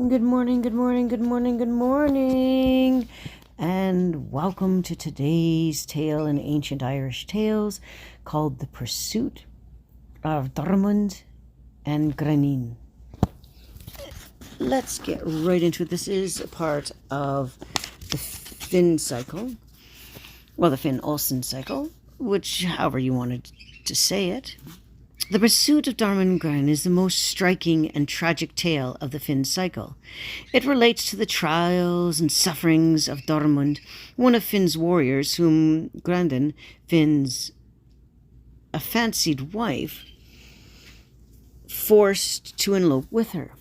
Good morning, good morning, good morning, good morning, and welcome to today's tale in Ancient Irish Tales called The Pursuit of Diarmuid and Grainne. Let's get right into it. This is a part of the Finn cycle, the Finn-Olsen cycle, which, however you wanted to say it. The Pursuit of Diarmuid and Grainne is the most striking and tragic tale of the Finn cycle. It relates to the trials and sufferings of Diarmuid, one of Finn's warriors, whom Grainne, Finn's fancied wife, forced to elope with her.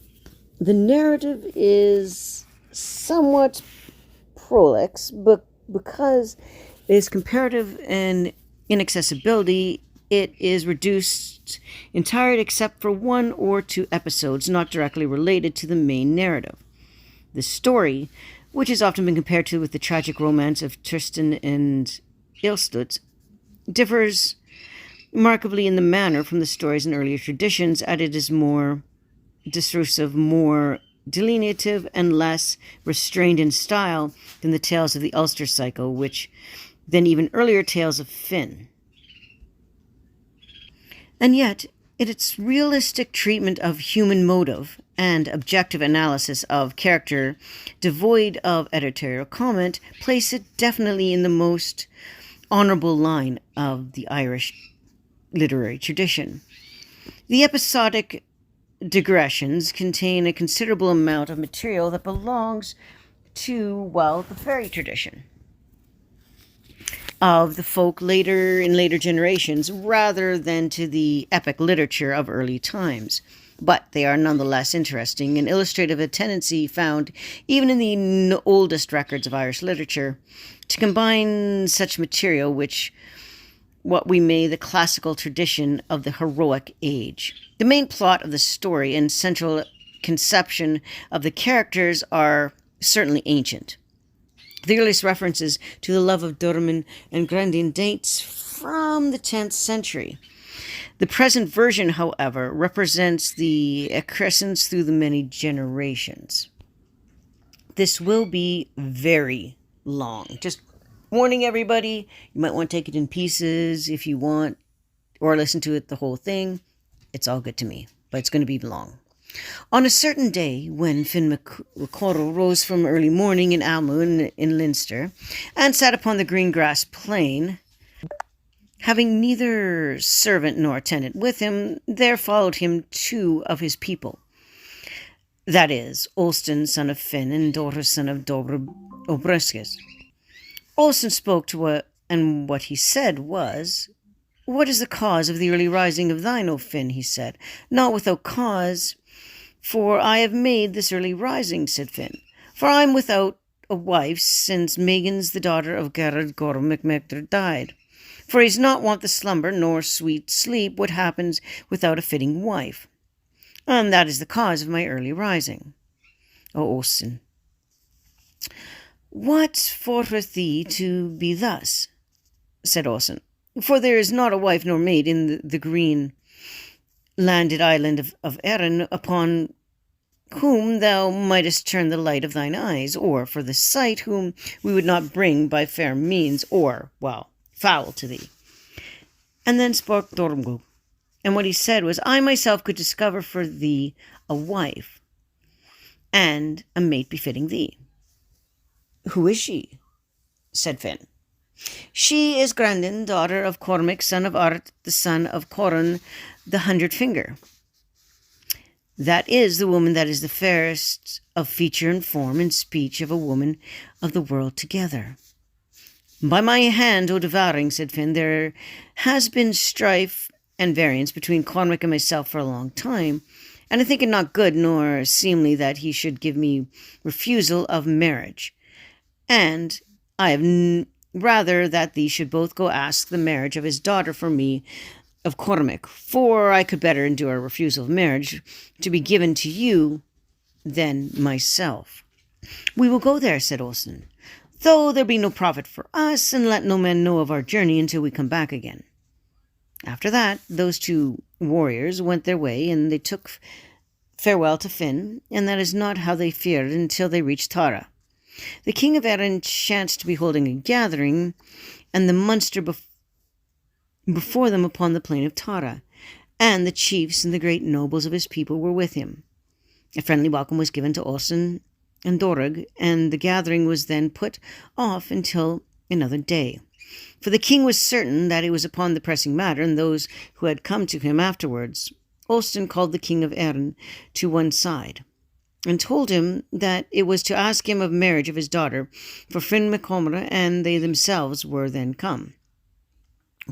The narrative is somewhat prolix, but because it is comparative and inaccessibility, it is reduced entirely except for one or two episodes not directly related to the main narrative. The story, which has often been compared to with the tragic romance of Tristan and Iseult, differs remarkably in the manner from the stories in earlier traditions, as it is more discursive, more delineative, and less restrained in style than the tales of the Ulster cycle, than even earlier tales of Finn. And yet, in its realistic treatment of human motive and objective analysis of character, devoid of editorial comment, place it definitely in the most honourable line of the Irish literary tradition. The episodic digressions contain a considerable amount of material that belongs to, the fairy tradition of the folk in later generations, rather than to the epic literature of early times. But they are nonetheless interesting and illustrative, a tendency found even in the oldest records of Irish literature to combine such material the classical tradition of the heroic age. The main plot of the story and central conception of the characters are certainly ancient. The earliest references to the love of Diarmuid and Grainne dates from the 10th century. The present version, however, represents the accrescence through the many generations. This will be very long. Just warning everybody, you might want to take it in pieces if you want, or listen to it the whole thing. It's all good to me, but it's going to be long. On a certain day, when Finn McCorrell rose from early morning in Almu in Leinster, and sat upon the green grass plain, having neither servant nor attendant with him, there followed him two of his people. That is, Ulston, son of Finn, and Dora, son of Dobra O'Bruscus. Ulston spoke and what he said was, "What is the cause of the early rising of thine, O Finn?" he said. "Not without cause, for I have made this early rising," said Finn. "For I am without a wife since Megan's the daughter of Gerard Gorm MacMector died. For he's not want the slumber nor sweet sleep what happens without a fitting wife. And that is the cause of my early rising." O Ulston, "What fortheth thee to be thus?" said Ulston. "For there is not a wife nor maid in the green landed island of Erin upon whom thou mightest turn the light of thine eyes, or for the sight whom we would not bring by fair means, or, foul to thee." And then spoke Diarmuid, and what he said was, "I myself could discover for thee a wife, and a mate befitting thee." "Who is she?" said Finn. "She is Grainne, daughter of Cormac, son of Art, the son of Coran, the 100-finger. That is the woman that is the fairest of feature and form and speech of a woman of the world together." "By my hand, O devouring," said Finn, "there has been strife and variance between Cormac and myself for a long time, and I think it not good nor seemly that he should give me refusal of marriage. And I have rather that thee should both go ask the marriage of his daughter for me of Cormac, for I could better endure a refusal of marriage to be given to you than myself." "We will go there," said Ulston, "though there be no profit for us, and let no man know of our journey until we come back again." After that, those two warriors went their way, and they took farewell to Finn, and that is not how they fared until they reached Tara. The king of Erin chanced to be holding a gathering, and the Munster before them upon the plain of Tara, and the chiefs and the great nobles of his people were with him. A friendly welcome was given to Olsen and Dorug, and the gathering was then put off until another day. For the king was certain that it was upon the pressing matter, and those who had come to him afterwards. Olsen called the king of Erin to one side, and told him that it was to ask him of marriage of his daughter, for Finn MacCormac and they themselves were then come.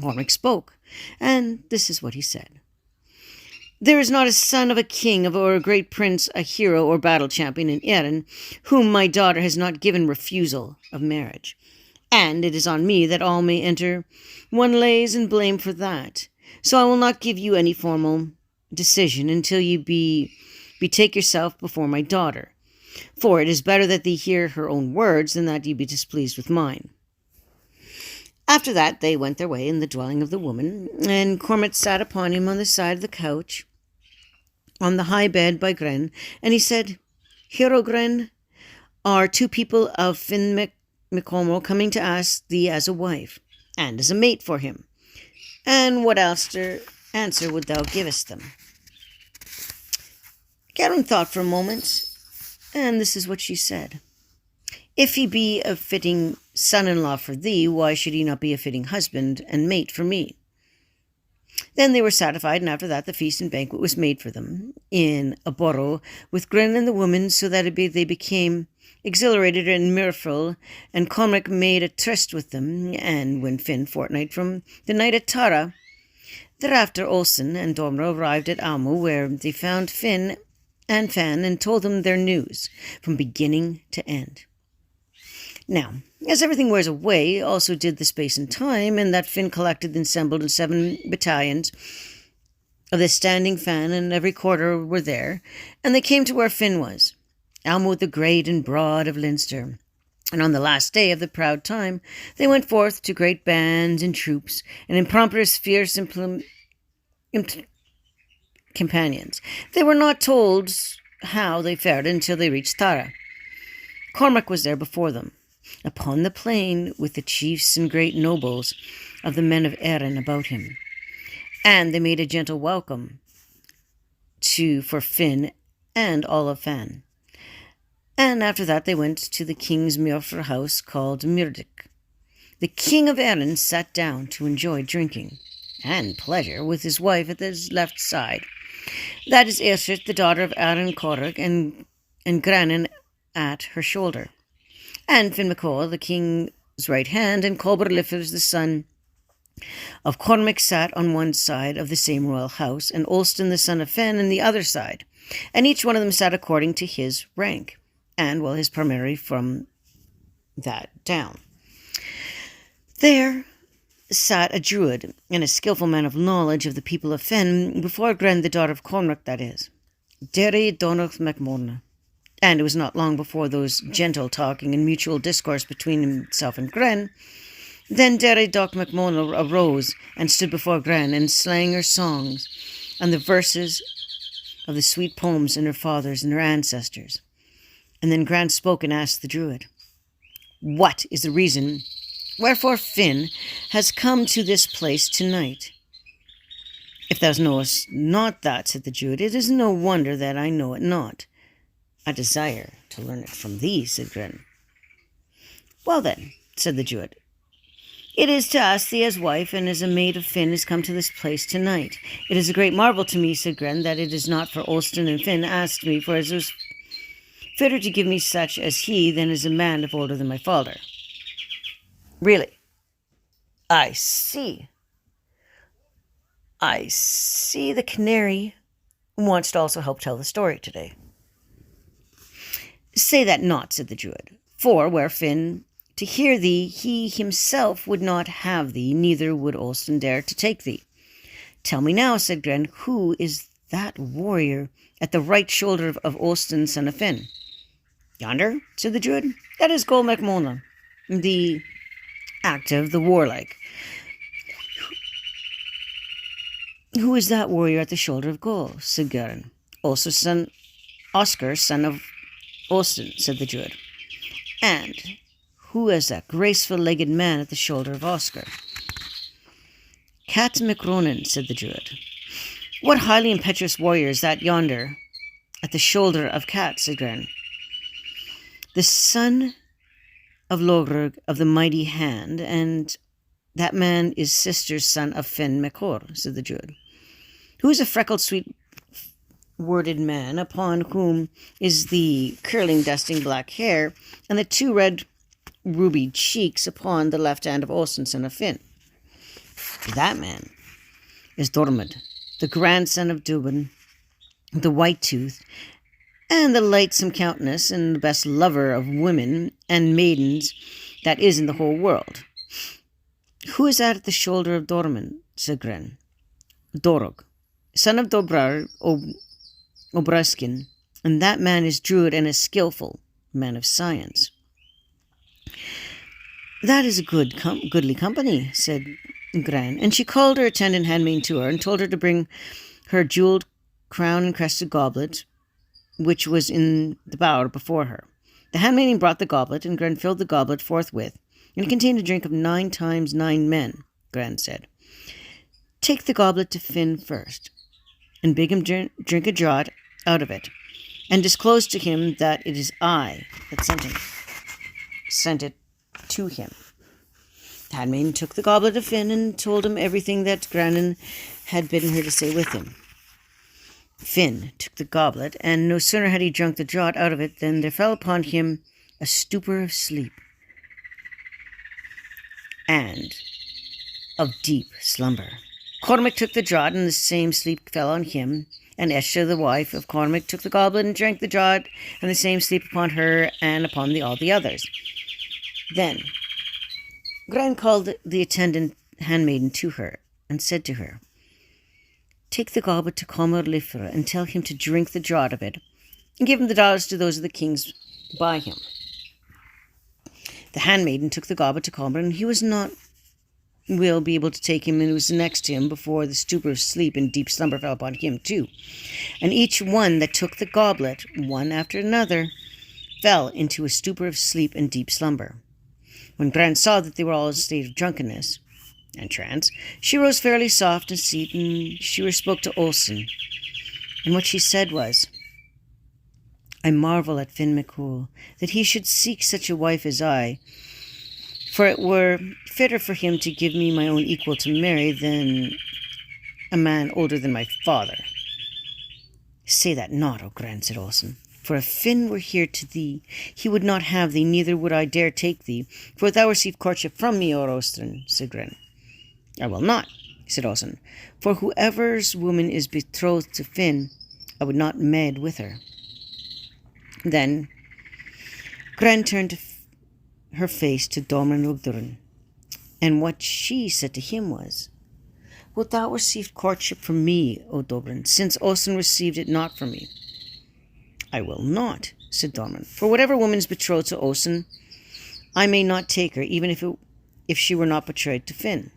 Cormac spoke, and this is what he said. There is not a son of a king or a great prince, a hero or battle champion in Erin, whom my daughter has not given refusal of marriage. And it is on me that all may enter one lays and blame for that. So I will not give you any formal decision until you betake yourself before my daughter. For it is better that thee hear her own words than that ye be displeased with mine. After that they went their way in the dwelling of the woman, and Cormac sat upon him on the side of the couch, on the high bed by Grainne, and he said, Here, O Grainne, are two people of Finn MacCormac coming to ask thee as a wife, and as a mate for him. And what answer would thou givest them? Grainne thought for a moment, and this is what she said. If he be a fitting son-in-law for thee, why should he not be a fitting husband and mate for me? Then they were satisfied, and after that the feast and banquet was made for them in a borough with Grainne and the women, so that they became exhilarated and mirthful, and Cormac made a tryst with them, and when Finn fortnight from the night at Tara. Thereafter Olsen and Dormra arrived at Almo, where they found Finn and Fan, and told them their news, from beginning to end. Now, as everything wears away, also did the space and time, and that Finn collected and assembled in 7 battalions of the standing Fan, and every quarter were there, and they came to where Finn was, Almo the great and broad of Leinster. And on the last day of the proud time, they went forth to great bands and troops, and impromptus fierce companions. They were not told how they fared until they reached Tara. Cormac was there before them, upon the plain, with the chiefs and great nobles of the men of Erin about him. And they made a gentle welcome for Finn and all of Fan. And after that they went to the king's Muirfir house called Mirdic. The king of Erin sat down to enjoy drinking and pleasure with his wife at his left side. That is Ailshrit, the daughter of Aaron Corrig, and Grainne at her shoulder. And Finn MacColl, the king's right hand, and Colbert Liffers, the son of Cormac, sat on one side of the same royal house, and Olston, the son of Finn, on the other side. And each one of them sat according to his rank, and his primary from that down. There sat a druid, and a skilful man of knowledge of the people of Finn, before Grainne, the daughter of Cormac, that is, Derry Donogh MacMorna. And it was not long before those gentle talking and mutual discourse between himself and Grainne. Then Derry Donogh MacMorna arose and stood before Grainne, and sang her songs and the verses of the sweet poems in her fathers and her ancestors. And then Grainne spoke and asked the druid, What is the reason wherefore Finn has come to this place tonight? If thou knowest not that, said the druid, it is no wonder that I know it not. I desire to learn it from thee, said Grainne. Well then, said the druid, it is to ask thee as wife, and as a maid of Finn is come to this place tonight. It is a great marvel to me, said Grainne, that it is not for Olston and Finn asked me, for it was fitter to give me such as he than as a man of older than my father. Really? I see. The canary wants to also help tell the story today. Say that not, said the druid, for were Finn to hear thee, he himself would not have thee, neither would Olston dare to take thee. Tell me now, said Grainne, who is that warrior at the right shoulder of Olston, son of Finn? Yonder, said the druid, that is Gol MacMorna, the active, the warlike. Who is that warrior at the shoulder of Gol? Said Grainne. Also Oscar, son of Olsen, said the Druid. And who is that graceful-legged man at the shoulder of Oscar? Cat McRonan, said the Druid. What highly impetuous warrior is that yonder at the shoulder of Cat, said Grainne. The son of Logrug of the mighty hand, and that man is sister's son of Finn McCor, said the Druid. Who is a freckled, sweet-worded man, upon whom is the curling, dusting black hair, and the two red ruby cheeks upon the left hand of Olsen, son of Finn? That man is Diarmuid, the grandson of Dubin, the white-toothed, and the lightsome countenance, and the best lover of women and maidens that is in the whole world. Who is that at the shoulder of Diarmuid? Said Grainne. Dorog, son of Dobrar Obruskin, and that man is Druid and a skillful man of science. That is a goodly company, said Grainne, and she called her attendant handmaid to her and told her to bring her jewelled crown and crested goblet, which was in the bower before her. The handmaiden brought the goblet, and Grainne filled the goblet forthwith, and it contained a drink of 9 times 9 men. Grainne said, Take the goblet to Finn first, and bid him drink a draught out of it, and disclose to him that it is I that sent it to him. The handmaiden took the goblet to Finn and told him everything that Grainne had bidden her to say with him. Finn took the goblet, and no sooner had he drunk the draught out of it than there fell upon him a stupor of sleep and of deep slumber. Cormac took the draught, and the same sleep fell on him, and Esha, the wife of Cormac, took the goblet and drank the draught, and the same sleep upon her and upon all the others. Then Grainne called the attendant handmaiden to her, and said to her, Take the goblet to Comer Lifra, and tell him to drink the draught of it, and give him the dollars to those of the kings by him. The handmaiden took the goblet to Comer, and he was not will be able to take him, and was next to him before the stupor of sleep and deep slumber fell upon him too. And each one that took the goblet, one after another, fell into a stupor of sleep and deep slumber. When Grainne saw that they were all in a state of drunkenness and trance, she rose fairly soft and seat, and she spoke to Olsen. And what she said was, I marvel at Finn McCool, that he should seek such a wife as I, for it were fitter for him to give me my own equal to marry than a man older than my father. Say that not, O Grainne, said Olsen. For if Finn were here to thee, he would not have thee, neither would I dare take thee, for thou receive courtship from me, O Rostrin, said Grainne. I will not, said Olsen, for whoever's woman is betrothed to Finn, I would not med with her. Then Grainne turned her face to Diarmuid Ugdurin, and what she said to him was, Wilt thou receive courtship from me, O Diarmuid, since Olsen received it not from me? I will not, said Diarmuid, for whatever woman is betrothed to Olsen, I may not take her, even if she were not betrothed to Finn.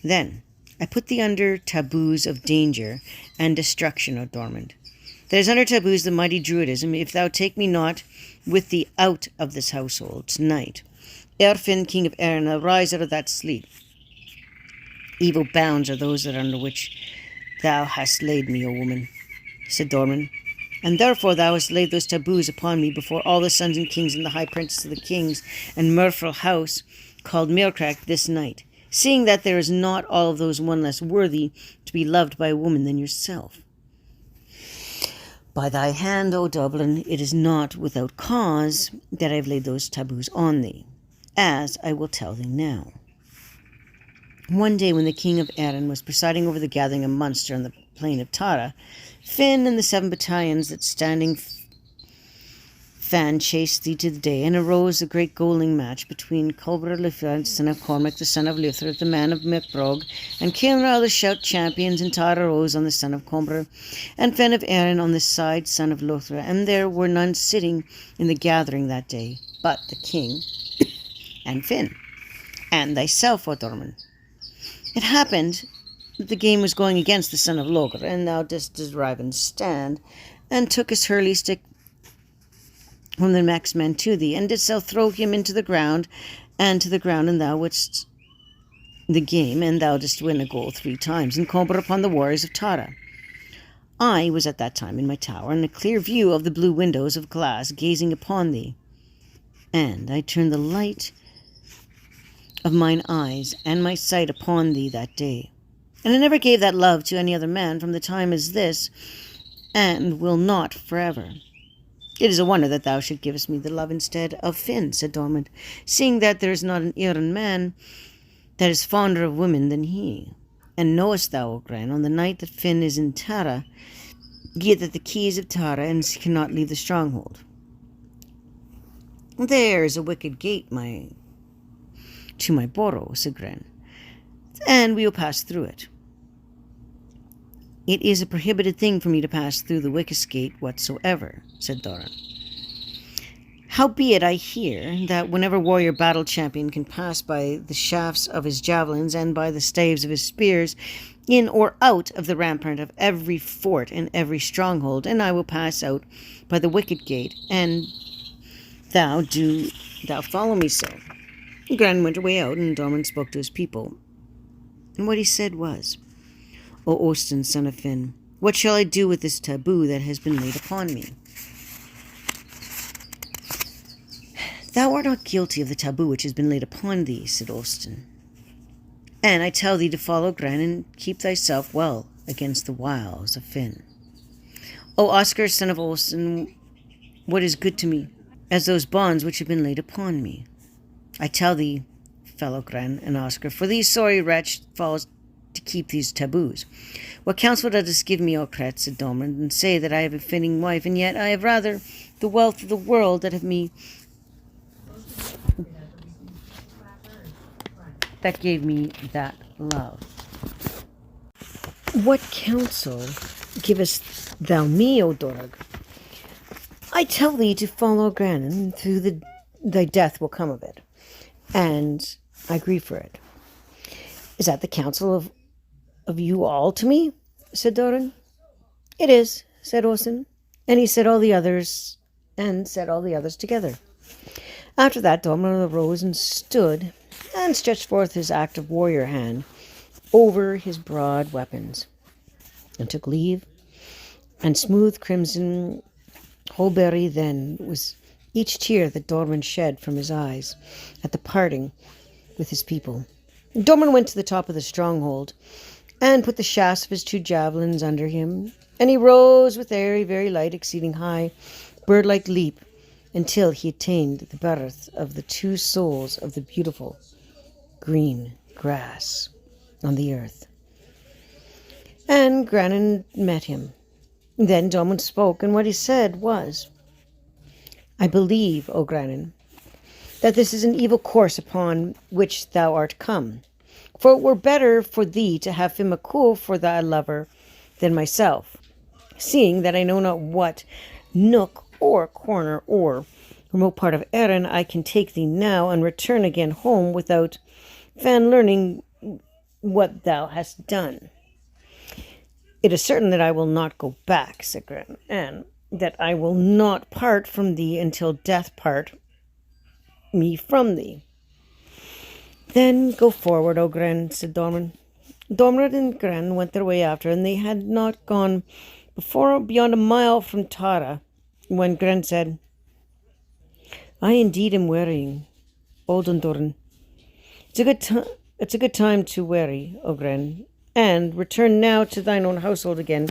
Then I put thee under taboos of danger and destruction, O Diarmuid. That is under taboos the mighty Druidism, if thou take me not with thee out of this household tonight, ere Finn, king of Erin, arise out of that sleep. Evil bounds are those that under which thou hast laid me, O woman, said Diarmuid. And therefore thou hast laid those taboos upon me before all the sons and kings and the high princes of the kings and Murfrel house called Mealcrack this night, seeing that there is not all of those one less worthy to be loved by a woman than yourself. By thy hand, O Dublin, it is not without cause that I have laid those taboos on thee, as I will tell thee now. One day when the king of Erin was presiding over the gathering of Munster on the plain of Tara, Finn and the 7 battalions that standing fan chased thee to the day, and arose a great goaling match between Culbra Lifra, son of Cormac, the son of Luther, the man of Micbrog, and Kilnra, the shout champions, and Tara rose on the son of Combra, and Finn of Erin on the side, son of Lothra, and there were none sitting in the gathering that day, but the king and Finn, and thyself, O Diarmuid. It happened that the game was going against the son of Logr, and thou didst arrive and stand, and tookest hurley stick from the next man to thee, and didst thou throw him into the ground, and to the ground, and thou wouldst the game, and thou didst win a goal 3 times, and combat upon the warriors of Tara. I was at that time in my tower, in a clear view of the blue windows of glass, gazing upon thee, and I turned the light of mine eyes and my sight upon thee that day. And I never gave that love to any other man from the time as this, and will not forever. It is a wonder that thou should givest me the love instead of Finn, said Diarmuid, seeing that there is not an Éireann man that is fonder of women than he. And knowest thou, O Grainne, on the night that Finn is in Tara, he hath the keys of Tara, and cannot leave the stronghold. There is a wicket gate to my borough, said Grainne, and we will pass through it. It is a prohibited thing for me to pass through the wicket gate whatsoever, said Doran. Howbeit I hear that whenever warrior battle champion can pass by the shafts of his javelins and by the staves of his spears, in or out of the rampart of every fort and every stronghold, and I will pass out by the wicket gate, and thou follow me so. Grainne went away out, and Diarmuid spoke to his people. And what he said was, O Oistin, son of Finn, what shall I do with this taboo that has been laid upon me? Thou art not guilty of the taboo which has been laid upon thee, said Oistin. And I tell thee to follow Grainne and keep thyself well against the wiles of Finn. O Oscar, son of Oistin, what is good to me, as those bonds which have been laid upon me? I tell thee, fellow Grainne and Oscar, for these sorry wretch falls to keep these taboos. What counsel dost give me, O Cret, said Diarmuid, and say that I have a fitting wife, and yet I have rather the wealth of the world that gave me that love. What counsel givest thou me, O Dorog? I tell thee to follow Grainne, and through thy death will come of it, and I grieve for it. Is that the counsel of you all to me? Said Doran. It is, said Oistin, and he said all the others together. After that, Diarmuid arose and stood, and stretched forth his active warrior hand over his broad weapons, and took leave, and smooth crimson Holberry then was each tear that Diarmuid shed from his eyes at the parting with his people. Diarmuid went to the top of the stronghold, and put the shafts of his 2 javelins under him, and he rose with airy, very light, exceeding high, bird-like leap, until he attained the birth of the 2 souls of the beautiful green grass on the earth. And Grainne met him. Then Diarmuid spoke, and what he said was, I believe, O Grainne, that this is an evil course upon which thou art come. For it were better for thee to have Finn MacCool for thy lover than myself, seeing that I know not what nook or corner or remote part of Erin I can take thee now and return again home without Fan learning what thou hast done. It is certain that I will not go back, said Grainne, and that I will not part from thee until death part me from thee. Then go forward, O Grainne, said Diarmuid. Diarmuid and Grainne went their way after, and they had not gone beyond a mile from Tara, when Grainne said, I indeed am wearying, old and Doran. It's a good time to weary, O Grainne, and return now to thine own household again,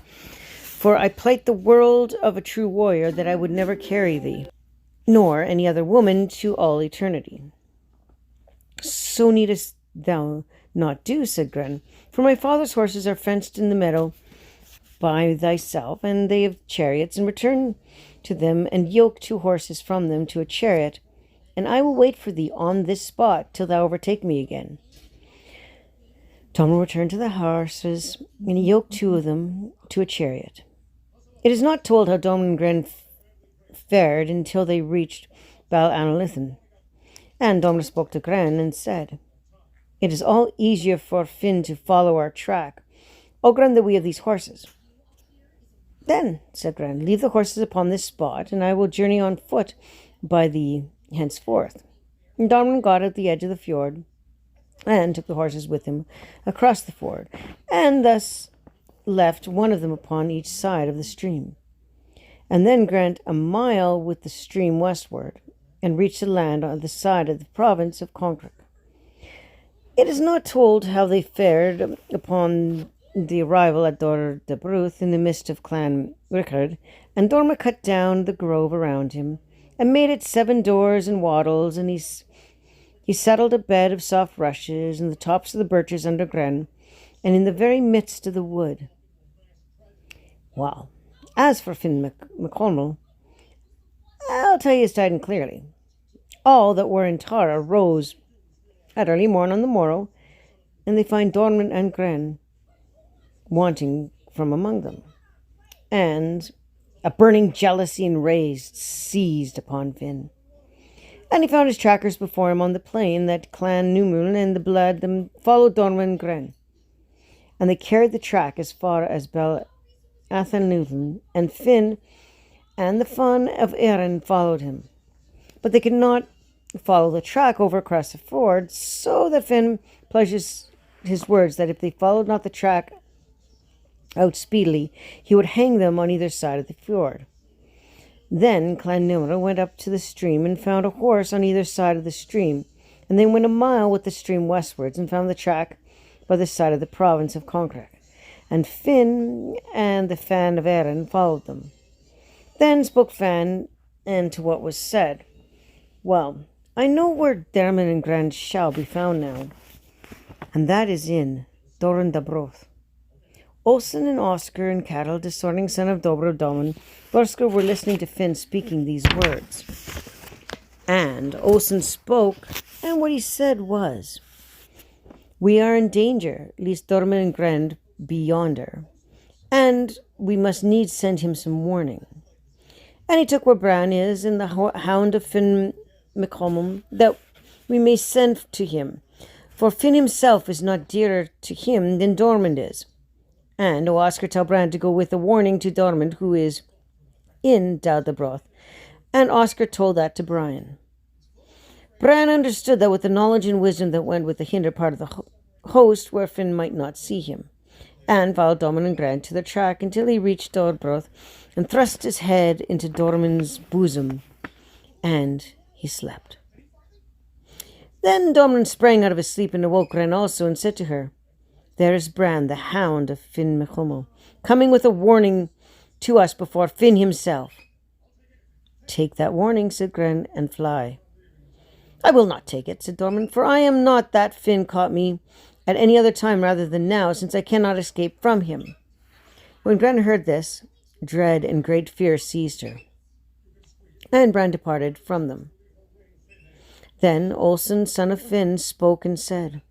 for I plight the world of a true warrior that I would never carry thee, nor any other woman to all eternity. So needest thou not do, said Grainne, for my father's horses are fenced in the meadow by thyself, and they have chariots, and return to them, and yoke 2 horses from them to a chariot, and I will wait for thee on this spot till thou overtake me again. Diarmuid returned to the horses, and he yoked 2 of them to a chariot. It is not told how Diarmuid and Grainne fared until they reached Bal Analithan. And Diarmuid spoke to Grainne and said, It is all easier for Finn to follow our track Ogren, that we have these horses. Then, said Grainne, leave the horses upon this spot, and I will journey on foot by thee henceforth. And Diarmuid got at the edge of the fjord, and took the horses with him across the ford, and thus left one of them upon each side of the stream. And then Grant a mile with the stream westward, and reached the land on the side of the province of Connacht. It is not told how they fared upon the arrival at Dor de Bruth in the midst of Clan Richard, and Diarmuid cut down the grove around him, and made it 7 doors and wattles, and he settled a bed of soft rushes in the tops of the birches under Grainne, and in the very midst of the wood. Well, as for Finn McColmel, I'll tell you his tidings clearly. All that were in Tara rose at early morn on the morrow, and they find Diarmuid and Grainne wanting from among them. And a burning jealousy and rage seized upon Finn. And he found his trackers before him on the plain that Clan Numul and the blood them followed Diarmuid and Grainne. And they carried the track as far as Bel Athanluvan, and Finn and the Fawn of Erin followed him. But they could not follow the track over across the ford, so that Finn pledges his words that if they followed not the track out speedily, he would hang them on either side of the fjord. Then Clan Numul went up to the stream and found a horse on either side of the stream, and they went a mile with the stream westwards and found the track by the side of the province of Connacht. And Finn and the Fan of Erin followed them. Then spoke Fan, and to what was said, well, I know where Diarmuid and Grainne shall be found now, and that is in Doran da Broth. Olsen and Oscar and Cattle, discerning son of Dobro Domin, Borsker were listening to Finn speaking these words. And Olsen spoke, and what he said was, we are in danger, lest Diarmuid and Grainne be yonder, and we must needs send him some warning. And he took where Bran is, and the hound of Finn McColmel, that we may send to him, for Finn himself is not dearer to him than Diarmuid is. And Oscar tell Bran to go with a warning to Diarmuid, who is in Dal de Broth, and Oscar told that to Brian. Bran understood that with the knowledge and wisdom that went with the hinder part of the host, where Finn might not see him, and followed Diarmuid and Grainne to the track until he reached Dor Broth, and thrust his head into Diarmuid's bosom, and he slept. Then Diarmuid sprang out of his sleep and awoke Grainne also, and said to her, there is Bran, the hound of Finn McColmel, coming with a warning to us before Finn himself. Take that warning, said Grainne, and fly. I will not take it, said Diarmuid, for I am not that Finn caught me at any other time rather than now, since I cannot escape from him. When Grainne heard this, dread and great fear seized her, and Bran departed from them. Then Olsen, son of Finn, spoke and said,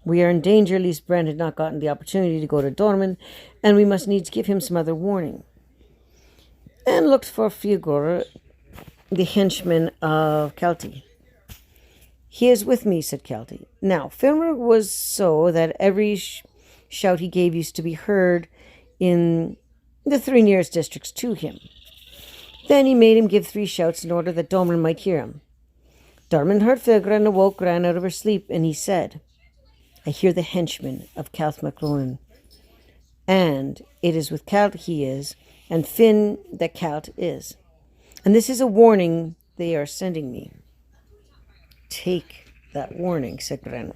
we are in danger, lest Bran had not gotten the opportunity to go to Diarmuid, and we must needs give him some other warning. And looked for Fiogor, the henchman of Kelty. He is with me, said Kelty. Now, Finrod was so that every shout he gave used to be heard in the 3 nearest districts to him. Then he made him give 3 shouts in order that Diarmuid might hear him. Diarmuid heard Fiogor and awoke Grainne out of her sleep, and he said, I hear the henchman of Calth MacLonan, and it is with Calth he is, and Finn that Calth is. And this is a warning they are sending me. Take that warning, said Grainne.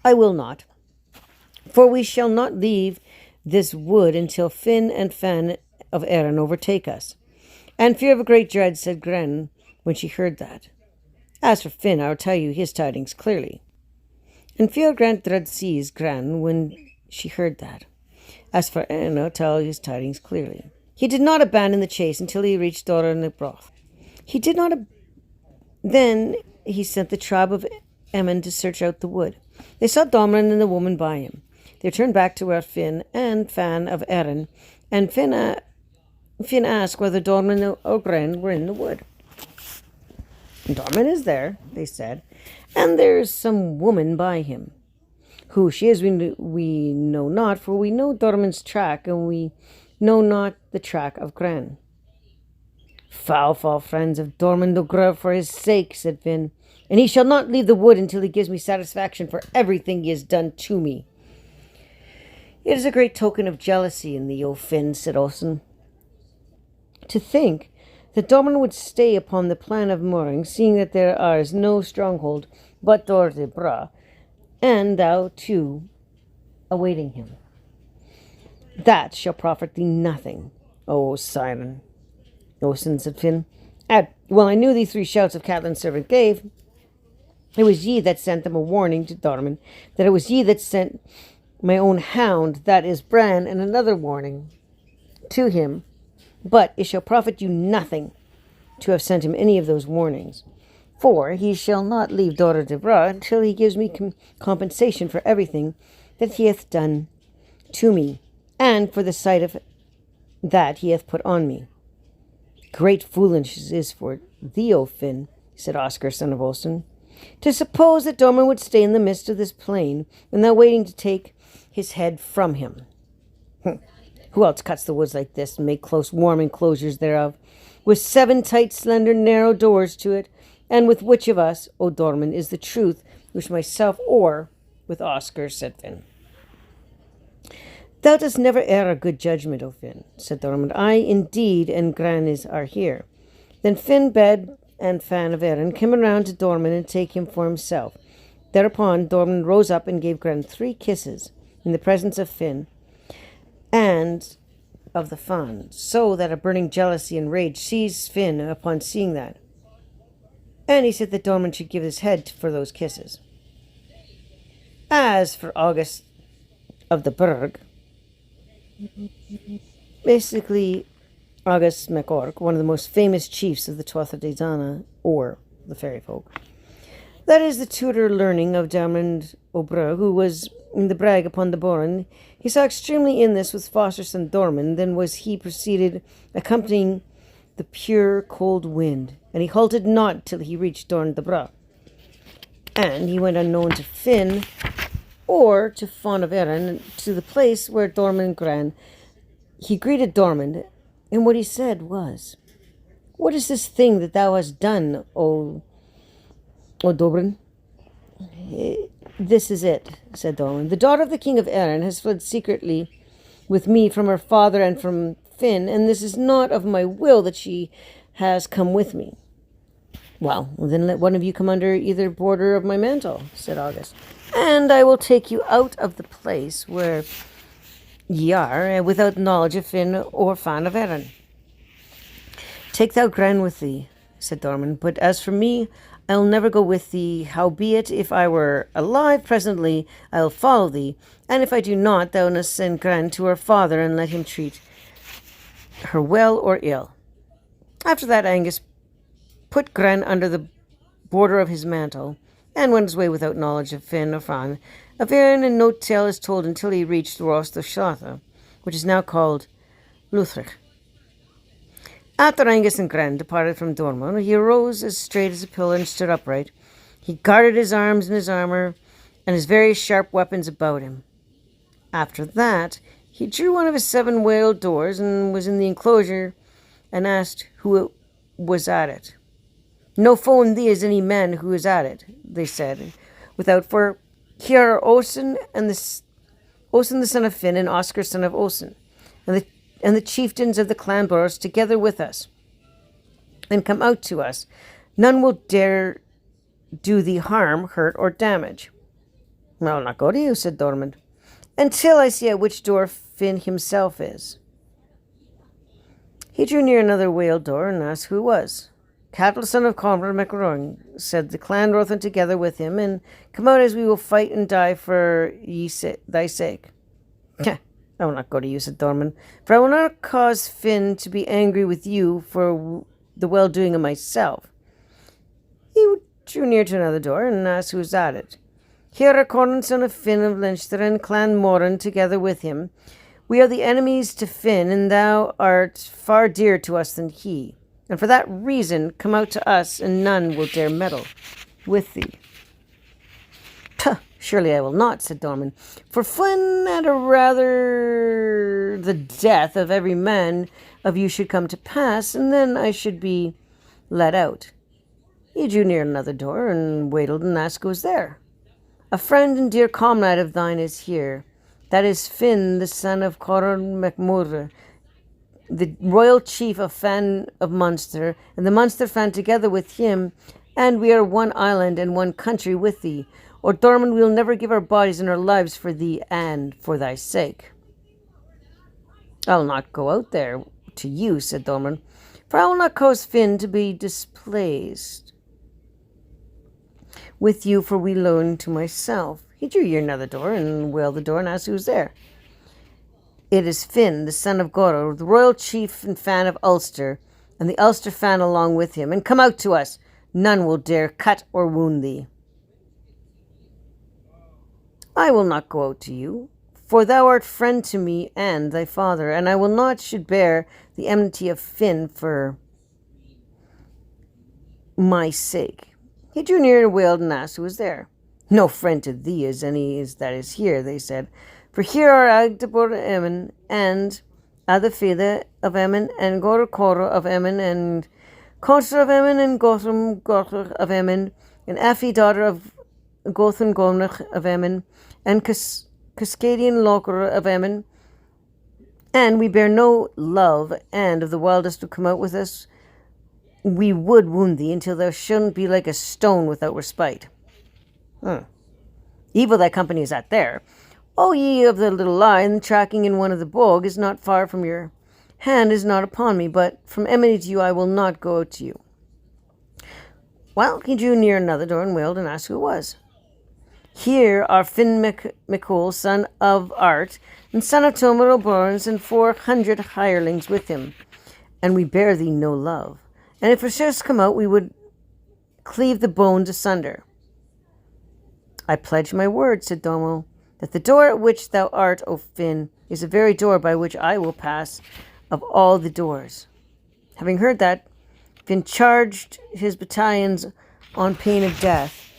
I will not, for we shall not leave this wood until Finn and Fan of Erin overtake us. And fear of a great dread, said Grainne, when she heard that. As for Finn, I will tell you his tidings clearly. And fear Grant dread seized Grainne when she heard that. As for Erin, I will tell his tidings clearly. He did not abandon the chase until he reached Dora and Broth. Then he sent the tribe of Emin to search out the wood. They saw Diarmuid and the woman by him. They turned back to where Finn and Fan of Erin, and Finn asked whether Diarmuid or Grainne were in the wood. Diarmuid is there, they said, and there is some woman by him, Who she is we know not, for we know Dorman's track, and we know not the track of Grainne. Foul, foul friends of Dorman O'Grove for his sake, said Finn, and he shall not leave the wood until he gives me satisfaction for everything he has done to me. It is a great token of jealousy in thee, O Finn, said Olsen. To think that Dorman would stay upon the plan of mooring, seeing that there is no stronghold but Dor de Bra, and thou, too, awaiting him. That shall profit thee nothing, O siren. Olsen, said Finn. Well, I knew these 3 shouts of Catelyn's servant gave. It was ye that sent them a warning to Dorman, that it was ye that sent my own hound, that is Bran, and another warning to him. But it shall profit you nothing to have sent him any of those warnings, for he shall not leave Dor de Bra until he gives me compensation for everything that he hath done to me, and for the sight of that he hath put on me. Great foolishness is for thee, O Finn, said Oscar, son of Olsen, to suppose that Dorman would stay in the midst of this plain, and thou waiting to take his head from him. Who else cuts the woods like this, and make close, warm enclosures thereof, with 7 tight, slender, narrow doors to it, and with which of us, O Dorman, is the truth, with myself or with Oscar, said Finn. Thou dost never err a good judgment, O Finn, said Diarmuid. I, indeed, and Grainne are here. Then Finn bade and Fan of Erin come around to Dorman and take him for himself. Thereupon Dorman rose up and gave Grainne 3 kisses in the presence of Finn and of the fawn, so that a burning jealousy and rage seized Finn upon seeing that. And he said that Dorman should give his head for those kisses. As for August of the Burg, basically August MacOrc, one of the most famous chiefs of the Tuatha De Danann, or the fairy folk. That is the tutor learning of Diarmuid O'Brien, who was in the brag upon the Boran. He saw extremely in this with foster son Dorman, then was he proceeded accompanying the pure cold wind, and he halted not till he reached Dorn de Bra. And he went unknown to Finn, or to Fawn of Erin, to the place where Dorman and Grainne. He greeted Dorman, and what he said was, What is this thing that thou hast done, O Dobrin? This is it, said Dorman. The daughter of the king of Erin has fled secretly with me from her father and from Finn, and this is not of my will that she has come with me. Well, then let one of you come under either border of my mantle, said August, and I will take you out of the place where ye are, without knowledge of Finn or Fan of Erin. Take thou Grainne with thee, said Dorman, but as for me, I will never go with thee. Howbeit, if I were alive presently, I will follow thee, and if I do not, thou must send Grainne to her father, and let him treat her well or ill. After that, Angus put Grainne under the border of his mantle, and went his way without knowledge of Finn or Fan of Erin, and no tale is told until he reached the Ross of Shlatha, which is now called Luthrich. After Angus and Grainne departed from Dorman, he arose as straight as a pillar and stood upright. He guarded his arms and his armour, and his very sharp weapons about him. After that, he drew one of his 7 whaled doors, and was in the enclosure, and asked who was at it. No foe in thee is any man who is at it, they said, without for here are Osen the son of Finn, and Oscar son of Osen, and the chieftains of the clan boroughs together with us, and come out to us. None will dare do thee harm, hurt, or damage. I'll not go to you, said Diarmuid, until I see at which door Finn himself is. He drew near another whaled door, and asked who it was. Cattle, son of Conrad MacRoing, said the clan Rothan together with him, and come out as we will fight and die for thy sake. I will not go to you, said Diarmuid, for I will not cause Finn to be angry with you for the well-doing of myself. He drew near to another door, and asked who was at it. Here are Conan, son of Finn of Leinster, and clan Moran together with him. We are the enemies to Finn, and thou art far dearer to us than he. And for that reason, come out to us, and none will dare meddle with thee. Tuh, Surely I will not, said Diarmuid. For Flynn had a rather the death of every man of you should come to pass, and then I should be let out. He drew near another door and waited and asked who was there. A friend and dear comrade of thine is here. That is Finn, the son of Coron MacMurra, the royal chief of Fan of Munster, and the Munster Fan together with him, and we are one island and one country with thee. Or Diarmuid, we will never give our bodies and our lives for thee and for thy sake. I will not go out there to you, said Diarmuid, for I will not cause Finn to be displeased with you, for we loan to myself. He drew near another door and wailed the door and asked who was there. It is Finn, the son of Goro, the royal chief and Fan of Ulster, and the Ulster Fan along with him. And come out to us. None will dare cut or wound thee. I will not go out to you, for thou art friend to me and thy father, and I will not should bear the enmity of Finn for my sake. He drew near and wailed and asked who was there. No friend to thee is any that is here, they said, for here are Agdabor Emin, and Adafida of Emin, and Gorokoro of Emin, and Contra of Emin, and Gotham Gothar of Emin, and Afi, daughter of Gothan Gomnach of Emin, and Cascadian Loker of Emin, and we bear no love, and if the wildest would come out with us, we would wound thee until thou shouldn't be like a stone without respite. Evil thy company is at there. O ye of the little lion, tracking in one of the bog is not far from your hand, is not upon me, but from enmity to you I will not go out to you. Well, he drew near another door and wailed and asked who it was. Here are Finn MacCool, son of Art, and son of Tomer O'Borns, and 400 hirelings with him, and we bear thee no love. And if us come out, we would cleave the bones asunder. I pledge my word, said Diarmuid, that the door at which thou art, O Finn, is the very door by which I will pass of all the doors. Having heard that, Finn charged his battalions on pain of death,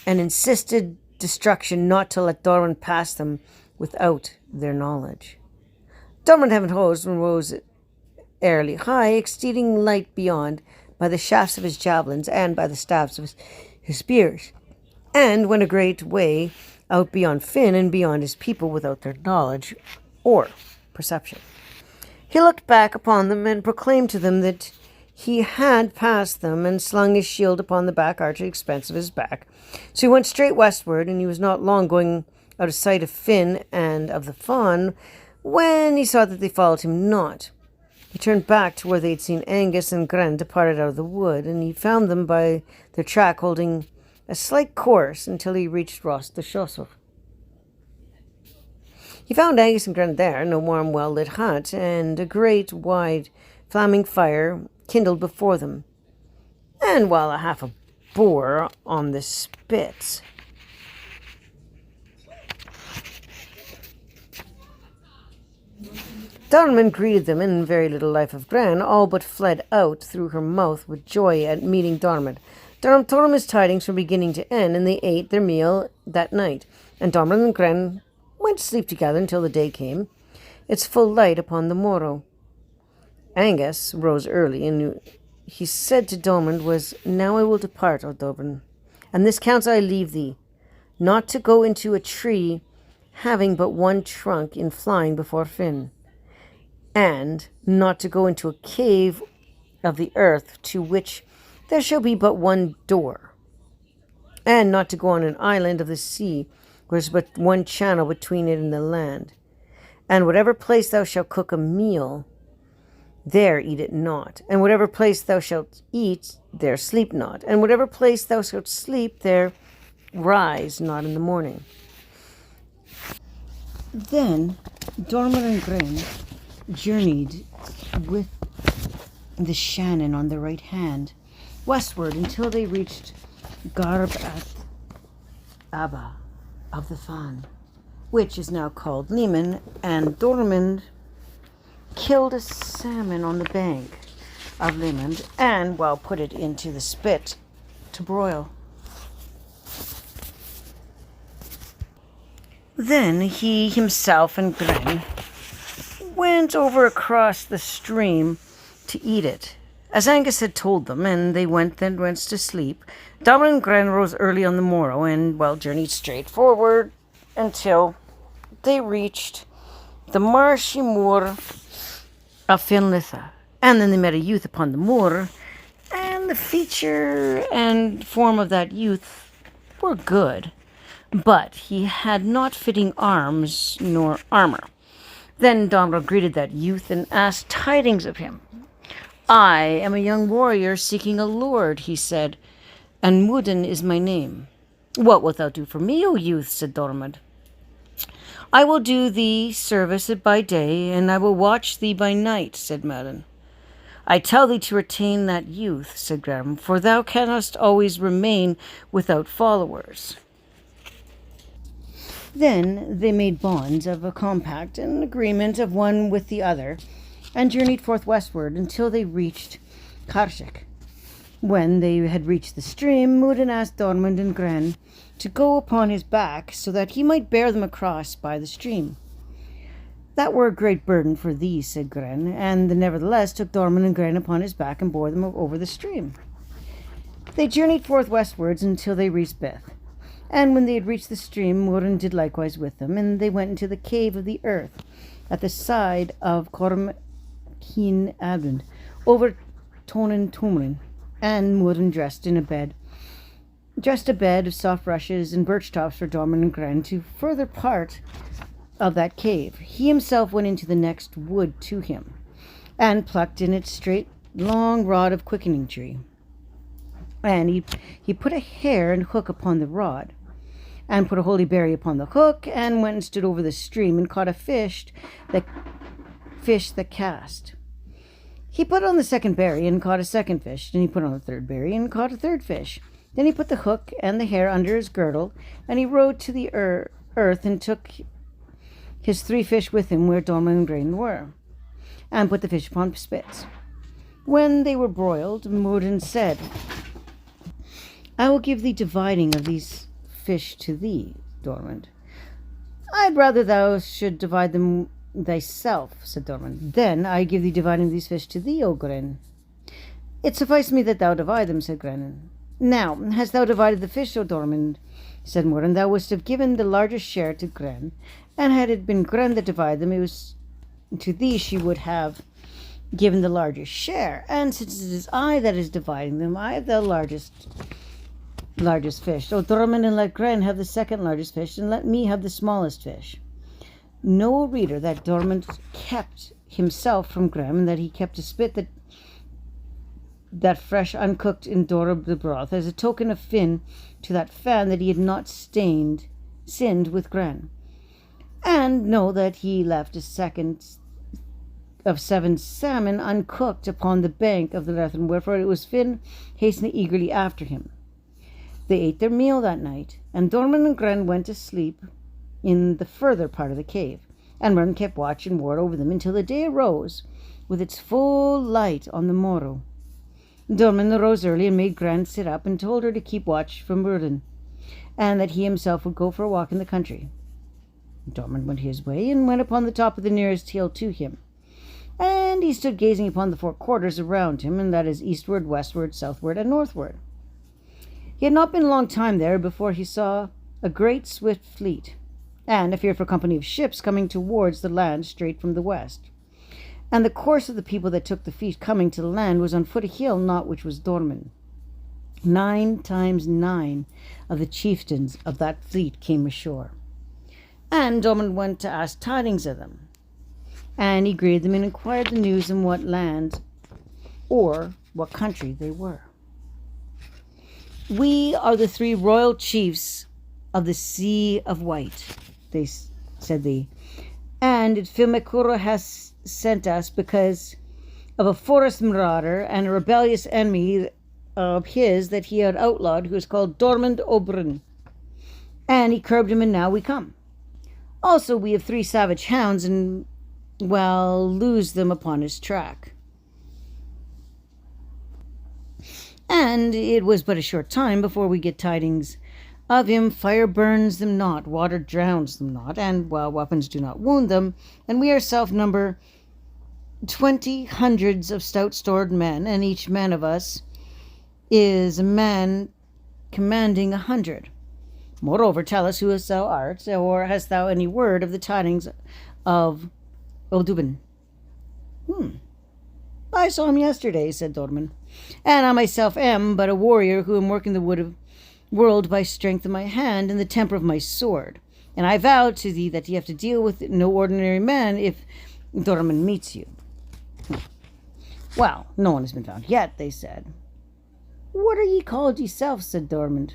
and insisted destruction not to let Diarmuid pass them without their knowledge. Diarmuid having hosed and rose early high, exceeding light beyond, by the shafts of his javelins and by the staves of his spears, and went a great way out beyond Finn and beyond his people without their knowledge or perception. He looked back upon them and proclaimed to them that he had passed them, and slung his shield upon the back arch at the expense of his back. So he went straight westward, and he was not long going out of sight of Finn and of the fawn, when he saw that they followed him not. He turned back to where they had seen Angus and Grainne departed out of the wood, and he found them by their track holding a slight course until he reached Ross the Chausseur. He found Angus and Grainne there in a warm, well-lit hut, and a great, wide, flaming fire kindled before them, and while a half a boar on the spits. Diarmuid greeted them, and very little life of Grainne all but fled out through her mouth with joy at meeting Diarmuid. Diarmuid told him his tidings from beginning to end, and they ate their meal that night, and Diarmuid and Grainne went to sleep together until the day came, its full light upon the morrow. Angus rose early, and he said to Diarmuid was, Now I will depart, O Diarmuid, and this counsel I leave thee, not to go into a tree having but one trunk in flying before Finn, and not to go into a cave of the earth to which there shall be but one door, and not to go on an island of the sea where is but one channel between it and the land. And whatever place thou shalt cook a meal, there eat it not. And whatever place thou shalt eat, there sleep not. And whatever place thou shalt sleep, there rise not in the morning. Then Diarmuid and Grainne journeyed with the Shannon on the right hand, westward until they reached Garb at Abba of the Fan, which is now called Leman, and Diarmuid killed a salmon on the bank of Leman, and put it into the spit to broil. Then he himself and Grainne went over across the stream to eat it, as Angus had told them, and they went to sleep. Diarmuid and Grainne rose early on the morrow and, journeyed straight forward until they reached the marshy moor of Finlitha. And then they met a youth upon the moor, and the feature and form of that youth were good, but he had not fitting arms nor armor. Then Diarmuid greeted that youth and asked tidings of him. "I am a young warrior seeking a lord," he said, "and Mudan is my name." "What wilt thou do for me, O youth?" said Diarmuid. "I will do thee service by day, and I will watch thee by night," said Mudan. "I tell thee to retain that youth," said Grainne, "for thou canst always remain without followers." Then they made bonds of a compact and agreement of one with the other, and journeyed forth westward until they reached Carshek. When they had reached the stream, Mudan asked Diarmuid and Grainne to go upon his back, so that he might bear them across by the stream. "That were a great burden for thee," said Grainne, and nevertheless took Diarmuid and Grainne upon his back and bore them over the stream. They journeyed forth westwards until they reached Beth. And when they had reached the stream, Mudan did likewise with them, and they went into the cave of the earth at the side of Corm Keen Abend, over Tonin Tumrin, and Mudan dressed a bed of soft rushes and birch tops for Diarmuid and Grainne to further part of that cave. He himself went into the next wood to him, and plucked in its straight long rod of quickening tree. And he put a hair and hook upon the rod, and put a holy berry upon the hook, and went and stood over the stream, and caught a fish that cast. He put on the second berry, and caught a second fish. Then he put on the third berry, and caught a third fish. Then he put the hook and the hair under his girdle, and he rode to the earth, and took his 3 fish with him where Diarmuid and Grainne were, and put the fish upon spits. When they were broiled, Mudan said, "I will give thee dividing of these fish to thee, Diarmuid." "I'd rather thou should divide them thyself," said Diarmuid. "Then I give thee dividing of these fish to thee, O Grainne." "It sufficed me that thou divide them," said Grainne. "Now, hast thou divided the fish, O Diarmuid?" said Mudan. "Thou wouldst have given the largest share to Grainne, and had it been Grainne that divided them, it was to thee she would have given the largest share. And since it is I that is dividing them, I have the largest fish. O Diarmuid, and let Grainne have the second largest fish, and let me have the smallest fish." Know, reader, that Diarmuid kept himself from Grainne, and that he kept a spit that fresh uncooked in Dorab the broth, as a token of fin to that fan that he had not sinned with Grainne. And know that he left a second of 7 salmon uncooked upon the bank of the Lethen, wherefore it was Finn hastening eagerly after him. They ate their meal that night, and Diarmuid and Grainne went to sleep in the further part of the cave, and Mudan kept watch and ward over them until the day arose with its full light on the morrow. Diarmuid arose early and made Grainne sit up, and told her to keep watch for Mudan, and that he himself would go for a walk in the country. Diarmuid went his way, and went upon the top of the nearest hill to him. And he stood gazing upon the 4 quarters around him, and that is eastward, westward, southward, and northward. He had not been a long time there before he saw a great swift fleet, and a fearful company of ships coming towards the land straight from the west. And the course of the people that took the fleet coming to the land was on foot a hill, not which was Diarmuid. 9 times 9 of the chieftains of that fleet came ashore. And Diarmuid went to ask tidings of them. And he greeted them and inquired the news in what land or what country they were. "We are the 3 royal chiefs of the Sea of White," said they, "and Filmecura has sent us because of a forest marauder and a rebellious enemy of his that he had outlawed, who is called Diarmuid Oberyn. And he curbed him, and now we come. Also we have 3 savage hounds, and lose them upon his track. And it was but a short time before we get tidings Of him fire burns them not, water drowns them not, and while weapons do not wound them, and we ourselves number 20 hundreds of stout-stored men, and each man of us is a man commanding 100. Moreover, tell us who thou art, or hast thou any word of the tidings of Oldubin? I saw him yesterday, said Diarmuid, and I myself am but a warrior who am working the world by strength of my hand and the temper of my sword. And I vow to thee that ye have to deal with no ordinary man if Diarmuid meets you. Well, no one has been found yet, they said. What are ye called yourself? Said Diarmuid.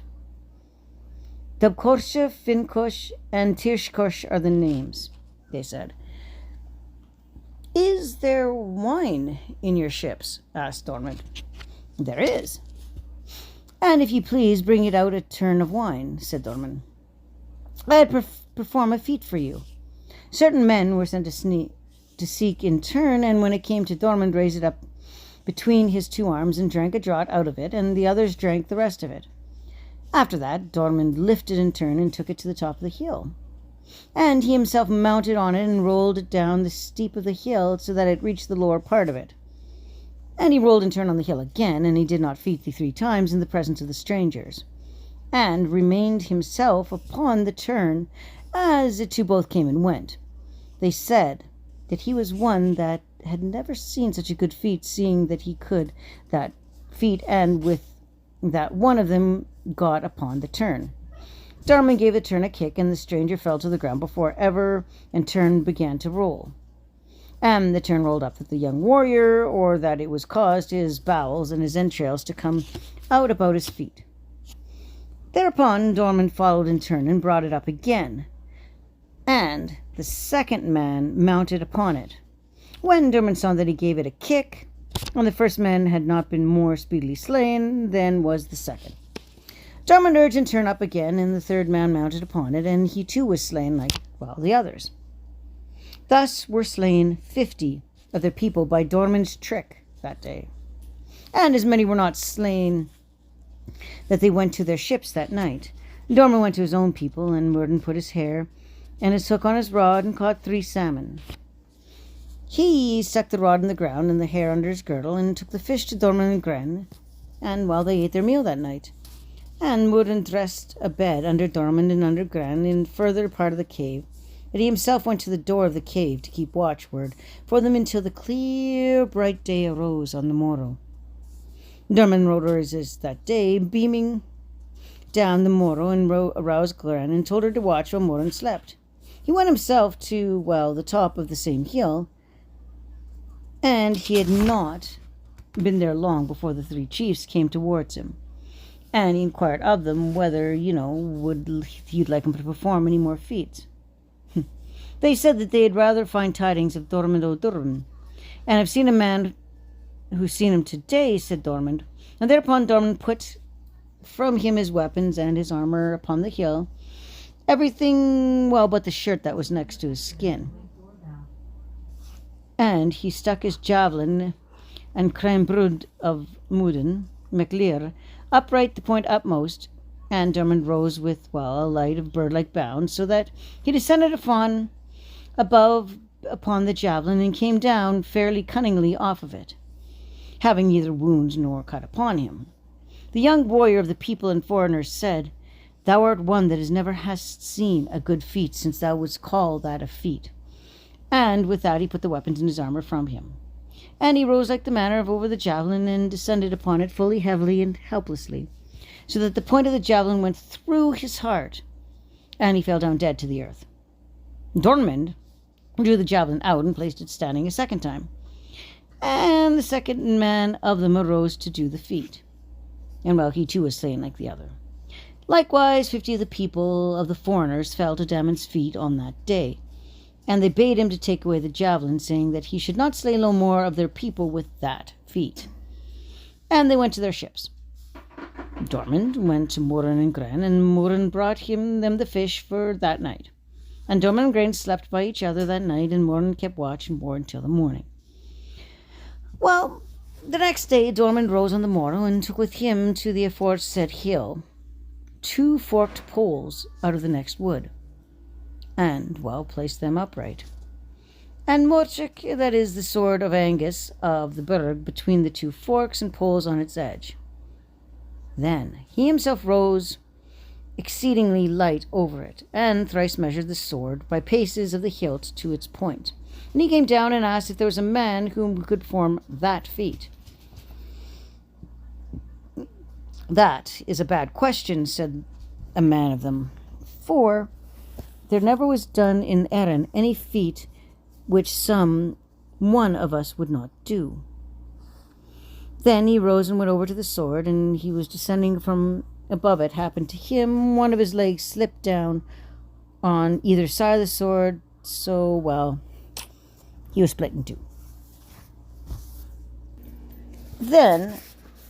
Dubkorsha, Finkosh, and Tirshkosh are the names, they said. Is there wine in your ships? Asked Diarmuid. There is. And if ye please, bring it out a turn of wine, said Diarmuid. I'd perform a feat for you. Certain men were sent to seek in turn, and when it came to Diarmuid, raised it up between his two arms and drank a draught out of it, and the others drank the rest of it. After that, Diarmuid lifted in turn and took it to the top of the hill. And he himself mounted on it and rolled it down the steep of the hill so that it reached the lower part of it. And he rolled in turn on the hill again, and he did not feat thee 3 times in the presence of the strangers, and remained himself upon the turn as the two both came and went. They said that he was one that had never seen such a good feat, seeing that he could that feat, and with that one of them got upon the turn. Diarmuid gave the turn a kick, and the stranger fell to the ground before ever and turn began to roll. And the turn rolled up with the young warrior, or that it was caused his bowels and his entrails to come out about his feet. Thereupon Diarmuid followed in turn and brought it up again, and the second man mounted upon it. When Diarmuid saw that he gave it a kick, and the first man had not been more speedily slain than was the second, Diarmuid urged in turn up again, and the third man mounted upon it, and he too was slain like the others. Thus were slain 50 of their people by Diarmuid's trick that day. And as many were not slain that they went to their ships that night. Diarmuid went to his own people, and Murden put his hair and his hook on his rod and caught 3 salmon. He stuck the rod in the ground and the hair under his girdle, and took the fish to Diarmuid and Grainne, and while they ate their meal that night. And Murden dressed a bed under Diarmuid and under Grainne in further part of the cave, but he himself went to the door of the cave to keep watchword for them until the clear, bright day arose on the morrow. Diarmuid rode Ursus that day, beaming down the morrow, and aroused Grainne and told her to watch while Murden slept. He went himself to, the top of the same hill, and he had not been there long before the 3 chiefs came towards him. And he inquired of them whether, would he'd like him to perform any more feats. They said that they had rather find tidings of Diarmuid O'Durran, and have seen a man who's seen him today, said Diarmuid. And thereupon Diarmuid put from him his weapons and his armor upon the hill, everything, but the shirt that was next to his skin. And he stuck his javelin and Craimbrud of Muden, MacLear, upright the point upmost, and Diarmuid rose with, a light of bird-like bound, so that he descended above upon the javelin, and came down fairly cunningly off of it, having neither wound nor cut upon him. The young warrior of the people and foreigners said, Thou art one that never hast seen a good feat since thou wouldst call that a feat. And with that he put the weapons in his armor from him. And he rose like the manner of over the javelin, and descended upon it fully heavily and helplessly, so that the point of the javelin went through his heart, and he fell down dead to the earth. Diarmuid drew the javelin out and placed it standing a second time, and the second man of them arose to do the feat, and he too was slain like the other. Likewise 50 of the people of the foreigners fell to Diarmuid's feet on that day, and they bade him to take away the javelin, saying that he should not slay no more of their people with that feat. And they went to their ships. Diarmuid went to Murden and Grainne, and Murden brought them the fish for that night. And Diarmuid and Grainne slept by each other that night, and Murden kept watch and ward until the morning. The next day Diarmuid rose on the morrow, and took with him to the aforesaid hill 2 forked poles out of the next wood, and, well, placed them upright. And Morchik, that is the sword of Angus of the Burg, between the 2 forks and poles on its edge. Then he himself rose exceedingly light over it, and thrice measured the sword by paces of the hilt to its point. And he came down and asked if there was a man whom could perform that feat. That is a bad question, said a man of them, for there never was done in Erin any feat which some one of us would not do. Then he rose and went over to the sword, and he was descending from above it. Happened to him, one of his legs slipped down on either side of the sword, so, well, he was split in 2. Then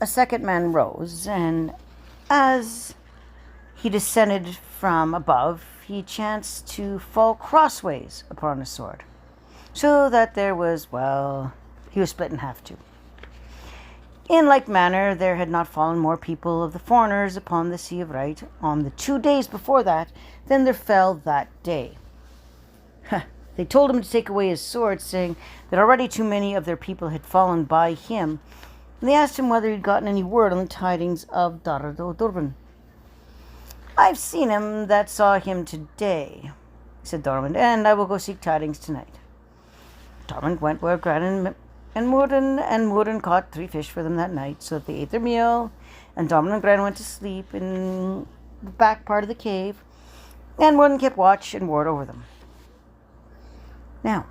a second man rose, and as he descended from above, he chanced to fall crossways upon a sword, so that there was, well, he was split in half too. In like manner, there had not fallen more people of the foreigners upon the Sea of Right on the 2 days before that than there fell that day. They told him to take away his sword, saying that already too many of their people had fallen by him, and they asked him whether he'd gotten any word on the tidings of Dardo Durban. I've seen him that saw him today, said Diarmuid, and I will go seek tidings tonight. Diarmuid went where Grainne and Morden caught 3 fish for them that night, so that they ate their meal, and Diarmuid and Grainne went to sleep in the back part of the cave, and Morden kept watch and ward over them. Now,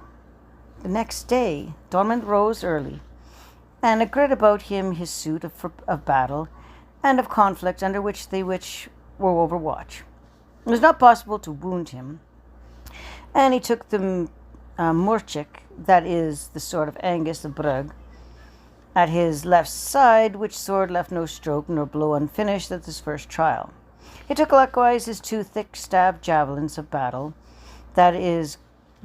the next day, Diarmuid rose early, and girded about him his suit of battle and of conflict, under which they which were over watch. It was not possible to wound him, and he took the Morchik, that is the sword of Angus of Brugg, at his left side, which sword left no stroke nor blow unfinished at this first trial. He took likewise his 2 thick-stabbed javelins of battle, that is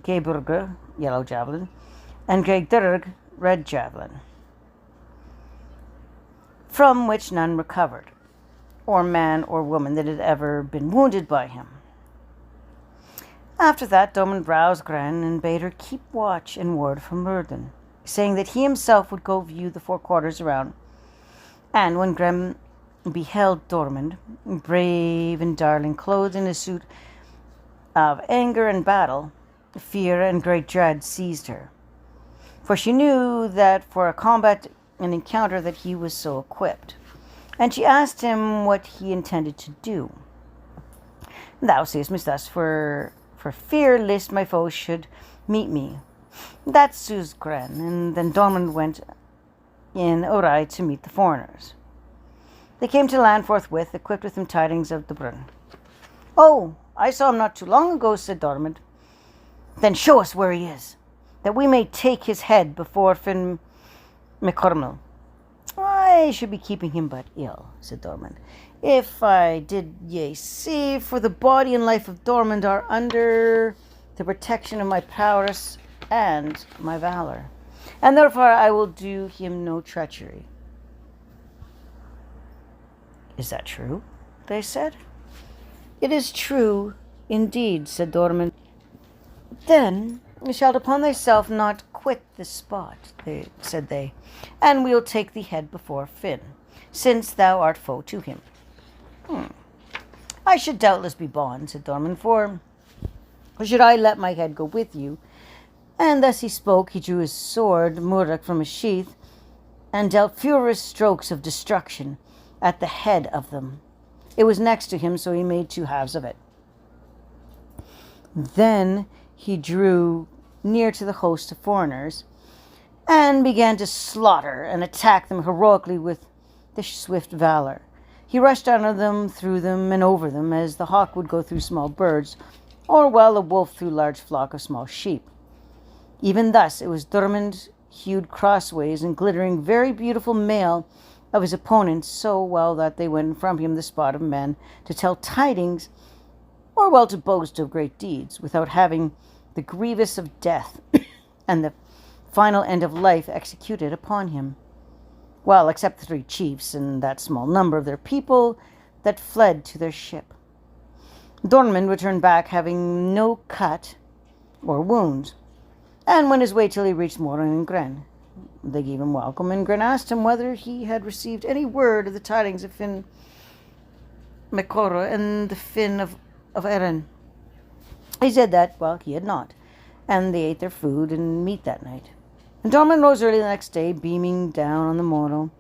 Geburger, yellow javelin, and Gregdurg, red javelin, from which none recovered, or man or woman that had ever been wounded by him. After that, Diarmuid roused Grainne and bade her keep watch and ward for Morden, saying that he himself would go view the 4 quarters around. And when Grainne beheld Diarmuid, brave and darling, clothed in a suit of anger and battle, fear and great dread seized her, for she knew that for a combat and encounter that he was so equipped. And she asked him what he intended to do. Thou sayest me thus for fear lest my foes should meet me. That soothed Grainne, and then Diarmuid went in Uri to meet the foreigners. They came to land forthwith, equipped with them tidings of the Brun. Oh, I saw him not too long ago, said Diarmuid. Then show us where he is, that we may take his head before Finn McCormill. I should be keeping him but ill, said Diarmuid, if I did ye see, for the body and life of Diarmuid are under the protection of my prowess and my valour, and therefore I will do him no treachery. Is that true? They said. It is true, indeed, said Diarmuid. Then shalt upon thyself not quit this spot, said they, and we'll take thee head before Finn, since thou art foe to him. I should doubtless be bond, said Diarmuid, for should I let my head go with you? And thus he spoke, he drew his sword, Murdoch, from his sheath, and dealt furious strokes of destruction at the head of them. It was next to him, so he made 2 halves of it. Then he drew near to the host of foreigners, and began to slaughter and attack them heroically with the swift valour. He rushed under them, through them, and over them, as the hawk would go through small birds, or well a wolf through large flock of small sheep. Even thus it was Diarmuid hewed crossways and glittering very beautiful mail of his opponents, so well that they went from him the spot of men to tell tidings, or well to boast of great deeds, without having the grievous of death and the final end of life executed upon him. Well, except the 3 chiefs and that small number of their people, that fled to their ship. Diarmuid returned back having no cut or wound, and went his way till he reached Morin and Grainne. They gave him welcome, and Grainne asked him whether he had received any word of the tidings of Finn Macora and the Finn of Erin. He said that, well, he had not, and they ate their food and meat that night. And Diarmuid rose early the next day, beaming down on the morrow.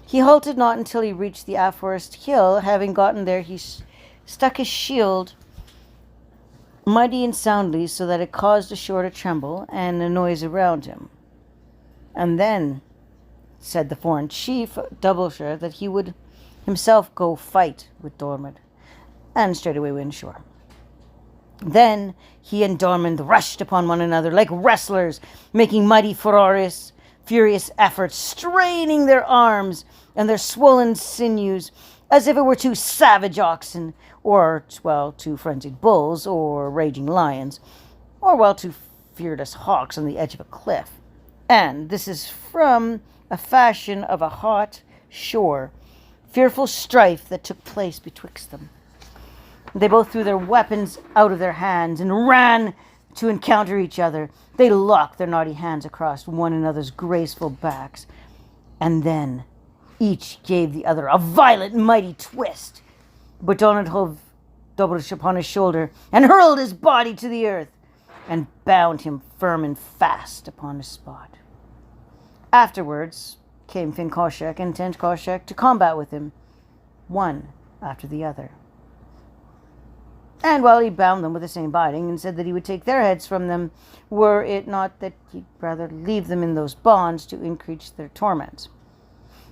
He halted not until he reached the aforest hill. Having gotten there, he stuck his shield mighty and soundly, so that it caused the shore to tremble and a noise around him. And then said the foreign chief, Doubleshire, that he would himself go fight with Diarmuid, and straightway went ashore. Then he and Diarmuid rushed upon one another like wrestlers, making mighty furious efforts, straining their arms and their swollen sinews, as if it were two savage oxen, or, well, two frenzied bulls, or raging lions, or, well, two fearless hawks on the edge of a cliff. And this is from a fashion of a hot shore, fearful strife that took place betwixt them. They both threw their weapons out of their hands and ran to encounter each other. They locked their knotty hands across one another's graceful backs, and then each gave the other a violent, mighty twist. But Diarmuid hove Doubleshire upon his shoulder and hurled his body to the earth and bound him firm and fast upon the spot. Afterwards came Finn Koshek and Tench Koshek to combat with him, one after the other. And he bound them with the same binding, and said that he would take their heads from them, were it not that he'd rather leave them in those bonds to increase their torments.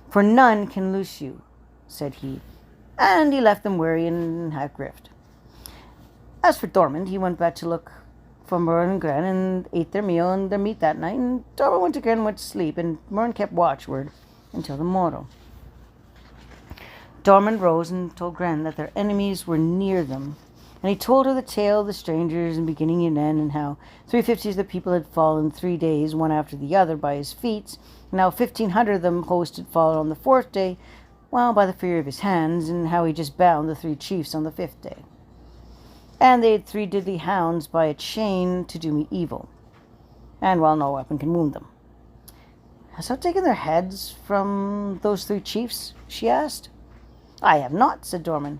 For none can loose you, said he, and he left them weary and half-grift. As for Diarmuid, he went back to look for Morin and Grainne, and ate their meal and their meat that night, and Diarmuid went to Grainne and went to sleep, and Morin kept watchword until the morrow. Diarmuid rose and told Grainne that their enemies were near them, and he told her the tale of the strangers in beginning and end, and how 350 of the people had fallen 3 days, one after the other, by his feats, and how 1,500 of them host had fallen on the 4th day, while by the fear of his hands, and how he just bound the 3 chiefs on the 5th day. And they had 3 deadly hounds by a chain to do me evil, and no weapon can wound them. Hast thou taken their heads from those 3 chiefs? She asked. I have not, said Diarmuid,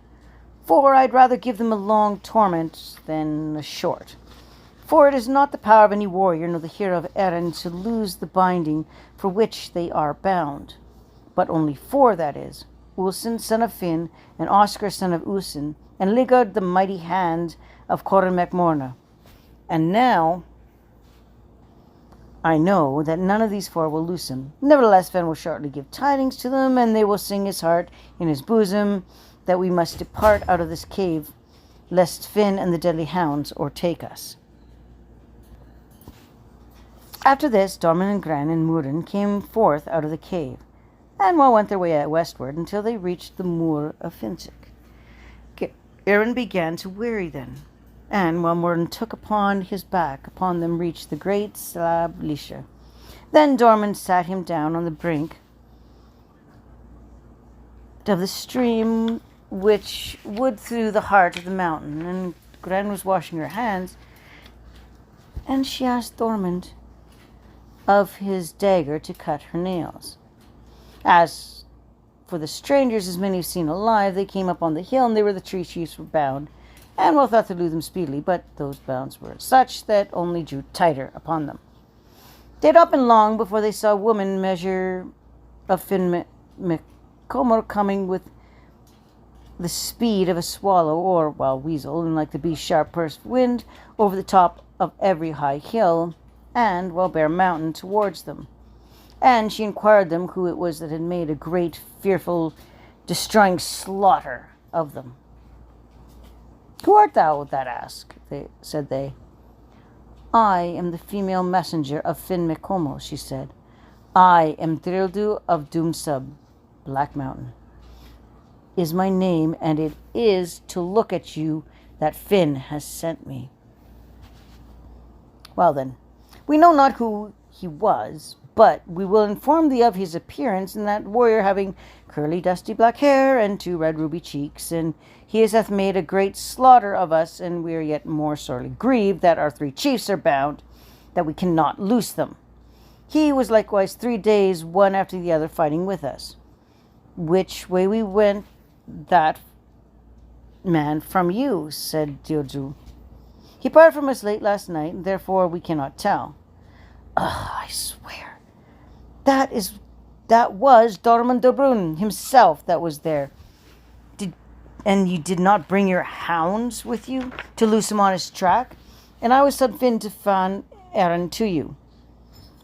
for I'd rather give them a long torment than a short. For it is not the power of any warrior, nor the hero of Erin, to lose the binding for which they are bound, but only 4, that is, Ulsan, son of Finn, and Oscar, son of Usan, and Ligard, the mighty hand of Corin MacMorna. And now I know that none of these 4 will loose him. Nevertheless, Finn will shortly give tidings to them, and they will sing his heart in his bosom, that we must depart out of this cave, lest Finn and the deadly hounds o'ertake us. After this, Diarmuid and Grainne and Morin came forth out of the cave, and went their way westward until they reached the moor of Finsic. Erin began to weary then, and while Morin took upon his back, upon them reached the great slab Lisha. Then Diarmuid sat him down on the brink of the stream which would through the heart of the mountain, and Grainne was washing her hands, and she asked Diarmuid of his dagger to cut her nails. As for the strangers, as many have seen alive, they came up on the hill, and they were the 3 chiefs were bound, and thought to lose them speedily, but those bounds were such that only drew tighter upon them. They had not been long before they saw a woman measure of Finn Macomor coming with the speed of a swallow, or, weasel, and like the beast's sharp-pursed wind, over the top of every high hill, and, bare mountain towards them. And she inquired them who it was that had made a great, fearful, destroying slaughter of them. Who art thou, that ask? Said they. I am the female messenger of Finn Macomor, she said. I am Drildu of Doomsub, Black Mountain, is my name, and it is to look at you that Finn has sent me. Well then, we know not who he was, but we will inform thee of his appearance, and that warrior having curly dusty black hair and 2 red ruby cheeks, and he hath made a great slaughter of us, and we are yet more sorely grieved that our 3 chiefs are bound, that we cannot loose them. He was likewise 3 days, one after the other, fighting with us. Which way we went, that man from you, said Diarmuid. He parted from us late last night, and therefore we cannot tell. I swear, that was Diarmuid de Brun himself that was there. And you did not bring your hounds with you to loose him on his track? And I was sent fin to fan errand to you.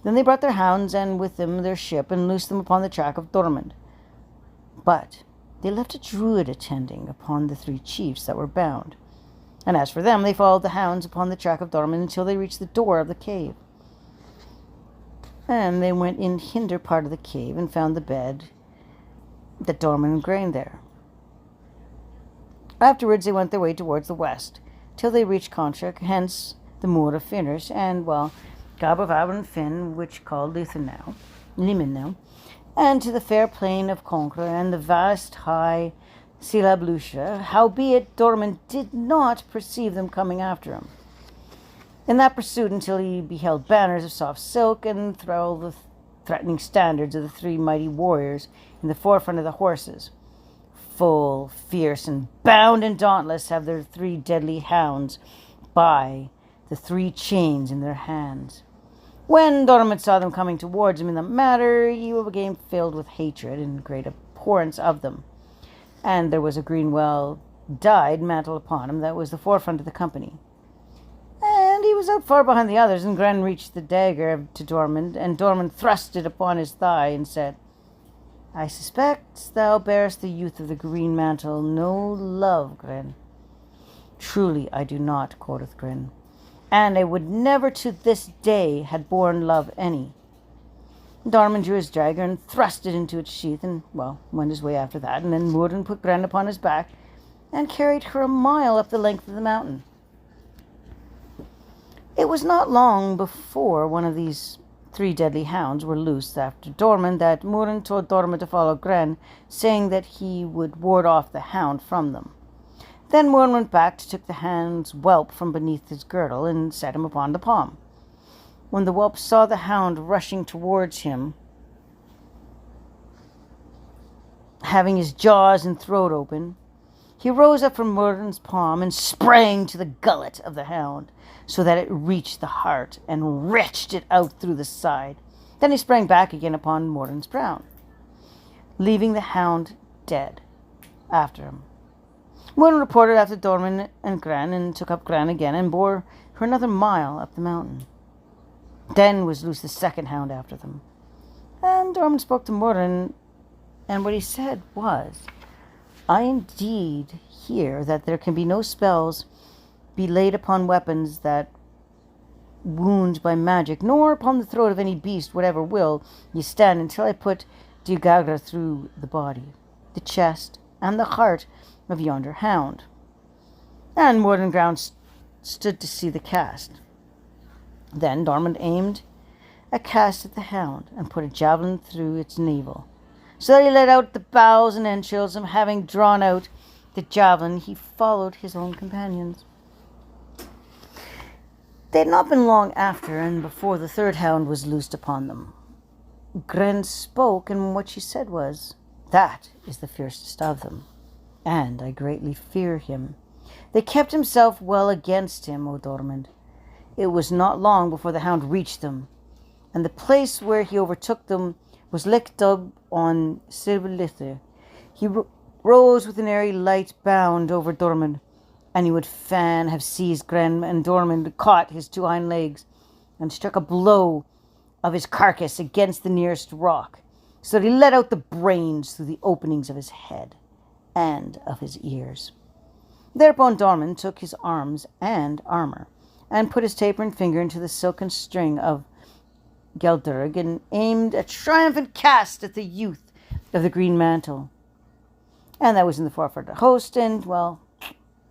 Then they brought their hounds, and with them their ship, and loosed them upon the track of Diarmuid. But they left a druid attending upon the 3 chiefs that were bound. And as for them, they followed the hounds upon the track of Diarmuid until they reached the door of the cave. And they went in hinder part of the cave, and found the bed that Diarmuid and Grainne there. Afterwards they went their way towards the west, till they reached Conchach, hence the moor of Finners, and, Gab of Abern Finn, which called Limen now, and to the fair plain of Concre, and the vast high Silablucia, howbeit Diarmuid did not perceive them coming after him. In that pursuit until he beheld banners of soft silk, and all the threatening standards of the 3 mighty warriors in the forefront of the horses. Full, fierce, and bound and dauntless have their 3 deadly hounds by the 3 chains in their hands. When Diarmuid saw them coming towards him in the matter, he became filled with hatred and great abhorrence of them. And there was a green well-dyed mantle upon him that was the forefront of the company. And he was out far behind the others, and Grainne reached the dagger to Diarmuid, and Diarmuid thrust it upon his thigh, and said, I suspect thou bearest the youth of the green mantle no love, Grainne. Truly I do not, quoth Grainne, and I would never to this day had borne love any. Diarmuid drew his dagger and thrust it into its sheath, and, went his way after that, and then moored and put Grainne upon his back, and carried her a mile up the length of the mountain. It was not long before one of these 3 deadly hounds were loosed after Diarmuid, that Mooren told Diarmuid to follow Grainne, saying that he would ward off the hound from them. Then Mooren went back to take the hound's whelp from beneath his girdle, and set him upon the palm. When the whelp saw the hound rushing towards him, having his jaws and throat open, he rose up from Mooren's palm and sprang to the gullet of the hound, so that it reached the heart and wrenched it out through the side. Then he sprang back again upon Mooren's brow, leaving the hound dead after him. Mooren reported after Diarmuid and Grainne, and took up Grainne again, and bore her another mile up the mountain. Then was loosed the 2nd hound after them. And Diarmuid spoke to Mooren, and what he said was, I indeed hear that there can be no spells be laid upon weapons that wound by magic, nor upon the throat of any beast, whatever will ye stand, until I put Diarmuid through the body, the chest, and the heart of yonder hound. And Mooren Ground stood to see the cast. Then Diarmuid aimed a cast at the hound, and put a javelin through its navel, so that he let out the bowels and entrails, and having drawn out the javelin, he followed his own companions. They had not been long after, and before the 3rd hound was loosed upon them. Grainne spoke, and what she said was, That is the fiercest of them, and I greatly fear him. They kept himself well against him, O Diarmuid. It was not long before the hound reached them, and the place where he overtook them was Lickdub on Silverlithe. He rose with an airy light bound over Diarmuid, and he would fain have seized Grainne, and Diarmuid caught his 2 hind legs, and struck a blow of his carcass against the nearest rock, so that he let out the brains through the openings of his head and of his ears. Thereupon Diarmuid took his arms and armour, and put his tapering finger into the silken string of Geldurg, and aimed a triumphant cast at the youth of the green mantle. And that was in the forefront of the host, and,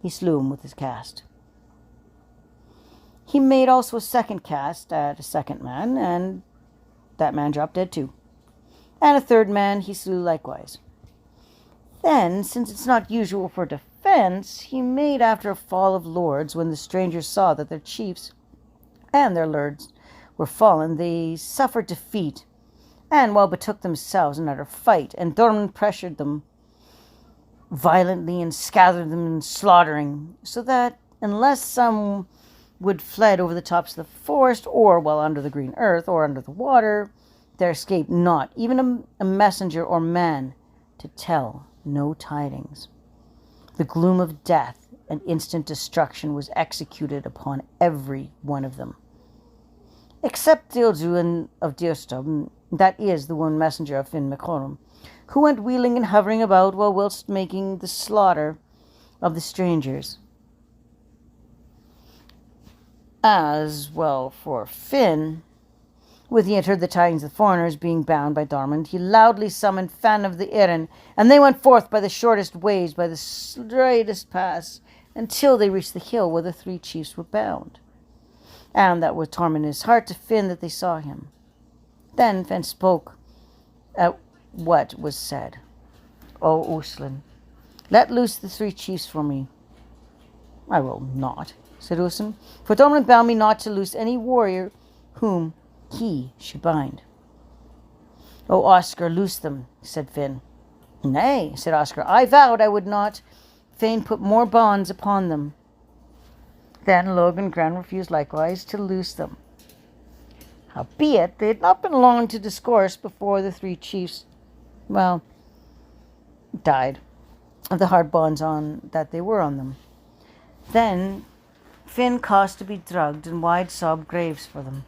he slew him with his cast. He made also a 2nd cast at a 2nd man, and That man dropped dead too. And a third man he slew likewise. Then, since it's not usual for defense, he made after a fall of lords. When the strangers saw that their chiefs and their lords were fallen, they suffered defeat, and betook themselves in utter fight, and Diarmuid pressured them violently and scattered them in slaughtering, so that unless some would fled over the tops of the forest, or under the green earth, or under the water, there escaped not even a messenger or man to tell no tidings. The gloom of death and instant destruction was executed upon every one of them, except Diarmuid of Diarstob, that is, the one messenger of Finn Macorum, who went wheeling and hovering about whilst making the slaughter of the strangers. As for Finn, when he had heard the tidings of the foreigners being bound by Diarmuid, he loudly summoned Fan of the Erin, and they went forth by the shortest ways, by the straightest paths, until they reached the hill where the three chiefs were bound. And that was torment in his heart to Finn that they saw him. Then Finn spoke at what was said. O Uslin, let loose the three chiefs for me. I will not, said Uslin, for Diarmuid bound me not to loose any warrior whom he should bind. O Oscar, loose them, said Finn. Nay, said Oscar, I vowed I would not fain put more bonds upon them. Then Logan and Grainne refused likewise to loose them. Howbeit, they had not been long to discourse before the three chiefs, died of the hard bonds on that they were on them. Then Finn caused to be drugged and wide sobbed graves for them,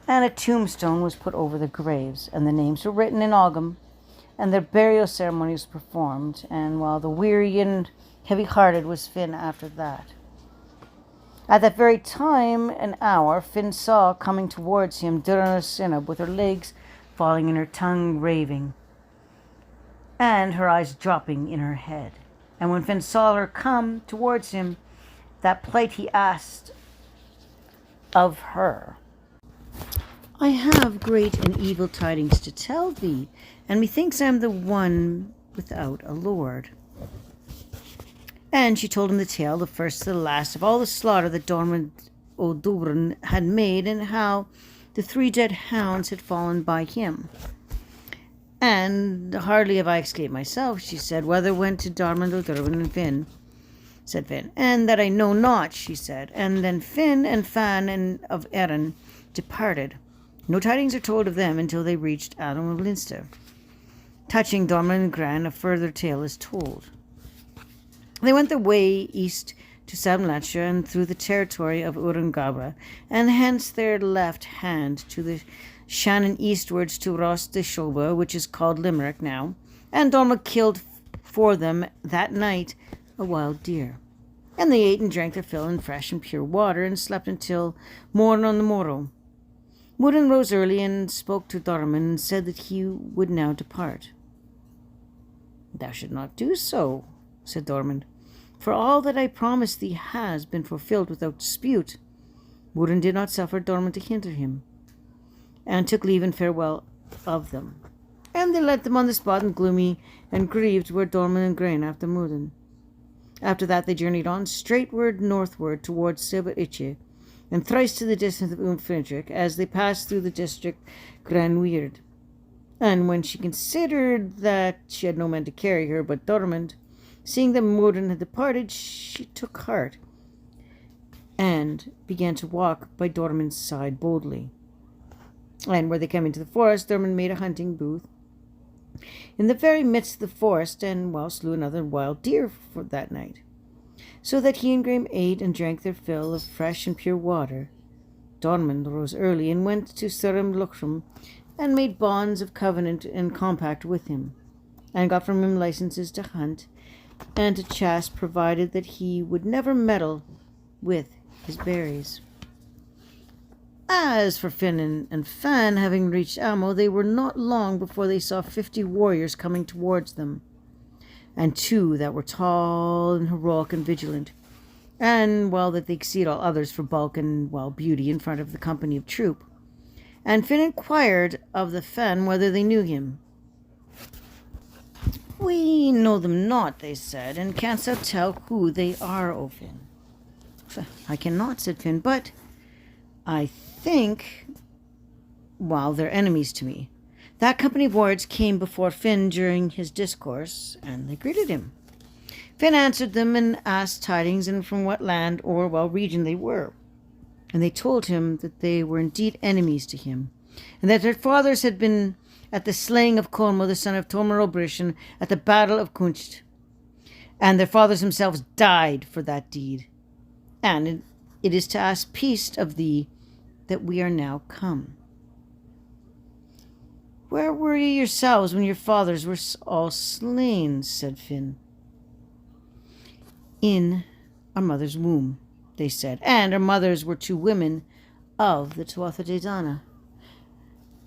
and a tombstone was put over the graves, and the names were written in Ogham, and their burial ceremonies performed, and while the weary and heavy-hearted was Finn after that. At that very time and hour, Finn saw coming towards him Diarmuid with her legs falling and her tongue raving, and her eyes dropping in her head. And when Finn saw her come towards him, that plight he asked of her. I have great and evil tidings to tell thee, and methinks I am the one without a lord. And she told him the tale, the first to the last, of all the slaughter that Diarmuid O'Dubran had made, and how the three dead hounds had fallen by him. And hardly have I escaped myself, she said, whether went to Diarmuid O'Dubran and Finn, said Finn. And that I know not, she said. And then Finn and Fan and of Erin departed. No tidings are told of them until they reached Adam of Leinster. Touching Diarmuid and Grainne, a further tale is told. They went their way east to Sablancher and through the territory of Urungabra, and hence their left hand to the Shannon eastwards to Ross de Shoba, which is called Limerick now, and Diarmuid killed for them that night a wild deer. And they ate and drank their fill in fresh and pure water, and slept until morn on the morrow. Woodin rose early and spoke to Diarmuid, and said that he would now depart. Thou should not do so, said Diarmuid, for all that I promised thee has been fulfilled without dispute. Woodin did not suffer Diarmuid to hinder him, and took leave and farewell of them. And they left them on the spot, and gloomy and grieved were Diarmuid and Grainne after Woodin. After that they journeyed on straightward northward towards Silver-Itche, and thrice to the distance of Unfridrick, as they passed through the district Grainweird. And when she considered that she had no men to carry her but Diarmuid, seeing that Woodin had departed, she took heart, and began to walk by Diarmuid's side boldly. And where they came into the forest, Diarmuid made a hunting booth in the very midst of the forest, and slew another wild deer for that night, so that he and Grainne ate and drank their fill of fresh and pure water. Diarmuid rose early and went to Surim Luchram, and made bonds of covenant and compact with him, and got from him licenses to hunt and to chase, provided that he would never meddle with his berries. As for Finn and Fan, having reached Amo, they were not long before they saw 50 warriors coming towards them, and 2 that were tall and heroic and vigilant, and that they exceed all others for bulk and beauty in front of the company of troop. and Finn inquired of the Fen whether they knew him. We know them not, they said, and canst thou tell who they are, O Finn? I cannot, said Finn, but I think, well, they're enemies to me. That company of warriors came before Finn during his discourse, and they greeted him. Finn answered them and asked tidings and from what land or, well, region they were. And they told him that they were indeed enemies to him, and that their fathers had been at the slaying of Cormo, the son of Tormur O'Brishan, at the battle of Cuncht, and their fathers themselves died for that deed. And it is to ask peace of thee that we are now come. Where were ye yourselves when your fathers were all slain? Said Finn. In our mother's womb, they said, and our mothers were 2 women of the Tuatha De Danann.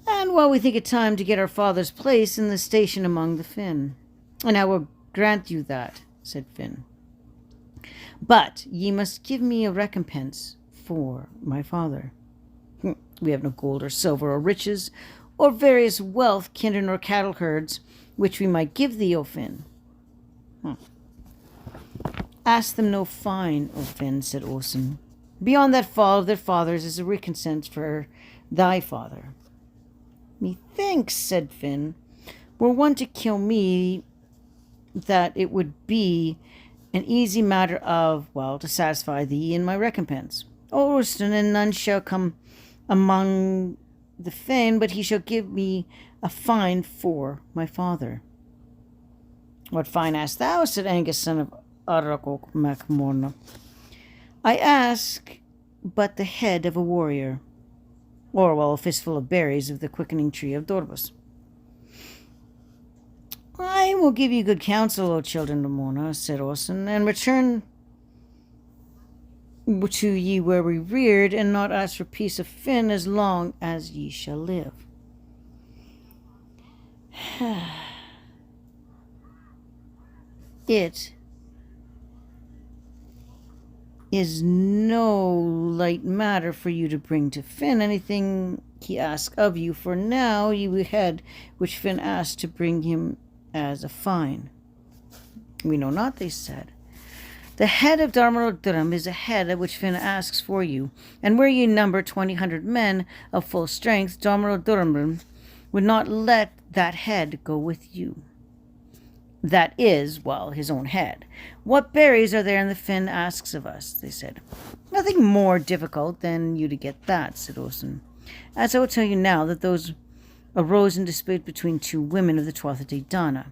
And well, we think it time to get our father's place in the station among the Finn. And I will grant you that, said Finn. But ye must give me a recompense for my father. We have no gold or silver or riches, or various wealth, kindred or cattle herds, which we might give thee, O Finn. Ask them no fine, O Finn, said Osen. Beyond that fall of their fathers is a recompense for thy father. Methinks, said Finn, were one to kill me, that it would be an easy matter of, well, to satisfy thee in my recompense. O Osen, and none shall come among the Finn, but he shall give me a fine for my father. What fine askest thou? Said Angus, son of Aragog MacMorna. I ask but the head of a warrior, or, well, a fistful of berries of the quickening tree of Dorbus. I will give you good counsel, O children of Morna, said Orson, and return to ye where we reared, and not ask for peace of Finn as long as ye shall live. It is no light matter for you to bring to Finn anything he asks of you, for now ye head which Finn asked to bring him as a fine. We know not, they said. The head of Diarmuid Durham is a head which Finn asks for you, and where ye number 200 men of full strength, Diarmuid Durham would not let that head go with you. That is, well, his own head. What berries are there in the Finn asks of us? They said. Nothing more difficult than you to get that, said Osen. As I will tell you now that those arose in dispute between 2 women of the Tuatha De Danann.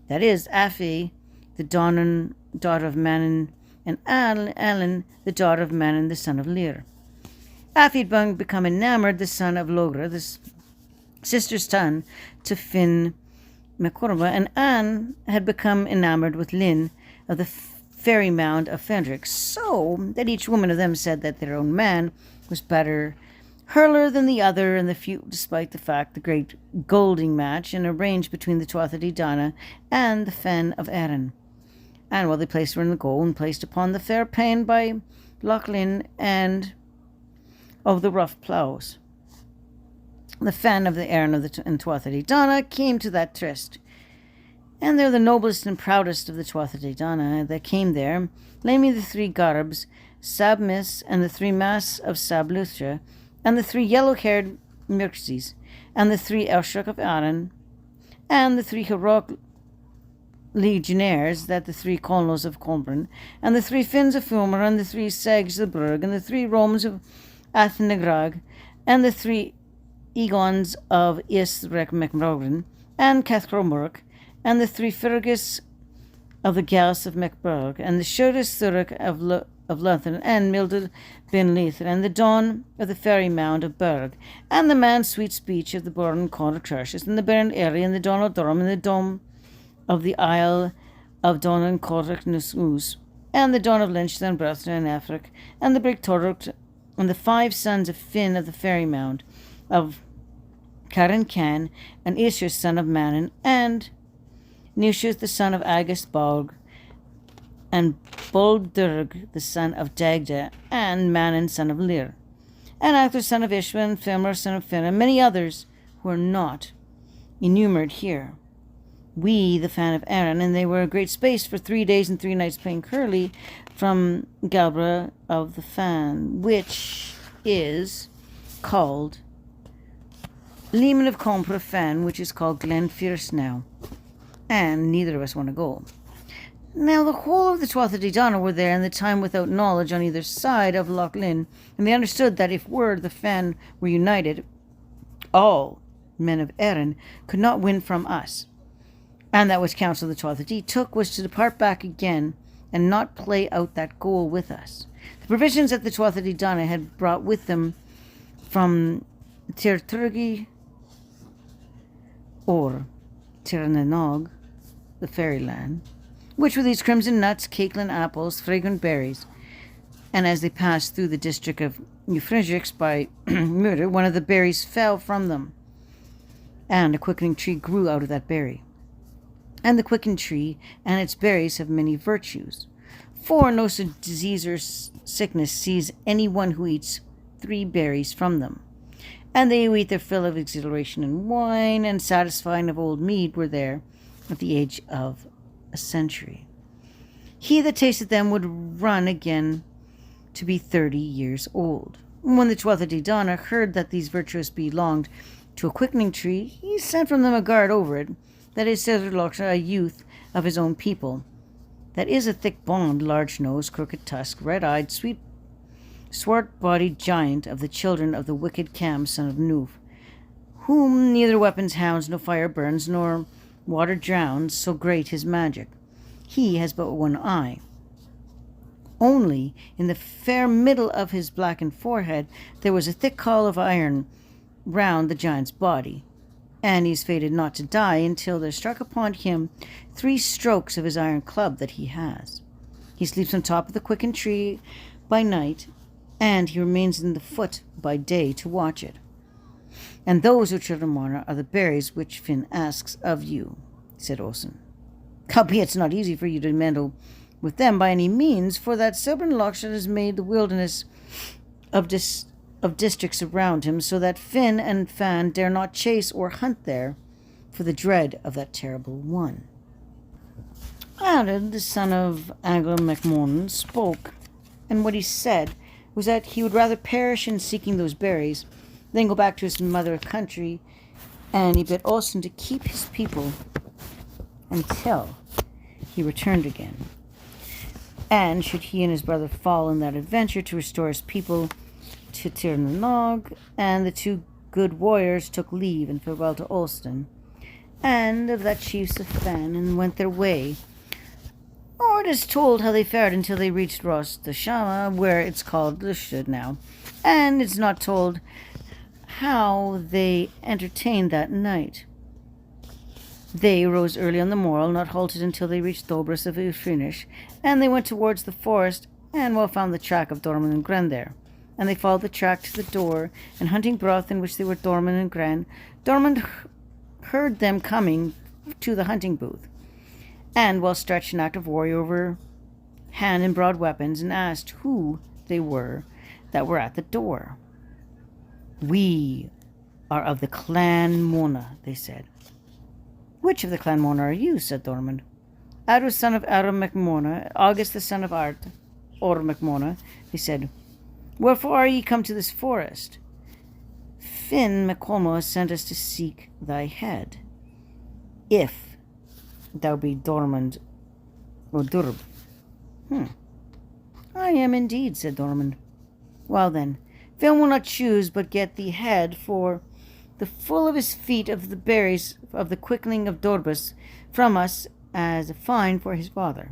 That is, Afi, the daughter of Manon, and Alan, the daughter of Manon, the son of Lir. Afi had become enamored, the son of Logra, the sister's son to Finn MacCorba, and Anne had become enamored with Lynn of the fairy mound of Fendrick, so that each woman of them said that their own man was better hurler than the other, and the few, despite the fact the great golding match and arranged between the Tuatha De Danann and the Fen of Erin. And while they placed her in the goal and placed upon the fair pane by Lochlin and of the rough ploughs. The Fen of the Erin of the Tuatha De Danann came to that tryst, and they're the noblest and proudest of the Tuatha De Danann that came there, namely the 3 Garbs, Sabmis, and the 3 Mass of Sabluthra, and the 3 yellow-haired Mirxes, and the 3 Elshrak of Aran, and the 3 heroic legionnaires, that the 3 Colnos of Combrin, and the 3 Finns of Fulmer, and the 3 Segs of Brugg, and the 3 Romans of Athnagrag, and the 3 Egons of Isrek MacMrogrin, and Cathromurk, and the 3 Fergus of the Gals of MacBurg, and the Shodas Thurek of Luthen, and Mildred Ben Lether, and the Dawn of the Fairy Mound of Berg, and the man's sweet speech of the Born Conor Tertius, and the Baron Eri, and the Dawn of Durham, and the Dome of the Isle of Don and Corric Nus, and the Dawn of Lynch, and Brethna and Afric, and the Brig Toruk, and the 5 sons of Finn of the Fairy Mound, of Karen Can, and Ishur, son of Manon, and Nushuth, the son of Agus Balg, and Boldurg, the son of Dagda, and Manon, son of Lir. and Actor son of Ishvan, Filmer son of Finn, and many others who are not enumerated here. We, the fan of Aaron, and they were a great space for 3 days and 3 nights playing curly from Galbra of the Fan, which is called Leman of Compra Fan, which is called Glenfierce now. And neither of us want to go. Now the whole of the Tuatha De Danann were there in the time without knowledge on either side of Loch Lynn, and they understood that if word the Fan were united, all men of Erin could not win from us. And that which counsel the Tuatha De took was to depart back again and not play out that goal with us. The provisions that the Tuatha De Danann had brought with them from Tirturgi or Tirnanog, the fairyland, which were these crimson nuts, cakeland apples, fragrant berries. And as they passed through the district of Euphrigix by murder, one of the berries fell from them, and a quickening tree grew out of that berry. And the quickened tree and its berries have many virtues. For no disease or sickness sees anyone who eats 3 berries from them. And they who eat their fill of exhilaration and wine and satisfying of old mead were there at the age of a century. He that tasted them would run again to be 30 years old. When the Tuatha De Danann heard that these virtues belonged to a quickening tree, he sent from them a guard over it, that is Sirloch, a youth of his own people, that is a thick-boned, large-nosed, crooked-tusked, red-eyed, swart-bodied giant of the children of the wicked Cam, son of Noof, whom neither weapons hounds, no fire burns, nor water drowns, so great his magic. He has but one eye. Only in the fair middle of his blackened forehead there was a thick caul of iron round the giant's body, and he's fated not to die until there struck upon him 3 strokes of his iron club that he has. He sleeps on top of the quickened tree by night, and he remains in the foot by day to watch it. And those, O children of Morna, are the berries which Finn asks of you, said Osen. Howbeit it's not easy for you to meddle with them by any means, for that Silbern Lochshot has made the wilderness of districts around him, so that Finn and Fan dare not chase or hunt there for the dread of that terrible one. Added, the son of Anglo MacMornan, spoke, and what he said was that he would rather perish in seeking those berries than go back to his mother country, and he bid Olsen to keep his people until he returned again. And should he and his brother fall in that adventure, to restore his people to Tirnanog, and the 2 good warriors took leave and farewell to Ulston, and of that chiefs of Fan, and went their way. Or it is told how they fared until they reached Ros the Shama, where it's called Lushud now, and it's not told how they entertained that night. They rose early on the morrow, not halted until they reached Dobrus of Ufrinish, and they went towards the forest, and well found the track of Dorman and Grainne there. And they followed the track to the door, and hunting broth in which they were Dorman and Grainne, Dorman heard them coming to the hunting booth, and well stretched an active warrior over hand and broad weapons, and asked who they were that were at the door. We are of the clan Mona, they said. Which of the clan Mona are you? Said Dormund. Adu, son of Aram MacMona, August the son of Art, or MacMona, they said. Wherefore are ye come to this forest? Finn MacColmo has sent us to seek thy head, if thou be Dormund or Durb. I am indeed, said Dormund. Well then, Finn will not choose but get the head for the full of his feet of the berries of the quickening of Dorbus from us as a fine for his father.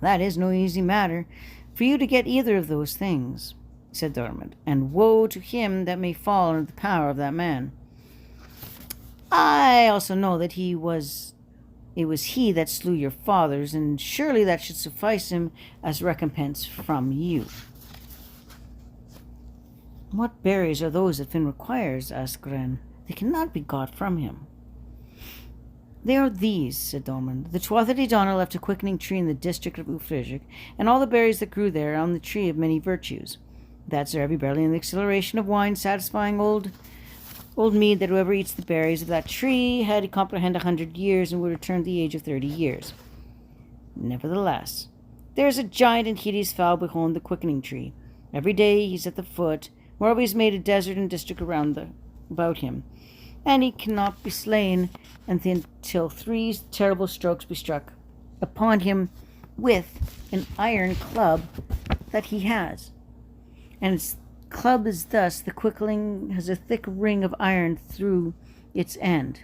That is no easy matter for you to get either of those things, said Diarmuid, and woe to him that may fall under the power of that man. I also know that it was he that slew your fathers, and surely that should suffice him as recompense from you. What berries are those that Finn requires? Asked Grainne. They cannot be got from him. They are these, said Dormund. The Tuatha De Danann left a quickening tree in the district of Ufrigig, and all the berries that grew there on the tree of many virtues. That's their heavy belly and the exhilaration of wine, satisfying old mead that whoever eats the berries of that tree had to comprehend 100 years and would return to the age of 30 years. Nevertheless, there is a giant and hideous fowl behind the quickening tree. Every day he's at the foot, moreover he's made a desert and district about him, and he cannot be slain until 3 terrible strokes be struck upon him with an iron club that he has. And his club is thus, the quickling has a thick ring of iron through its end,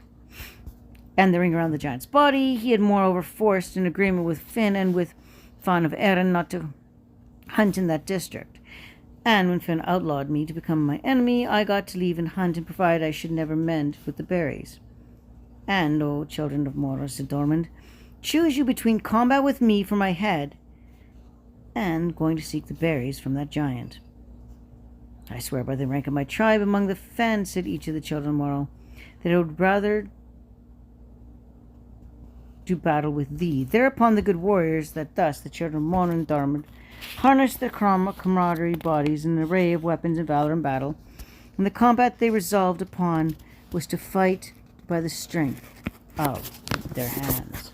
and the ring around the giant's body. He had moreover forced an agreement with Finn and with Fan of Erin not to hunt in that district. And when Finn outlawed me to become my enemy, I got to leave and hunt, and provided I should never mend with the berries. And, O children of Mora, said Diarmuid, choose you between combat with me for my head and going to seek the berries from that giant. I swear by the rank of my tribe among the Fen, said each of the children of Mora, that I would rather do battle with thee. Thereupon the good warriors that thus the children of Mora and Diarmuid harnessed their camaraderie bodies in an array of weapons and valor in battle, and the combat they resolved upon was to fight by the strength of their hands.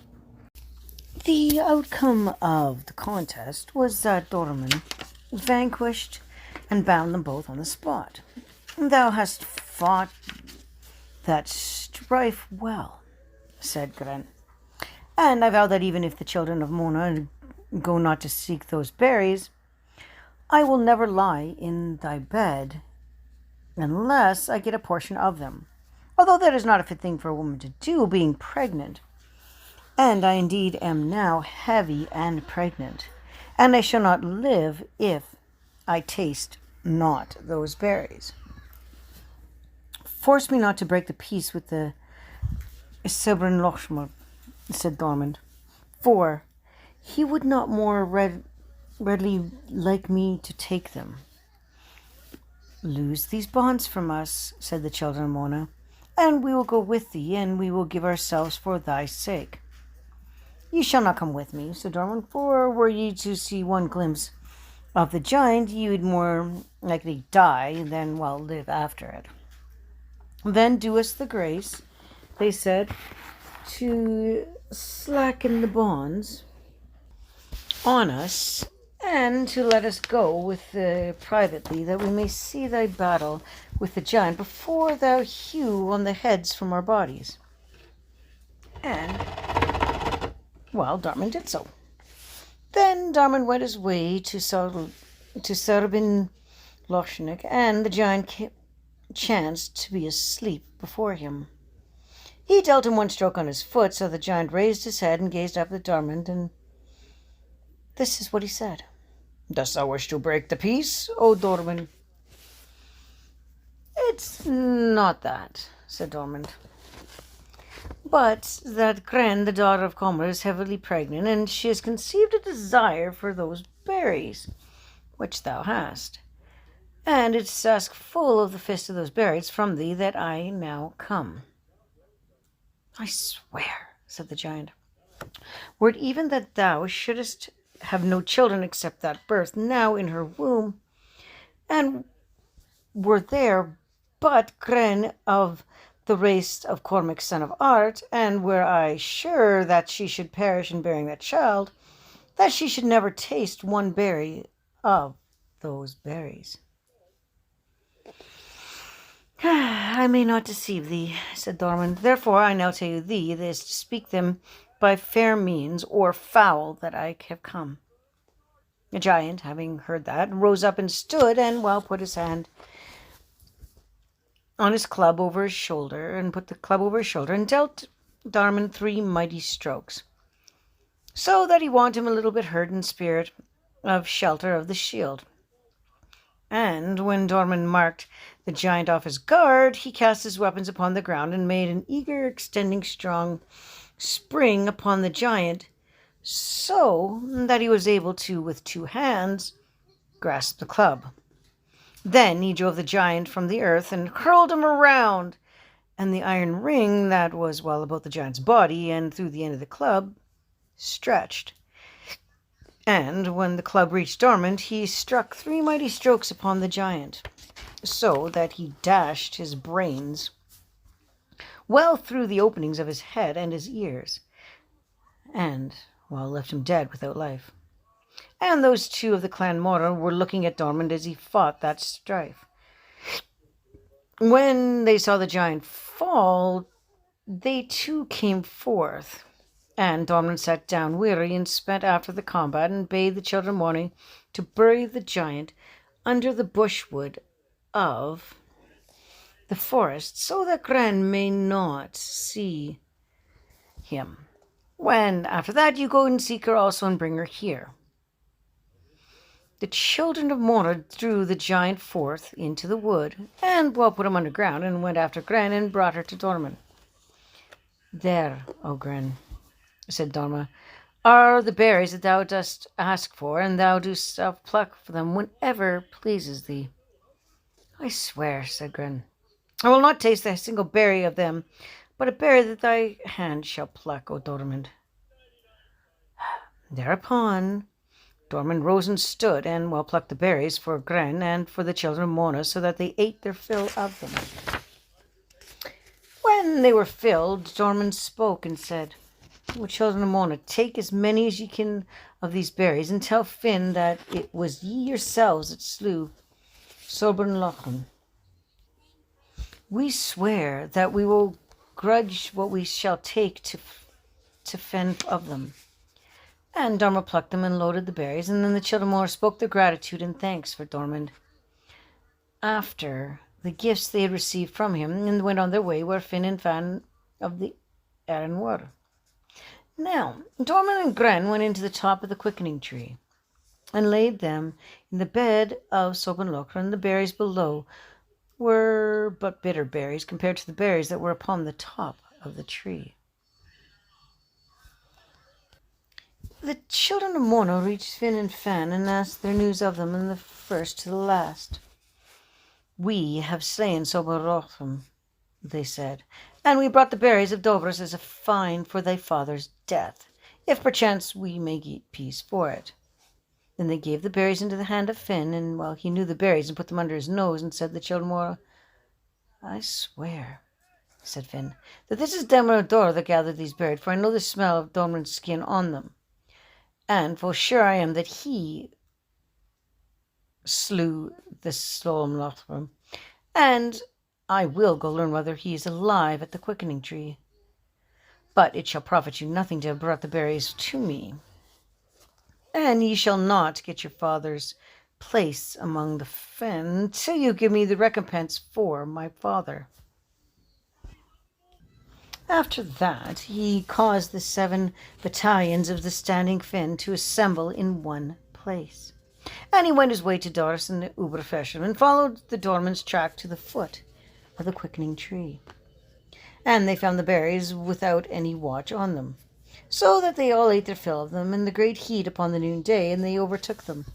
The outcome of the contest was that Diarmuid vanquished and bound them both on the spot. Thou hast fought that strife well, said Grainne, and I vow that even if the children of Mona go not to seek those berries, I will never lie in thy bed unless I get a portion of them, although that is not a fit thing for a woman to do, being pregnant. And I indeed am now heavy and pregnant, and I shall not live if I taste not those berries. Force me not to break the peace with the Sebrin Lochmer, said Diarmuid, for he would not more readily like me to take them. Loose these bonds from us, said the children of Mona, and we will go with thee, and we will give ourselves for thy sake. Ye shall not come with me, said Diarmuid, for were ye to see one glimpse of the giant, ye would more likely die than live after it. Then do us the grace, they said, to slacken the bonds on us, and to let us go with privately, that we may see thy battle with the giant before thou hew on the heads from our bodies. And, Diarmuid did so. Then Diarmuid went his way to Serbin Lochnik, and the giant chanced to be asleep before him. He dealt him one stroke on his foot, so the giant raised his head and gazed up at Diarmuid, and this is what he said. Dost thou wish to break the peace, O Diarmuid? It's not that, said Diarmuid, but that Grainne, the daughter of Comer, is heavily pregnant, and she has conceived a desire for those berries which thou hast, and it is asked full of the fist of those berries from thee that I now come. I swear, said the giant, were it even that thou shouldest have no children except that birth now in her womb, and were there but Grainne of the race of Cormac, son of Art, and were I sure that she should perish in bearing that child, that she should never taste one berry of those berries. I may not deceive thee, said Diarmuid. Therefore I now tell you thee that is to speak them by fair means or foul that I have come. The giant, having heard that, rose up and stood, and put his hand on his club over his shoulder, and put the club over his shoulder, and dealt Diarmuid 3 mighty strokes, so that he wont him a little bit hurt in spirit of shelter of the shield. And when Diarmuid marked the giant off his guard, he cast his weapons upon the ground, and made an eager, extending, strong spring upon the giant, so that he was able to, with 2 hands, grasp the club. Then he drove the giant from the earth and hurled him around, and the iron ring that was about the giant's body and through the end of the club stretched, And when the club reached Diarmuid, he struck 3 mighty strokes upon the giant, so that he dashed his brains well through the openings of his head and his ears, and left him dead without life. And those 2 of the clan Mora were looking at Diarmuid as he fought that strife. When they saw the giant fall, they too came forth, and Diarmuid sat down weary and spent after the combat, and bade the children mourning to bury the giant under the bushwood of the forest, so that Grainne may not see him. When, after that, you go and seek her also and bring her here. The children of Mora drew the giant forth into the wood, and put him underground, and went after Grainne and brought her to Diarmuid. There, O Grainne, said Diarmuid, are the berries that thou dost ask for, and thou dost pluck for them whenever pleases thee. I swear, said Grainne, I will not taste a single berry of them, but a berry that thy hand shall pluck, O Diarmuid. Thereupon Diarmuid rose and stood, and plucked the berries for Grainne and for the children of Mona, so that they ate their fill of them. When they were filled, Diarmuid spoke and said, O children of Mona, take as many as ye can of these berries, and tell Finn that it was ye yourselves that slew Sobernlochan. We swear that we will grudge what we shall take to Finn of them. And Diarmuid plucked them and loaded the berries, and then the children of Mona spoke their gratitude and thanks for Diarmuid after the gifts they had received from him, and went on their way where Finn and Fan of the Erin were. Now Diarmuid and Grainne went into the top of the quickening tree, and laid them in the bed of Sobernlochan, and the berries below were but bitter berries compared to the berries that were upon the top of the tree. The children of Mona reached Finn and Fan, and asked their news of them, and the first to the last. We have slain Sobernlochan, they said, and we brought the berries of Dobras as a fine for thy father's death, if perchance we may get peace for it. Then they gave the berries into the hand of Finn, and he knew the berries and put them under his nose, and said, the children of Mona, I swear, said Finn, that this is Diarmuid that gathered these berries, for I know the smell of Diarmuid's skin on them. And for sure I am that he slew the Sobernlochan, and I will go learn whether he is alive at the quickening tree. But it shall profit you nothing to have brought the berries to me, and ye shall not get your father's place among the Fen till you give me the recompense for my father. After that, he caused the 7 battalions of the standing Fen to assemble in one place. And he went his way to Doris and Uberfesham, and followed the Diarmuid's track to the foot of the quickening tree. And they found the berries without any watch on them, so that they all ate their fill of them in the great heat upon the noonday, and they overtook them.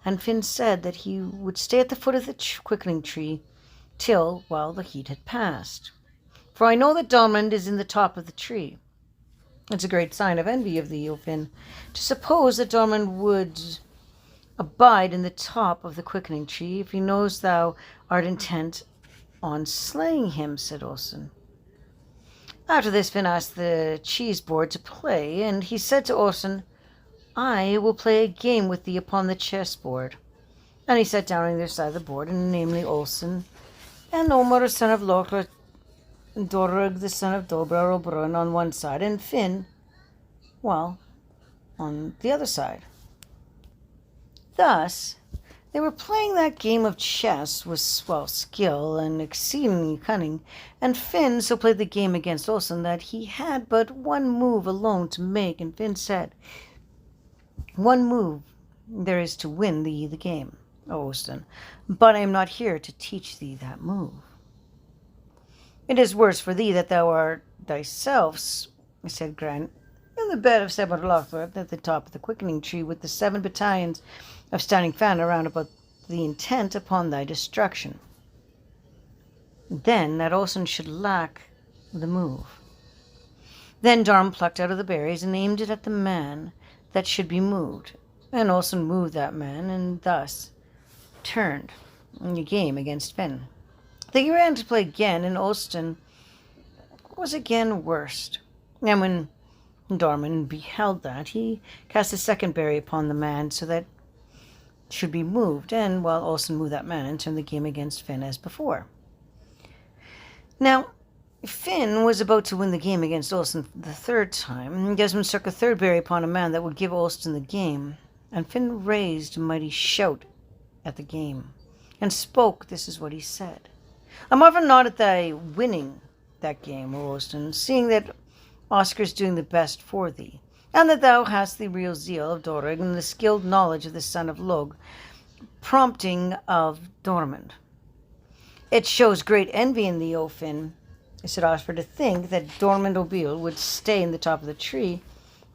And Finn said that he would stay at the foot of the quickening tree till the heat had passed. For I know that Diarmuid is in the top of the tree. It's a great sign of envy of thee, O Finn, to suppose that Diarmuid would abide in the top of the quickening tree, if he knows thou art intent on slaying him, said Olsen. After this, Finn asked the cheese board to play, and he said to Olsen, I will play a game with thee upon the chessboard. And he sat down on either side of the board, and namely Olsen, and Omar, son of Lochra, and Dorug, the son of Dobra Obrun, on one side, and Finn, on the other side. Thus, they were playing that game of chess with skill and exceedingly cunning, and Finn so played the game against Olsen that he had but one move alone to make, and Finn said, one move there is to win thee the game, O Olsen, but I am not here to teach thee that move. It is worse for thee that thou art thyself, said Grainne, in the bed of Sobernlochan at the top of the quickening tree, with the 7 battalions of standing Fan around about the intent upon thy destruction. Then that Olsen should lack the move. Then Diarmuid plucked out of the berries and aimed it at the man that should be moved, and Olsen moved that man, and thus turned the game against Finn. They ran to play again, and Olsen was again worst. And when Diarmuid beheld that, he cast a second berry upon the man, so that should be moved, and while Olsen moved that man and turned the game against Finn as before. Now, Finn was about to win the game against Olsen the third time. Desmond struck a third berry upon a man that would give Olsen the game, and Finn raised a mighty shout at the game, and spoke. This is what he said: "I marvel not at thy winning that game, O Olsen, seeing that Oscar's doing the best for thee, and that thou hast the real zeal of Dorig and the skilled knowledge of the son of Log, prompting of Diarmuid. It shows great envy in thee, O Finn," said Oscar, "to think that Diarmuid O'Beal would stay in the top of the tree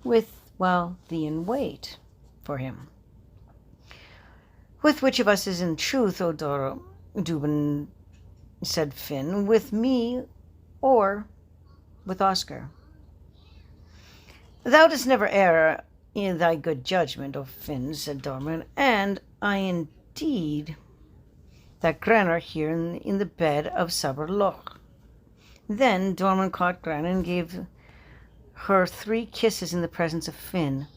with, well, thee in wait for him. With which of us is in truth, O Dubin," said Finn, "with me or with Oscar?" "Thou dost never err in thy good judgment, O Finn," said Diarmuid, "and I indeed that Grainne are here in the bed of Sabor Loch." Then Diarmuid caught Grainne and gave her 3 kisses in the presence of Finn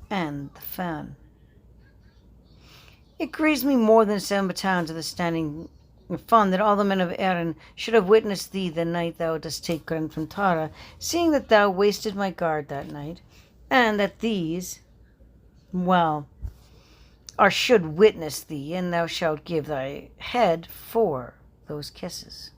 and the fan. "It grieves me more than 7 battalions of the standing fun that all the men of Erin should have witnessed thee the night thou dost take Grainne from Tara, seeing that thou wasted my guard that night, and that these, well, should witness thee, and thou shalt give thy head for those kisses."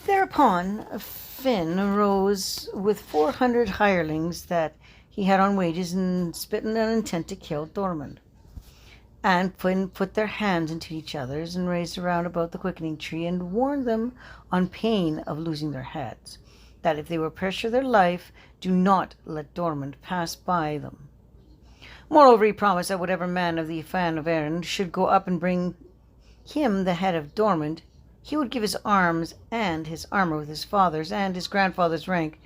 Thereupon Finn arose with 400 hirelings that he had on wages, and spitten an intent to kill Diarmuid. And Finn put their hands into each other's, and raised around about the quickening tree, and warned them on pain of losing their heads, that if they were pressure their life, do not let Diarmuid pass by them. Moreover, he promised that whatever man of the Fan of Erin should go up and bring him the head of Diarmuid, he would give his arms and his armour with his father's and his grandfather's rank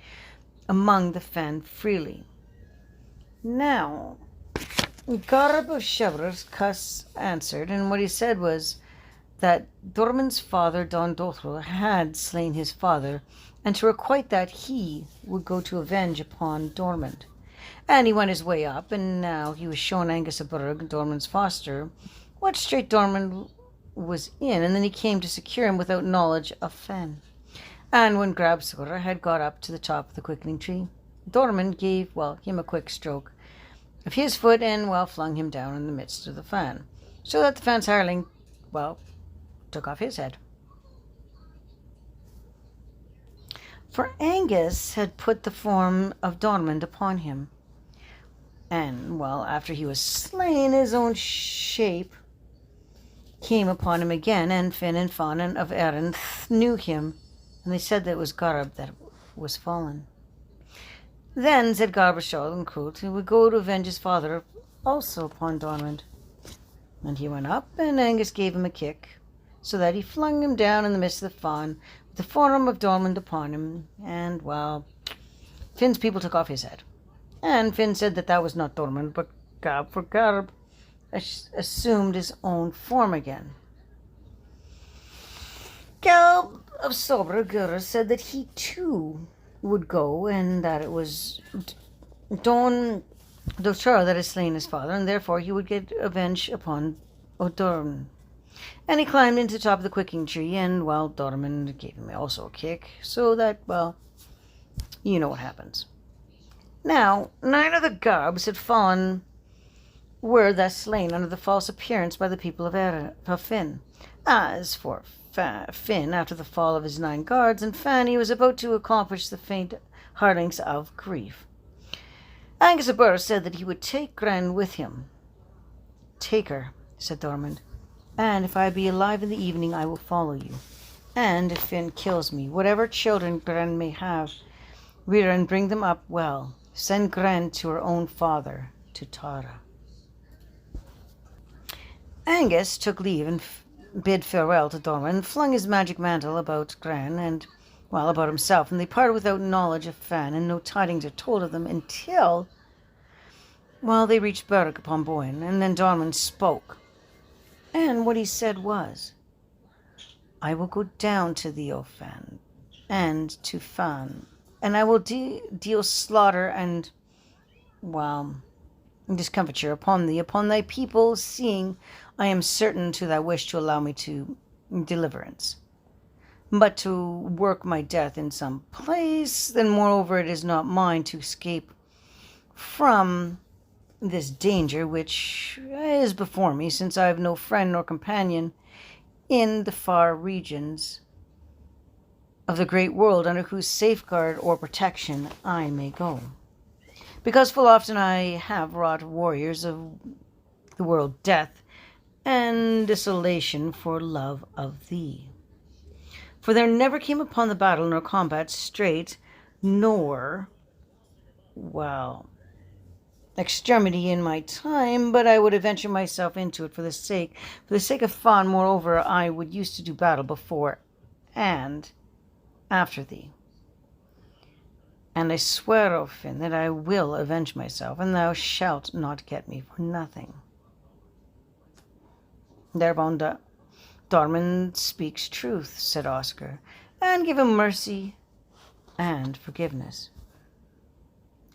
among the Fan freely. Now, Garb of Chevrers Cuss answered, and what he said was that Diarmuid's father, Don Dothro, had slain his father, and to requite that he would go to avenge upon Diarmuid. And he went his way up, and now he was shown Angus of Burg, Diarmuid's foster, what strait Diarmuid was in, and then he came to secure him without knowledge of Finn. And when Grabsgor had got up to the top of the quickening tree, Diarmuid gave, him a quick stroke of his foot, and, flung him down in the midst of the Fan, so that the Fan's hireling, took off his head. For Angus had put the form of Diarmuid upon him, and, after he was slain, his own shape came upon him again, and Finn and Fanon of Erin knew him, and they said that it was Garb that was fallen. Then said Garbashal and Crut, he would go to avenge his father also upon Diarmuid. And he went up, and Angus gave him a kick, so that he flung him down in the midst of the fawn, with the form of Diarmuid upon him, and, Finn's people took off his head. And Finn said that was not Diarmuid, but Garb, for Garb assumed his own form again. Garb of Sobragur said that he too would go, and that it was Don Dochar that had slain his father, and therefore he would get avenge upon O'Dorn. And he climbed into the top of the quickening tree, and, Diarmuid gave him also a kick, so that, you know what happens. Now, 9 of the Garbs had fallen, were thus slain under the false appearance by the people of Finn. As for Finn, after the fall of his 9 guards, and Fan, he was about to accomplish the faint hirelings of grief. Angus of Burr said that he would take Grainne with him. "Take her," said Diarmuid, "and if I be alive in the evening, I will follow you. And if Finn kills me, whatever children Grainne may have, rear and bring them up well. Send Grainne to her own father, to Tara." Angus took leave and bid farewell to Diarmuid, and flung his magic mantle about Grainne, and well, about himself, and they parted without knowledge of Fan, and no tidings are told of them until, well, they reached Berwick upon Boyne, and then Diarmuid spoke. And what he said was, I will go down to thee, O Fan, and to Fan, and I will deal slaughter and, well, discomfiture upon thee, upon thy people, seeing I am certain to thy wish to allow me to deliverance. But to work my death in some place, then moreover it is not mine to escape from this danger which is before me, since I have no friend nor companion in the far regions of the great world under whose safeguard or protection I may go. Because full often I have wrought warriors of the world death and desolation for love of thee. For there never came upon the battle nor combat straight, nor, well, extremity in my time, but I would adventure myself into it for the sake of Fan. Moreover, I would use to do battle before and after thee. And I swear, O Finn, that I will avenge myself, and thou shalt not get me for nothing. Thereupon Diarmuid speaks truth, said Oscar, and give him mercy and forgiveness.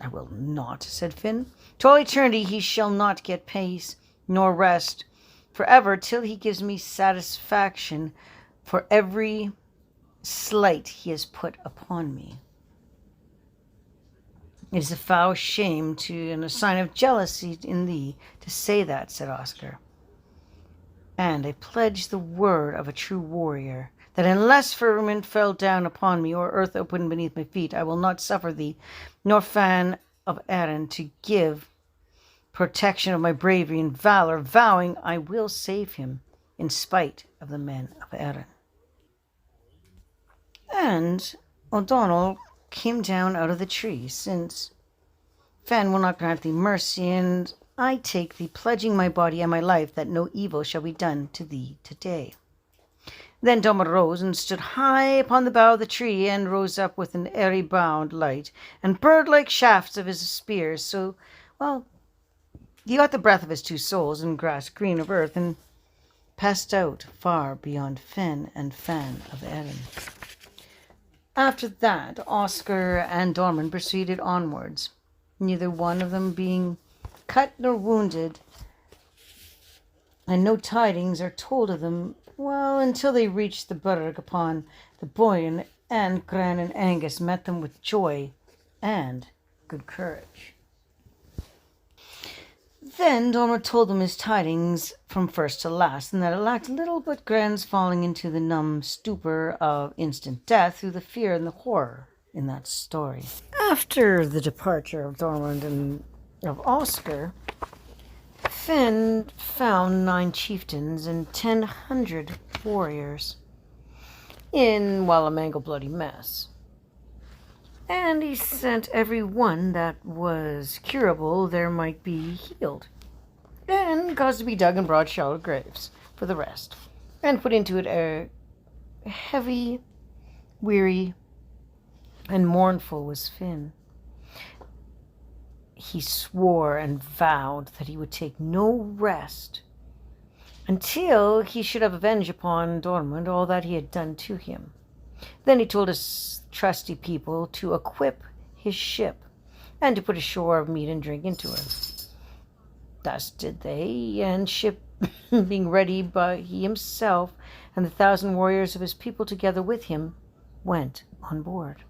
I will not, said Finn. To all eternity he shall not get peace nor rest forever till he gives me satisfaction for every slight he has put upon me. It is a foul shame and a sign of jealousy in thee to say that, said Oscar. And I pledge the word of a true warrior that unless firmament fell down upon me or earth opened beneath my feet, I will not suffer thee nor Fan of Erin to give protection of my bravery and valor, vowing I will save him in spite of the men of Erin. And O'Donnell came down out of the tree, since Fan will not grant thee mercy, and I take thee, pledging my body and my life that no evil shall be done to thee today. Then Diarmuid rose and stood high upon the bough of the tree, and rose up with an airy bound light, and bird-like shafts of his spears. So, well, he got the breath of his two souls, and grass green of earth, and passed out far beyond Finn and Fan of Erin. After that, Oscar and Diarmuid proceeded onwards, neither one of them being cut nor wounded, and no tidings are told of them, well, until they reached the Berwick upon the Boyne, and Grainne and Angus met them with joy and good courage. Then Diarmuid told them his tidings from first to last, and that it lacked little but Grainne's falling into the numb stupor of instant death through the fear and the horror in that story. After the departure of Diarmuid and of Oscar, Finn found 9 chieftains and 1,000 warriors in, well, a mangled bloody mess. And he sent every one that was curable there might be healed, and caused to be dug in broad shallow graves for the rest, and put into it a heavy, weary, and mournful was Finn. He swore and vowed that he would take no rest until he should have avenged upon Diarmuid all that he had done to him. Then he told his trusty people to equip his ship, and to put a store of meat and drink into her. Thus did they, and ship being ready by he himself and the 1,000 warriors of his people together with him, went on board.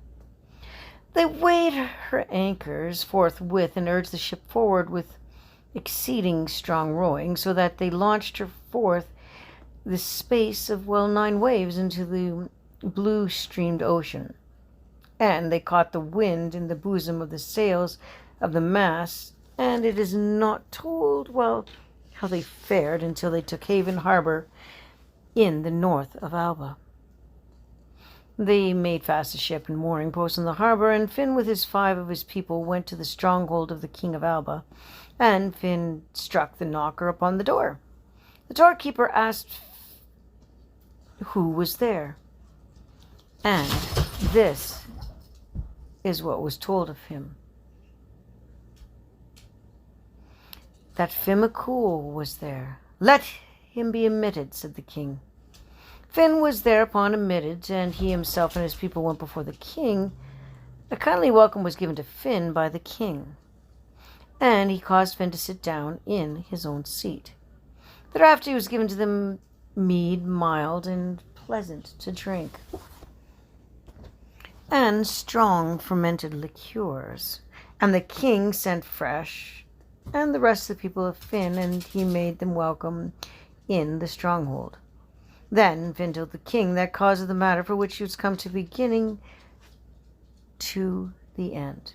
They weighed her anchors forthwith, and urged the ship forward with exceeding strong rowing, so that they launched her forth the space of 9 waves into the blue-streamed ocean. And they caught the wind in the bosom of the sails of the mast, and it is not told, how they fared until they took Haven Harbour in the north of Alba. They made fast the ship and mooring post in the harbour, and Finn with 5 of his people went to the stronghold of the king of Alba, and Finn struck the knocker upon the door. The doorkeeper asked who was there, and This is what was told of him. That Finn McCool was there. Let him be admitted, said the king. Finn was thereupon admitted, and he himself and his people went before the king. A kindly welcome was given to Finn by the king, and he caused Finn to sit down in his own seat. Thereafter he was given to them mead, mild and pleasant to drink, and strong fermented liqueurs. And the king sent fresh, and the rest of the people of Finn, and he made them welcome in the stronghold. Then Finn told the king that cause of the matter for which he was come to beginning to the end,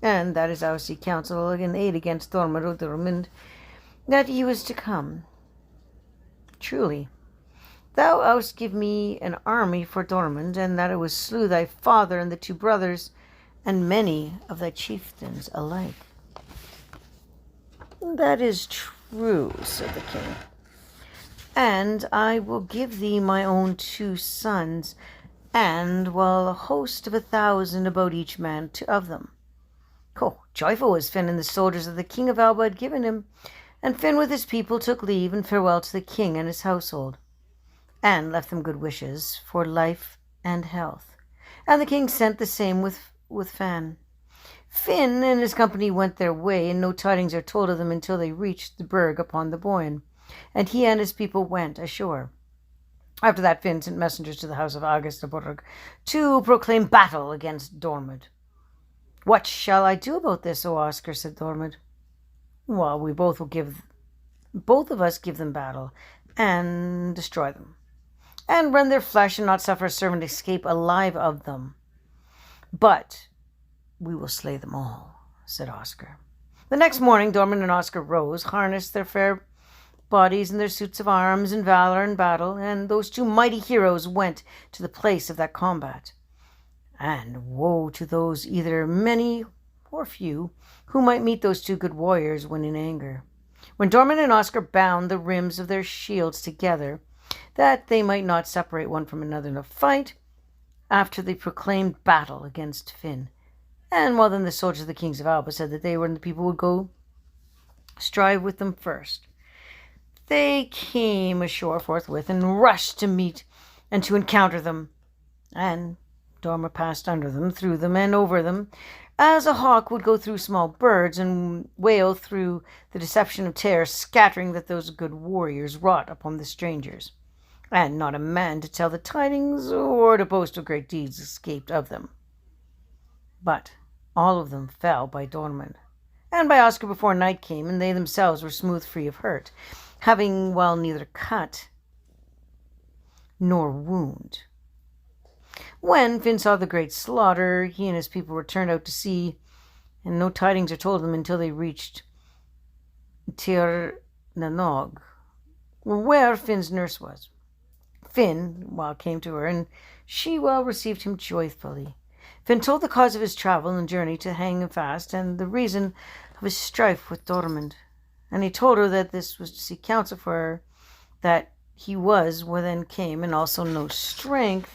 and that is how he counsel and aid against Diarmuid, that he was to come. Truly, thou oust give me an army for Diarmuid, and that it was slew thy father and the two brothers, and many of thy chieftains alike. That is true, said the king, and I will give thee my own 2 sons, and a host of 1,000 about each man of them. Joyful was Finn and the soldiers that the king of Alba had given him, and Finn with his people took leave and farewell to the king and his household, and left them good wishes for life and health. And the king sent the same with Fan. Finn and his company went their way, and no tidings are told of them until they reached the burg upon the Boyne, and he and his people went ashore. After that, Finn sent messengers to the house of Augustaburg to proclaim battle against Diarmuid. What shall I do about this, O Oscar? Said Diarmuid. Well, we both of us give them battle, and destroy them, and rend their flesh, and not suffer a servant escape alive of them. But we will slay them all, said Oscar. The next morning, Diarmuid and Oscar rose, harnessed their fair bodies in their suits of arms and valor and battle, and those 2 mighty heroes went to the place of that combat. And woe to those, either many or few, who might meet those 2 good warriors when in anger. When Diarmuid and Oscar bound the rims of their shields together, that they might not separate one from another in a fight, after they proclaimed battle against Finn. And then the soldiers of the kings of Alba said that they were and the people would go strive with them first. They came ashore forthwith and rushed to meet and to encounter them. And Diarmuid passed under them, through them, and over them, as a hawk would go through small birds, and wail through the deception of terror, scattering that those good warriors wrought upon the strangers. And not a man to tell the tidings or to boast of great deeds escaped of them. But all of them fell by Diarmuid and by Oscar before night came, and they themselves were smooth free of hurt, having neither cut nor wound. When Finn saw the great slaughter, he and his people were turned out to sea, and no tidings are told them until they reached Tir Nanog, where Finn's nurse was. Finn came to her, and she received him joyfully. Finn told the cause of his travel and journey to hang and fast, and the reason of his strife with Diarmuid. And he told her that this was to seek counsel for her, that he was within came, and also no strength,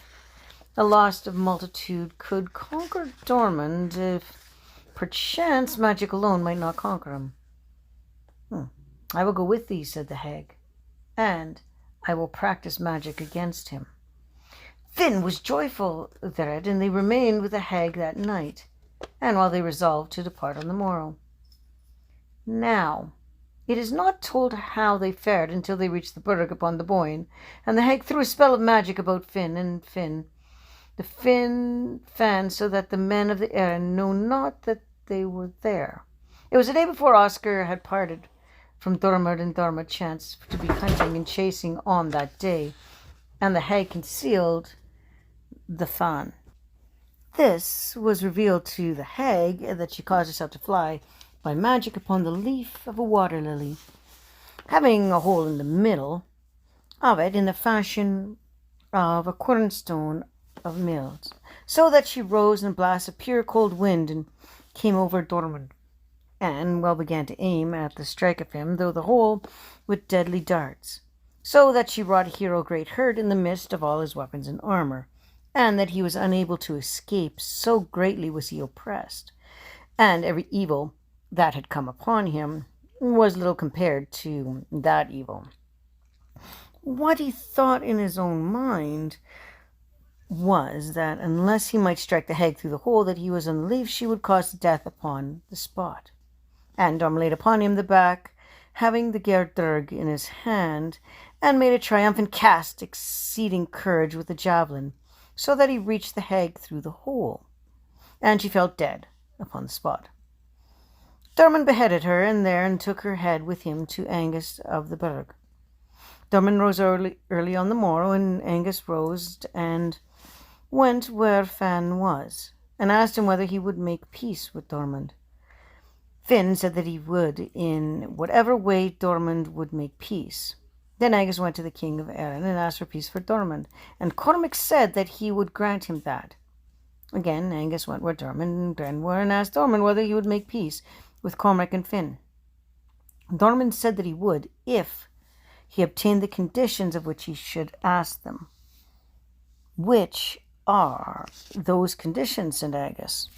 the lost of multitude, could conquer Diarmuid, if perchance magic alone might not conquer him. I will go with thee, said the hag, and I will practice magic against him. Finn was joyful thereat, and they remained with the hag that night, and they resolved to depart on the morrow. Now, it is not told how they fared until they reached the burg upon the Boyne, and the hag threw a spell of magic about Finn, and the Finn fanned so that the men of the air know not that they were there. It was a day before Oscar had parted from Diarmuid, and Diarmuid chanced to be hunting and chasing on that day, and the hag concealed the fan. This was revealed to the hag, that she caused herself to fly by magic upon the leaf of a water lily, having a hole in the middle of it in the fashion of a cornerstone of mills, so that she rose and blasted a pure cold wind and came over Diarmuid, and began to aim at the strike of him, though the hole with deadly darts, so that she wrought a hero great hurt in the midst of all his weapons and armour, and that he was unable to escape, so greatly was he oppressed, and every evil that had come upon him was little compared to that evil. What he thought in his own mind was that unless he might strike the hag through the hole that he was on the leaf, she would cause death upon the spot. And Dom laid upon him the back, having the gerdurg in his hand, and made a triumphant cast, exceeding courage with the javelin, so that he reached the hag through the hole, and she fell dead upon the spot. Diarmuid beheaded her in there, and took her head with him to Angus of the Burg. Diarmuid rose early on the morrow, and Angus rose and went where Fan was, and asked him whether he would make peace with Diarmuid. Finn said that he would, in whatever way Diarmuid would make peace. Then Angus went to the king of Erin and asked for peace for Diarmuid, and Cormac said that he would grant him that. Again Angus went where Diarmuid and Grainne were, and asked Diarmuid whether he would make peace with Cormac and Finn. Diarmuid said that he would, if he obtained the conditions of which he should ask them. Which are those conditions, said Angus?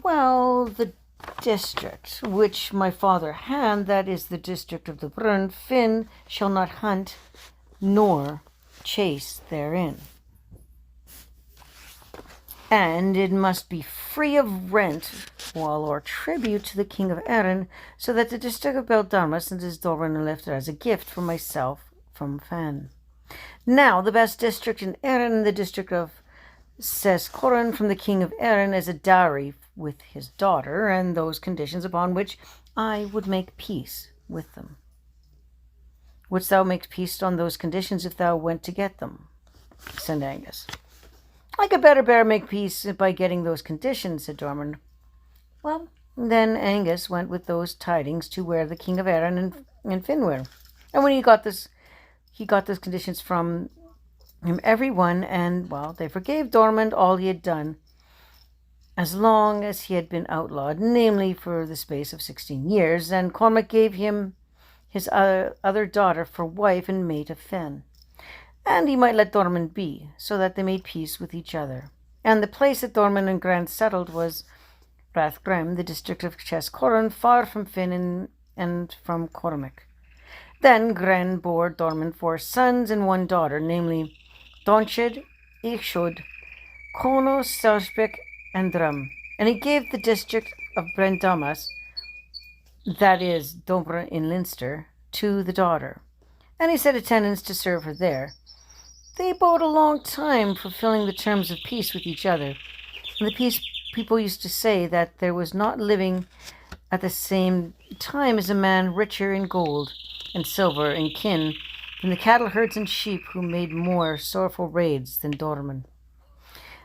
Well, the district which my father had, that is the district of the Burn, Finn shall not hunt nor chase therein. And it must be free of rent, or tribute to the king of Erin, so that the district of Beldamas and his Doran are left as a gift for myself from Fan. Now the best district in Erin, the district of Coran from the king of Erin, as a dowry with his daughter, and those conditions upon which I would make peace with them. Wouldst thou make peace on those conditions if thou went to get them? Said Angus. I could better make peace by getting those conditions, said Diarmuid. Well, then Angus went with those tidings to where the king of Erin and Finn were. And when he got those conditions from him, every one, and, well, they forgave Diarmuid all he had done, as long as he had been outlawed, namely for the space of 16 years, and Cormac gave him his other daughter for wife and mate of Finn. And he might let Diarmuid be, so that they made peace with each other. And the place that Diarmuid and Grainne settled was Rathgrem, the district of Coran, far from Finn and from Cormac. Then Grainne bore Diarmuid 4 sons and 1 daughter, namely Donchid, Eichshud, Cono, Selspec, and Drum. And he gave the district of Brendamas, that is Dobra in Leinster, to the daughter. And he set attendants to serve her there. They abode a long time, fulfilling the terms of peace with each other. And the peace people used to say that there was not living at the same time as a man richer in gold and silver and kin than the cattle herds and sheep who made more sorrowful raids than Diarmuid.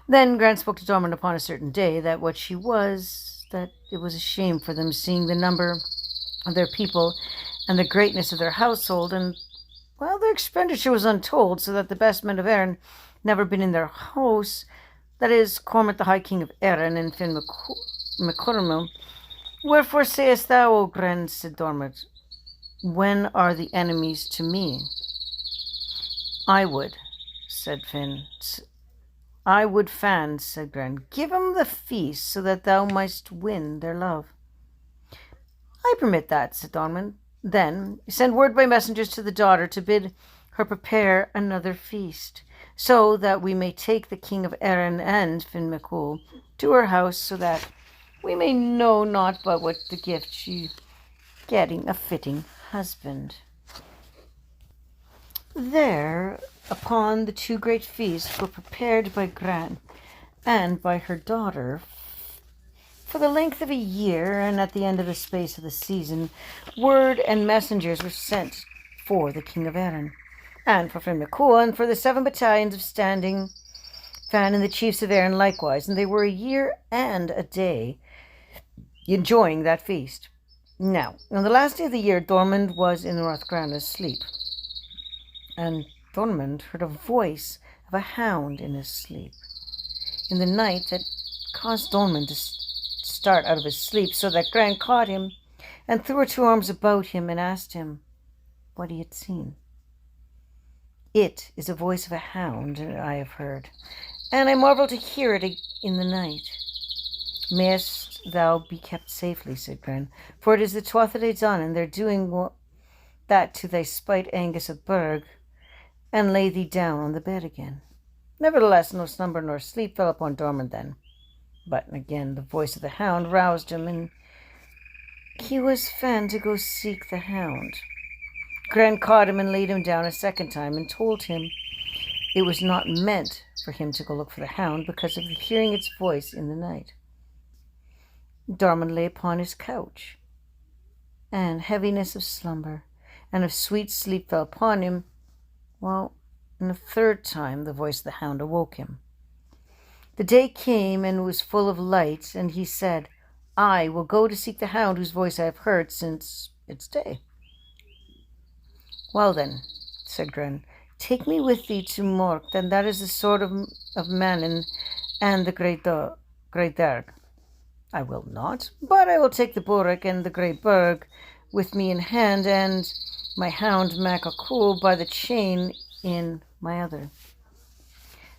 Then Grainne spoke to Diarmuid upon a certain day that that it was a shame for them, seeing the number of their people and the greatness of their household, and their expenditure was untold, so that the best men of Erin never been in their house, that is, Cormac the High King of Erin and Finn MacCormac. Wherefore sayest thou, O Grainne, said Diarmuid, when are the enemies to me? I would, said Finn. I would Fan, said Grainne. Give him the feast, so that thou mightst win their love. I permit that, said Diarmuid. Then send word by messengers to the daughter to bid her prepare another feast, so that we may take the king of Erin and Finn MacCool to her house, so that we may know not but what the gift she getting a fitting husband. There, upon the 2 great feasts were prepared by Grainne and by her daughter, for the length of a year, and at the end of the space of the season, word and messengers were sent for the king of Erin, and for Finn MacCool, and for the 7 battalions of standing Fan and the chiefs of Erin likewise, and they were a year and a day enjoying that feast. Now, on the last day of the year, Diarmuid was in Rathgrane asleep, and Diarmuid heard a voice of a hound in his sleep in the night that caused Diarmuid to start out of his sleep, so that Grainne caught him and threw her 2 arms about him and asked him what he had seen. It is a voice of a hound, I have heard, and I marvel to hear it in the night. Mayest thou be kept safely, said Grainne, for it is the 12th day done, and they're doing that to thy spite, Angus of Burgh, and lay thee down on the bed again. Nevertheless, no slumber nor sleep fell upon Diarmuid then. But again the voice of the hound roused him, and he was fain to go seek the hound. Grainne caught him and laid him down a second time, and told him it was not meant for him to go look for the hound, because of hearing its voice in the night. Diarmuid lay upon his couch, and heaviness of slumber and of sweet sleep fell upon him, while and the third time the voice of the hound awoke him. The day came and was full of light, and he said, I will go to seek the hound whose voice I have heard since it's day. Well then, said Grainne, take me with thee to Mork, and that is the sword of Manon and the great Derg. I will not, but I will take the Borrick and the great Burg with me in hand, and my hound Mac Acul by the chain in my other.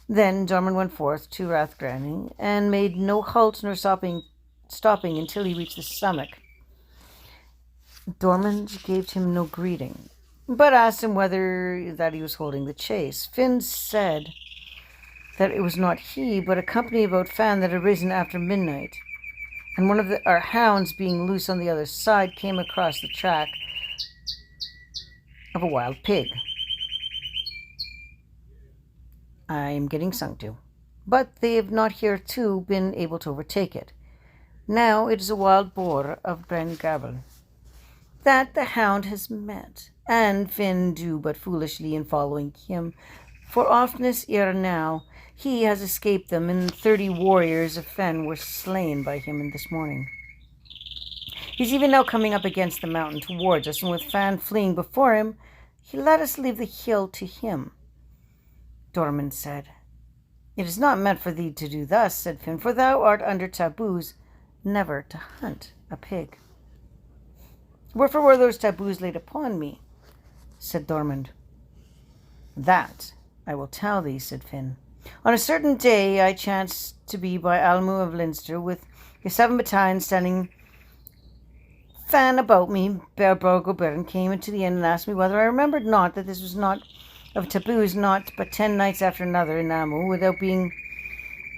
Then Diarmuid went forth to Rathgranning, and made no halt nor stopping until he reached the stomach. Diarmuid gave him no greeting, but asked him whether that he was holding the chase. Finn said that it was not he, but a company about Fan that had risen after midnight, and one of our hounds, being loose on the other side, came across the track of a wild pig. I am getting sung to, but they have not hitherto been able to overtake it. Now it is a wild boar of Brengabel that the hound has met, and Finn do but foolishly in following him, for oftness ere now he has escaped them, and 30 warriors of Fen were slain by him this morning. He's even now coming up against the mountain towards us, and with Fan fleeing before him, he let us leave the hill to him. Diarmuid said, It is not meant for thee to do thus, said Finn, for thou art under taboos never to hunt a pig. Wherefore were those taboos laid upon me? Said Diarmuid. That I will tell thee, said Finn. On a certain day I chanced to be by Almu of Leinster with your 7 battalions standing fan about me. Berberg O'Byrne came into the inn and asked me whether I remembered not that this was not of taboos, not but 10 nights after another in Almu, without being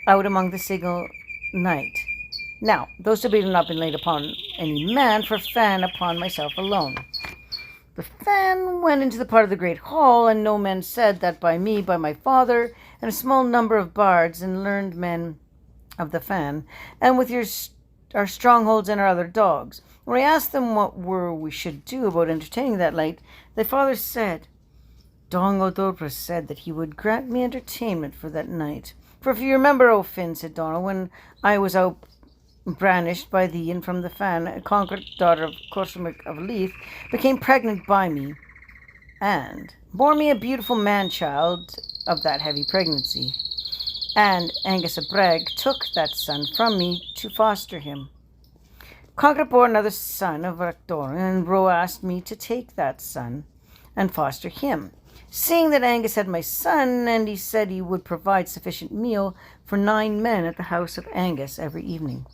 out among the single night. Now, those taboos have not been laid upon any man, for Fan upon myself alone. But Fan went into the part of the great hall, and no men said that by me, by my father, and a small number of bards and learned men of the Fan, and with our strongholds and our other dogs. When I asked them what we should do about entertaining that night, thy father said, Dong O'Dobra said that he would grant me entertainment for that night. For if you remember, O Finn, said Donald, when I was out banished by thee, and from the Fan, a conquered daughter of Corsomic of Leith became pregnant by me, and bore me a beautiful man-child of that heavy pregnancy. And Angus of Breg took that son from me to foster him. Conqueror bore another son of Racdoran, and Ro asked me to take that son and foster him, seeing that Angus had my son, and he said he would provide sufficient meal for 9 men at the house of Angus every evening.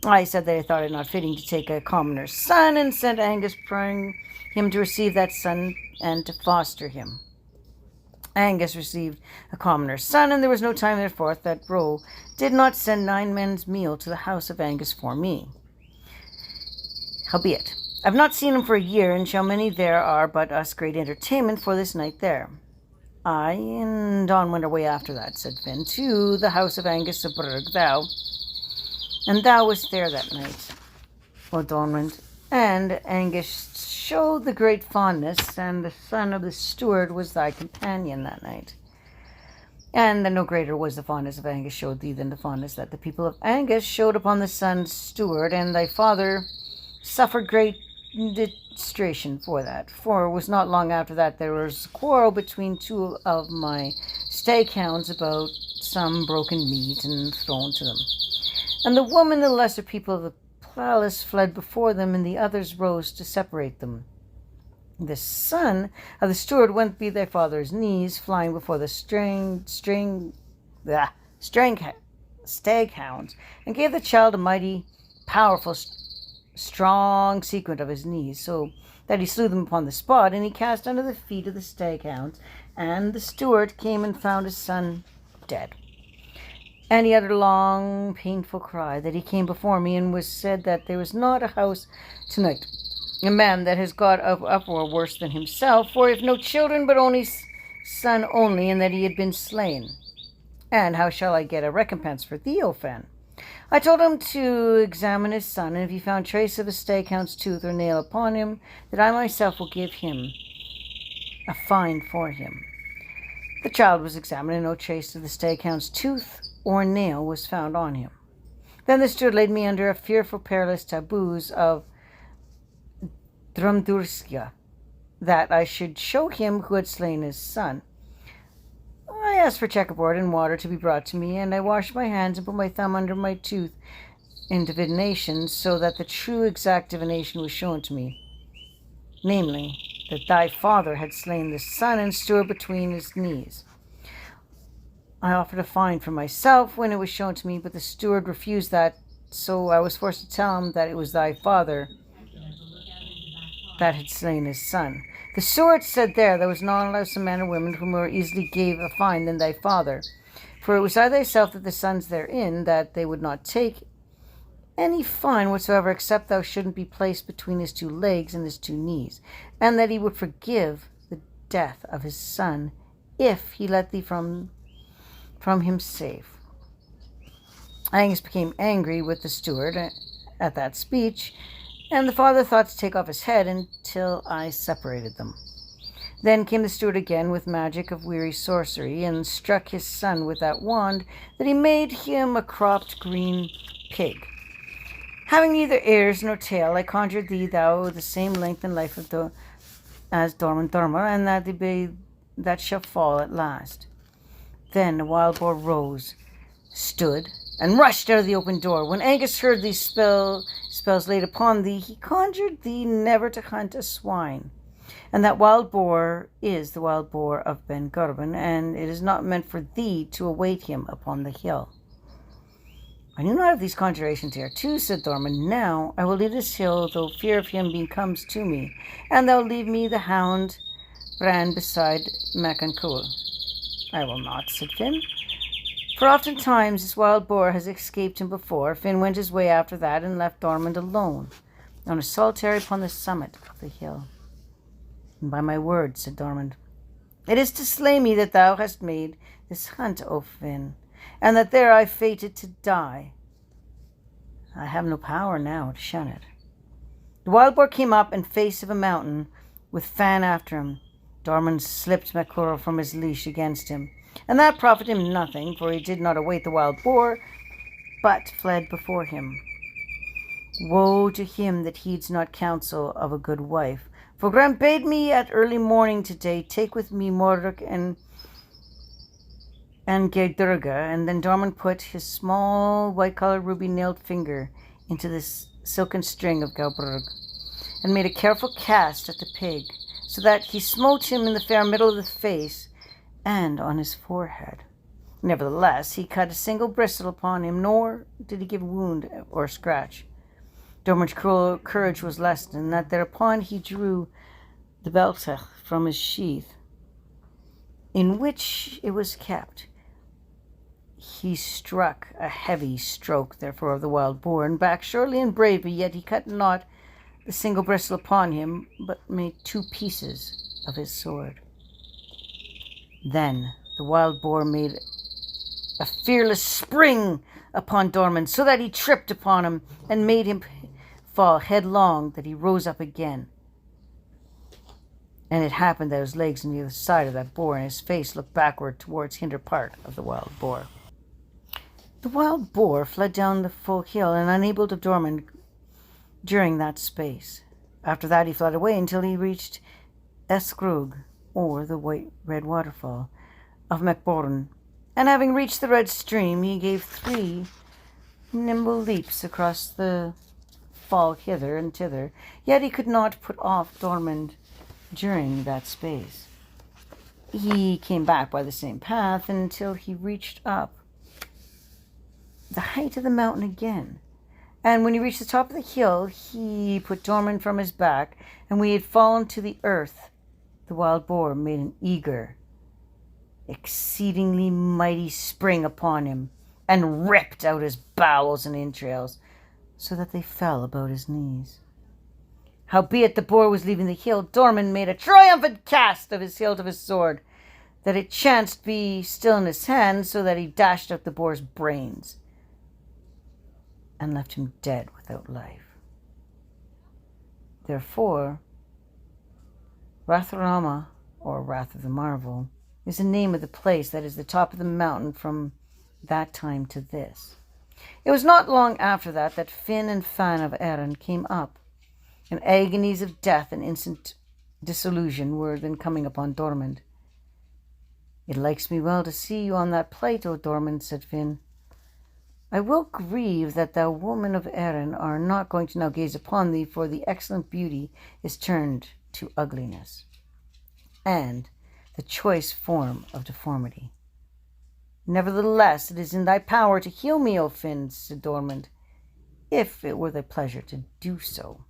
I said that I thought it not fitting to take a commoner's son, and sent Angus praying him to receive that son and to foster him. Angus received a commoner's son, and there was no time therefore that Ro did not send 9 men's meal to the house of Angus for me. Howbeit, I've not seen him for a year, and shall many there are but us great entertainment for this night there. I and Don went away after that, said Finn, to the house of Angus of Burgh, and thou wast there that night, O Diarmuid. And Angus showed the great fondness, and the son of the steward was thy companion that night. And then no greater was the fondness of Angus showed thee than the fondness that the people of Angus showed upon the son's steward, and thy father suffered great distraction for that. For it was not long after that there was a quarrel between 2 of my staghounds about some broken meat and thrown to them. And the woman, the lesser people of the palace, fled before them, and the others rose to separate them. The son of the steward went be thy father's knees, flying before the staghounds, and gave the child a mighty, powerful, strong sequence of his knees, so that he slew them upon the spot, and he cast under the feet of the staghounds. And the steward came and found his son dead. And he uttered a long, painful cry, that he came before me, and was said that there was not a house tonight, a man that has got of uproar worse than himself, for if no children, but only son only, and that he had been slain. And how shall I get a recompense for thee, O Fen? I told him to examine his son, and if he found trace of a staghound's tooth or nail upon him, that I myself will give him a fine for him. The child was examined, and no trace of the staghound's tooth or nail was found on him. Then the steward laid me under a fearful perilous taboos of Drumdurskia, that I should show him who had slain his son. I asked for checkerboard and water to be brought to me, and I washed my hands and put my thumb under my tooth in divination, so that the true exact divination was shown to me, namely, that thy father had slain the son and steward between his knees. I offered a fine for myself when it was shown to me, but the steward refused that, so I was forced to tell him that it was thy father that had slain his son. The steward said there was none less a man or woman who more easily gave a fine than thy father, for it was I thyself that the sons therein, that they would not take any fine whatsoever, except thou shouldn't be placed between his two legs and his two knees, and that he would forgive the death of his son, if he let thee from him safe. Angus became angry with the steward at that speech, and the father thought to take off his head until I separated them. Then came the steward again with magic of weary sorcery, and struck his son with that wand, that he made him a cropped green pig. Having neither ears nor tail, I conjured thee, thou the same length and life as Diarmuid, and that shall fall at last. Then the wild boar rose, stood, and rushed out of the open door. When Angus heard these spells laid upon thee, he conjured thee never to hunt a swine. And that wild boar is the wild boar of Ben Gurban, and it is not meant for thee to await him upon the hill. I knew not of these conjurations hereto, said Diarmuid. Now I will leave this hill, though fear of him comes to me, and thou leave me the hound Bran beside Macancool. I will not, said Finn, for oftentimes this wild boar has escaped him before. Finn went his way after that, and left Diarmuid alone, on a solitary upon the summit of the hill. And by my word, said Diarmuid, it is to slay me that thou hast made this hunt, O Finn, and that there I fated to die. I have no power now to shun it. The wild boar came up in face of a mountain, with Fan after him. Diarmuid slipped MacClurl from his leash against him, and that profited him nothing, for he did not await the wild boar, but fled before him. Woe to him that heeds not counsel of a good wife, for Grainne bade me at early morning today take with me Mordred and Gaedurga, and then Diarmuid put his small white-coloured ruby-nailed finger into the silken string of Gaelbrug, and made a careful cast at the pig, so that he smote him in the fair middle of the face and on his forehead. Nevertheless, he cut a single bristle upon him, nor did he give wound or scratch. Diarmuid's courage was lessened, and that thereupon he drew the beltach from his sheath, in which it was kept. He struck a heavy stroke, therefore, of the wild boar, and back surely and bravely, yet he cut not the single bristle upon him, but made 2 pieces of his sword. Then the wild boar made a fearless spring upon Diarmuid, so that he tripped upon him, and made him fall headlong, that he rose up again. And it happened that his legs on the other side of that boar, and his face looked backward towards hinder part of the wild boar. The wild boar fled down the full hill, and unable to Diarmuid during that space. After that he fled away until he reached Escrug, or the red waterfall of Macbourne, and having reached the red stream, he gave 3 nimble leaps across the fall hither and thither, yet he could not put off Diarmuid during that space. He came back by the same path until he reached up the height of the mountain again. And when he reached the top of the hill, he put Diarmuid from his back, and when he had fallen to the earth, the wild boar made an eager, exceedingly mighty spring upon him, and ripped out his bowels and entrails, so that they fell about his knees. Howbeit the boar was leaving the hill, Diarmuid made a triumphant cast of his hilt of his sword, that it chanced be still in his hand, so that he dashed out the boar's brains, and left him dead without life. Therefore, Rathrama, or Wrath of the Marvel, is the name of the place that is the top of the mountain from that time to this. It was not long after that Finn and Fan of Erin came up, and agonies of death and instant dissolution were then coming upon Diarmuid. "It likes me well to see you on that plight, O Diarmuid," said Finn. "I will grieve that thou woman of Erin are not going to now gaze upon thee, for the excellent beauty is turned to ugliness, and the choice form of deformity. Nevertheless, it is in thy power to heal me, O Finn," said Diarmuid, "if it were thy pleasure to do so."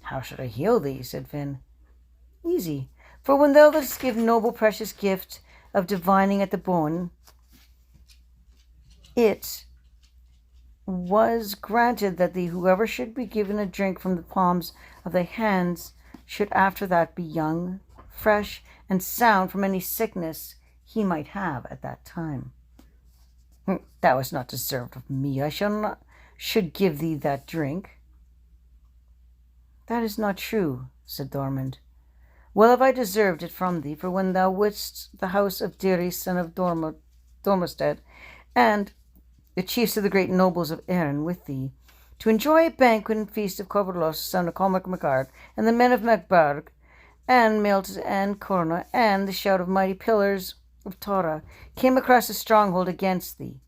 "How should I heal thee?" said Finn. "Easy, for when thou dost give noble precious gift of divining at the bone, it was granted that whoever should be given a drink from the palms of thy hands should after that be young, fresh, and sound from any sickness he might have at that time. Thou hast not deserved of me. I should give thee that drink." "That is not true," said Diarmuid. "Well have I deserved it from thee, for when thou wouldst the house of Diri, son of Dormosted, and the chiefs of the great nobles of Erin with thee, to enjoy a banquet and feast of Coverlos, son of Cormac MacArt, and the men of Macbarg, and Milt and Corna, and the shout of mighty pillars of Tara, came across the stronghold against thee,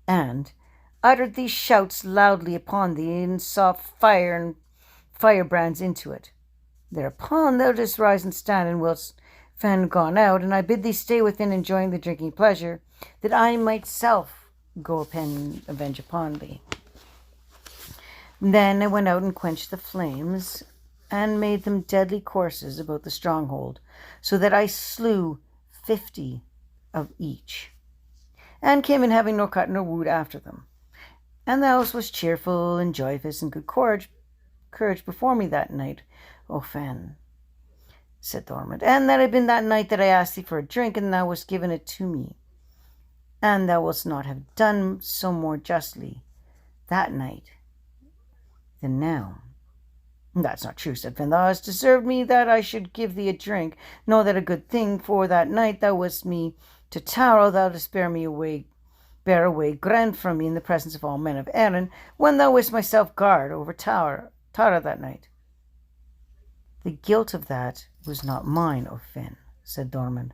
and uttered these shouts loudly upon thee, and saw fire and firebrands into it. Thereupon thou didst rise and stand, and whilst Fan gone out, and I bid thee stay within enjoying the drinking pleasure, that I myself go avenge upon thee. Then I went out and quenched the flames, and made them deadly courses about the stronghold, so that I slew 50 of each, and came in having nor cut nor wood after them. And the house was cheerful and joyous and good courage before me that night, O Fan, said Diarmuid, and that had been that night that I asked thee for a drink, and thou wast given it to me, and thou wouldst not have done so more justly that night than now." "That's not true," said Finn. "Thou hast deserved me that I should give thee a drink. Know that a good thing, for that night thou wast me to Tara, thou didst bear away Grainne from me in the presence of all men of Erin, when thou wast myself guard over Tara that night." "The guilt of that was not mine, O Finn," said Diarmuid,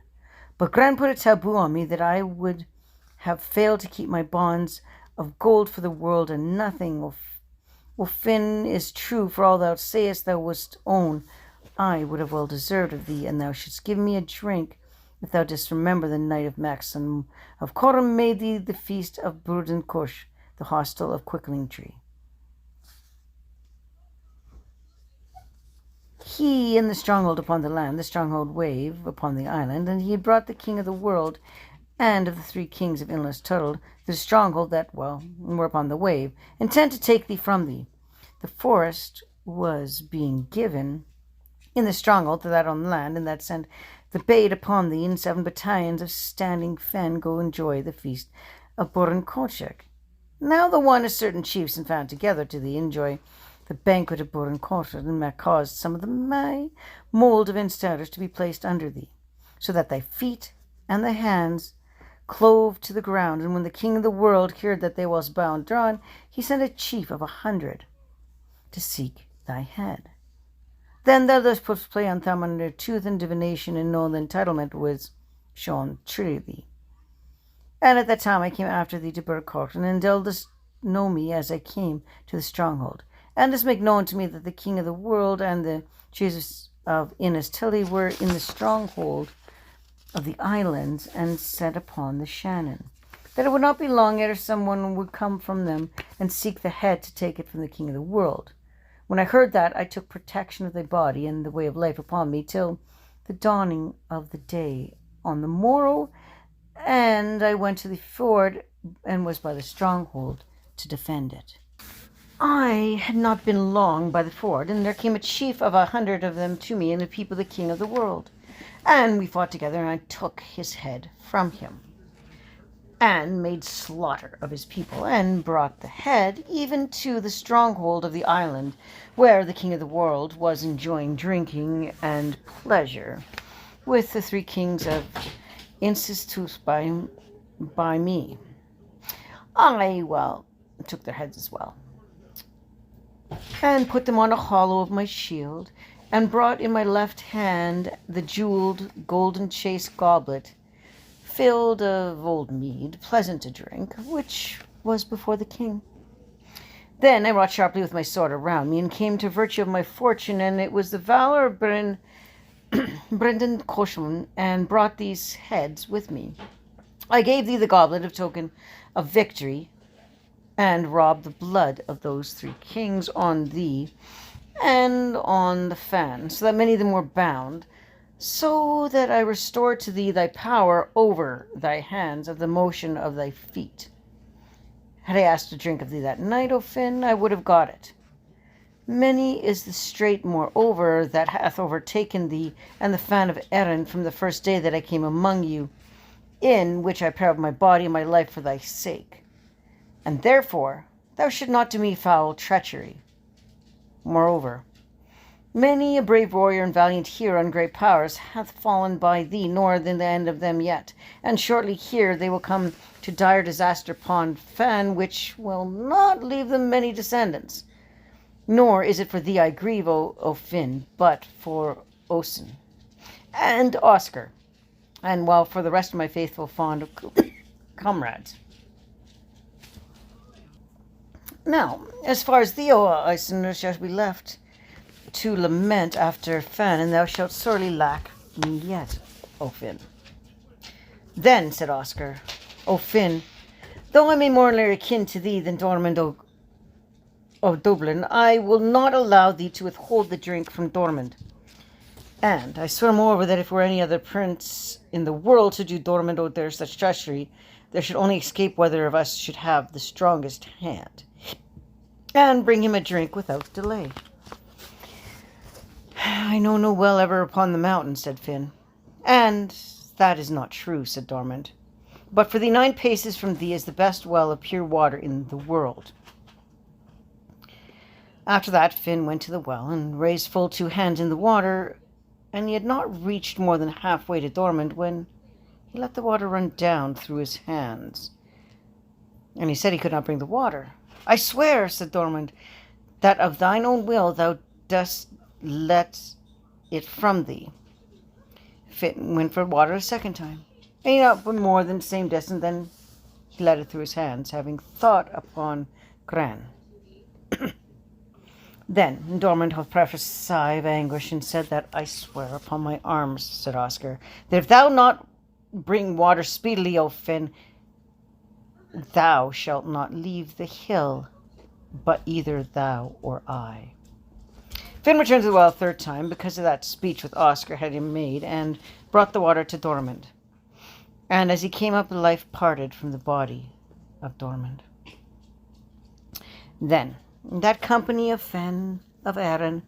"but Grainne put a taboo on me that I would have failed to keep my bonds of gold for the world and nothing. O Finn, is true, for all thou sayest thou wouldst own, I would have well deserved of thee, and thou shouldst give me a drink, if thou didst remember the night of Maxon of Coram made thee the feast of Burden Cush, the hostel of Quickling Tree. He in the stronghold upon the land, the stronghold wave upon the island, and he had brought the king of the world and of the 3 kings of Inlas Turtle, the stronghold that, were upon the wave, intent to take thee from thee. The forest was being given in the stronghold to that on the land, and that sent the bait upon thee, and 7 battalions of standing fen go enjoy the feast of Burin Kolchak. Now the one is certain chiefs and found together to thee enjoy the banquet of Burin Kolchak, and caused some of the mould of insiders to be placed under thee, so that thy feet and thy hands clove to the ground. And when the king of the world heard that they was bound drawn, he sent a chief of 100 to seek thy head. Then thou dost put play on thumb under tooth and divination, and know the entitlement was shown to thee. And at that time I came after thee to Burcourt, and thou dost know me as I came to the stronghold, and dost make known to me that the king of the world and the chiefs of Innistilly were in the stronghold of the islands and set upon the Shannon. That it would not be long ere someone would come from them and seek the head to take it from the king of the world. When I heard that, I took protection of thy body and the way of life upon me till the dawning of the day on the morrow, and I went to the ford and was by the stronghold to defend it. I had not been long by the ford, and there came a chief of 100 of them to me, and the people of the king of the world. And we fought together, and I took his head from him, and made slaughter of his people, and brought the head even to the stronghold of the island, where the king of the world was enjoying drinking and pleasure, with the 3 kings of Insistus by me. I, took their heads as well, and put them on a hollow of my shield, and brought in my left hand the jeweled golden chased goblet filled of old mead, pleasant to drink, which was before the king. Then I wrought sharply with my sword around me, and came to virtue of my fortune, and it was the valor of Brendan Coshman, and brought these heads with me. I gave thee the goblet of token of victory, and robbed the blood of those 3 kings on thee and on the fan, so that many of them were bound, so that I restored to thee thy power over thy hands of the motion of thy feet. Had I asked to drink of thee that night, O Finn, I would have got it. Many is the strait, moreover, that hath overtaken thee and the fan of Erin from the first day that I came among you, in which I perilled my body and my life for thy sake. And therefore thou should not do me foul treachery. Moreover, many a brave warrior and valiant hero and great powers hath fallen by thee, nor the end of them yet. And shortly here they will come to dire disaster upon Fan, which will not leave them many descendants. Nor is it for thee I grieve, O Finn, but for Oisin and Oscar, and while for the rest of my faithful fond comrades. Now, as far as thee, O Oisin, shalt be left to lament after Fan, and thou shalt sorely lack me yet, O Finn. Then, said Oscar, O Finn, though I may more nearly akin to thee than Diarmuid of Dublin, I will not allow thee to withhold the drink from Diarmuid. And I swear moreover that if were any other prince in the world to do Diarmuid O there such treachery, there should only escape whether of us should have the strongest hand, and bring him a drink without delay. I know no well ever upon the mountain, said Finn. And that is not true, said Diarmuid. But for thee 9 paces from thee is the best well of pure water in the world. After that Finn went to the well, and raised full 2 hands in the water, and he had not reached more than halfway to Diarmuid when he let the water run down through his hands. And he said he could not bring the water. I swear, said Diarmuid, that of thine own will thou dost let it from thee. Finn went for water a second time, and he not went more than the same distance, then he let it through his hands, having thought upon Grainne. Then Diarmuid hath prefaced a sigh of anguish, and said that I swear upon my arms, said Oscar, that if thou not bring water speedily, O Finn, thou shalt not leave the hill, but either thou or I. Finn returned to the well a 3rd time, because of that speech with Oscar had him made, and brought the water to Diarmuid. And as he came up, life parted from the body of Diarmuid. Then that company of Fen, of Erin,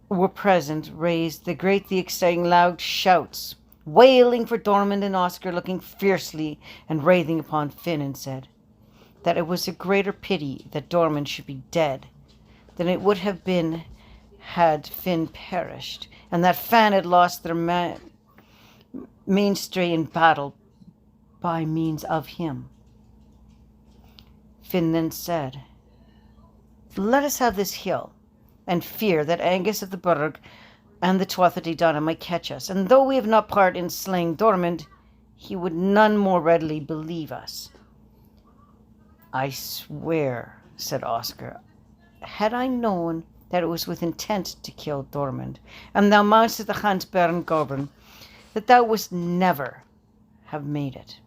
were present, raised the exciting loud shouts, wailing for Diarmuid, and Oscar looking fiercely and wrathing upon Finn, and said that it was a greater pity that Diarmuid should be dead than it would have been had Finn perished, and that Fan had lost their mainstay in battle by means of him. Finn then said, let us have this hill, and fear that Angus of the Burg and the Tuatha Dana might catch us, and though we have not part in slaying Diarmuid, he would none more readily believe us. I swear, said Oscar, had I known that it was with intent to kill Diarmuid, and thou mountest the hunt Ben Gobern, that thou wouldst never have made it.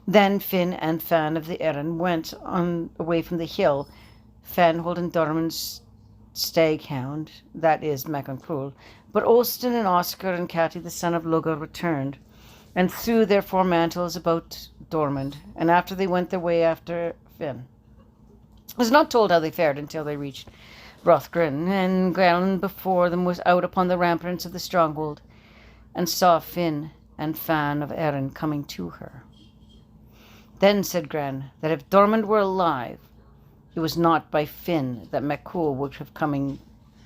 Then Finn and Fan of the Erin went on away from the hill, Fan holding Diarmuid's stag-hound, that is, Macancrul, but Olston and Oscar and Catti, the son of Luga, returned, and threw their four mantles about Diarmuid, and after they went their way after Finn. It was not told how they fared until they reached Grainne, and Grainne before them was out upon the ramparts of the stronghold, and saw Finn and Fan of Erin coming to her. Then said Grainne that if Diarmuid were alive, it was not by Finn that Maccool would have coming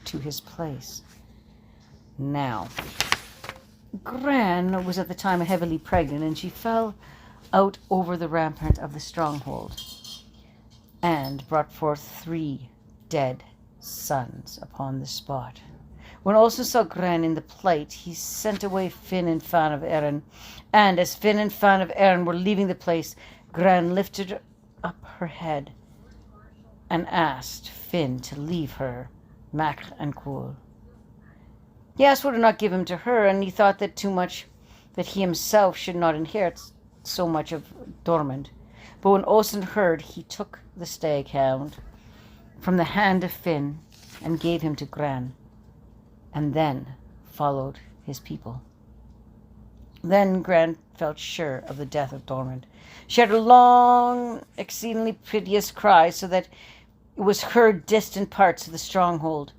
to his place. Now, Grainne was at the time heavily pregnant, and she fell out over the rampart of the stronghold, and brought forth 3 dead sons upon the spot. When Olsen saw Grainne in the plight, he sent away Finn and Fan of Erin, and as Finn and Fan of Erin were leaving the place, Grainne lifted up her head and asked Finn to leave her, Mac and Cool. He asked would not give him to her, and he thought that too much that he himself should not inherit so much of Diarmuid. But when Olsen heard, he took the stag-hound from the hand of Finn and gave him to Grainne, and then followed his people. Then Grainne felt sure of the death of Diarmuid. She uttered a long, exceedingly piteous cry, so that it was heard distant parts of the stronghold,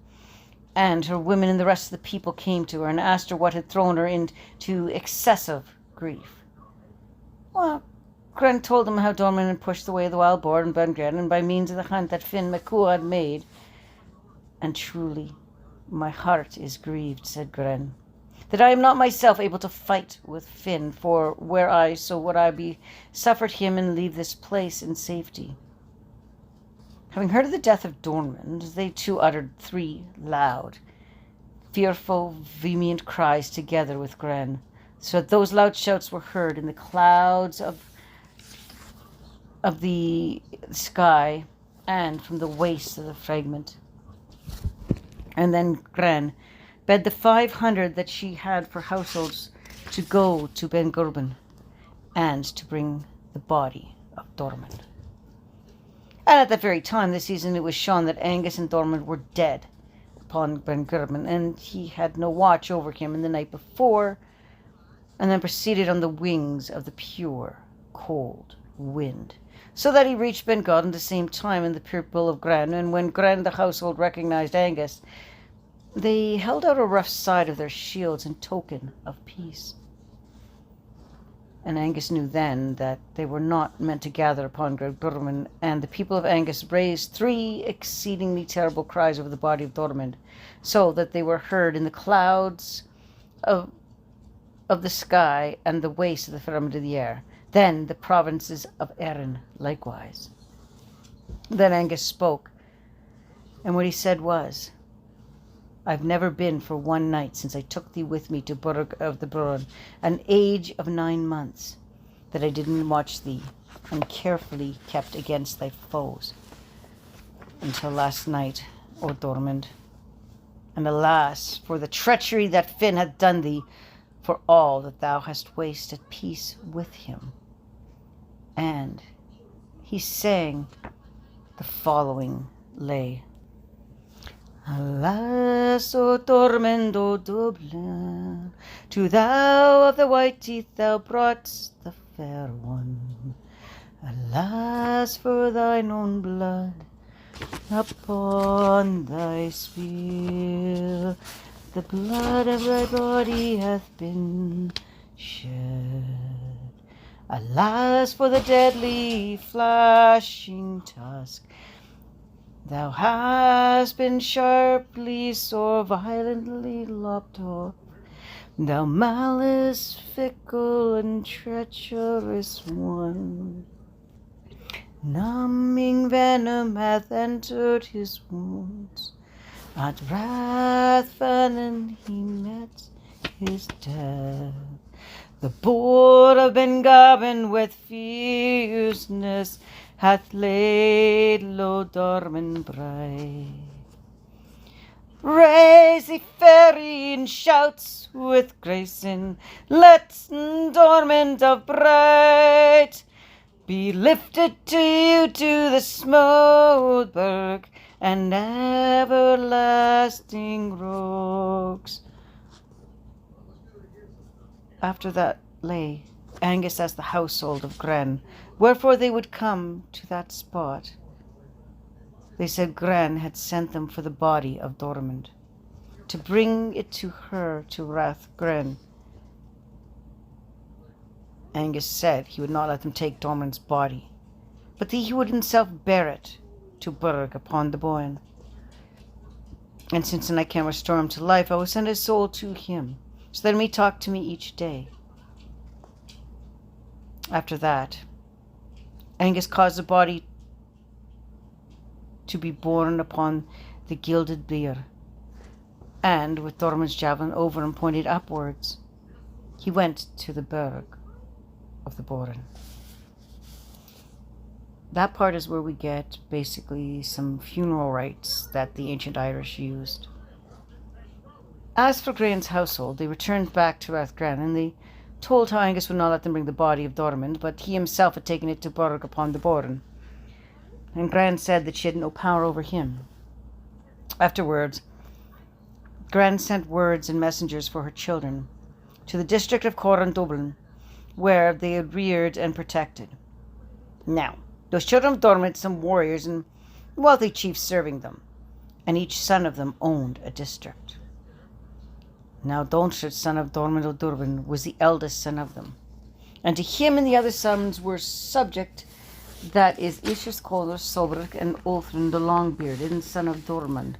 and her women and the rest of the people came to her and asked her what had thrown her into excessive grief. Well, Grainne told them how Diarmuid had pushed away the wild boar and Ben Grainne, and by means of the hunt that Finn Maccool had made. And truly, my heart is grieved, said Grainne, that I am not myself able to fight with Finn, for were I, so would I be suffered him and leave this place in safety. Having heard of the death of Diarmuid, they too uttered 3 loud, fearful, vehement cries together with Grainne, so that those loud shouts were heard in the clouds of the sky and from the waste of the fragment. And then Grainne bade the 500 that she had for households to go to Ben Gurban and to bring the body of Diarmuid. And at that very time, this season, it was shown that Angus and Diarmuid were dead upon Ben Gurban, and he had no watch over him in the night before, and then proceeded on the wings of the pure, cold wind, so that he reached Ben God at the same time in the people of Grainne. And when Grainne the household recognized Angus, they held out a rough side of their shields in token of peace. And Angus knew then that they were not meant to gather upon Diarmuid, and the people of Angus raised 3 exceedingly terrible cries over the body of Diarmuid, so that they were heard in the clouds of the sky and the waste of the firmament of the air. Then the provinces of Erin likewise. Then Angus spoke, and what he said was, I've never been for one night since I took thee with me to Burg of the Burren, an age of 9 months, that I didn't watch thee, and carefully kept against thy foes, until last night, O Diarmuid. And alas, for the treachery that Finn hath done thee, for all that thou hast wasted peace with him. And he sang the following lay. Alas, O Diarmuid, O Dublin, to thou of the white teeth thou brought'st the fair one. Alas, for thine own blood upon thy spear, the blood of thy body hath been shed. Alas, for the deadly flashing tusk thou hast been sharply, sore violently lopped off, thou malice fickle and treacherous one. Numbing venom hath entered his wounds, at Rathfannon he met his death. The boar of Ben Gavin with fierceness hath laid low Diarmuid bright. Raise the ferry in shouts with Grainne, let Diarmuid of bright be lifted to you to the smooth berg and everlasting rocks. After that lay Angus asked the household of Grainne wherefore they would come to that spot. They said Grainne had sent them for the body of Diarmuid, to bring it to her to Grainne. Angus said he would not let them take Diarmuid's body, but that he would himself bear it to Burgh upon the Boyne. And since I can restore him to life, I will send his soul to him, so that he may talk to me each day. After that, Angus caused the body to be borne upon the gilded bier, and with Diarmuid's javelin over and pointed upwards, he went to the Burgh of the Boyne. That part is where we get basically some funeral rites that the ancient Irish used. As for Grainne's household, they returned back to Grainne, and they told how Angus would not let them bring the body of Diarmuid, but he himself had taken it to Burgh upon the Boyne. And Grainne said that she had no power over him. Afterwards, Grainne sent words and messengers for her children to the district of Corran Dublin, where they had reared and protected. Now, those children of Diarmuid had some warriors and wealthy chiefs serving them, and each son of them owned a district. Now Donchard, son of Diarmuid of Dublin, was the eldest son of them, and to him and the other sons were subject, that is, Ishas Colder, Sobric, and Ulthrin the Longbearded, son of Diarmuid,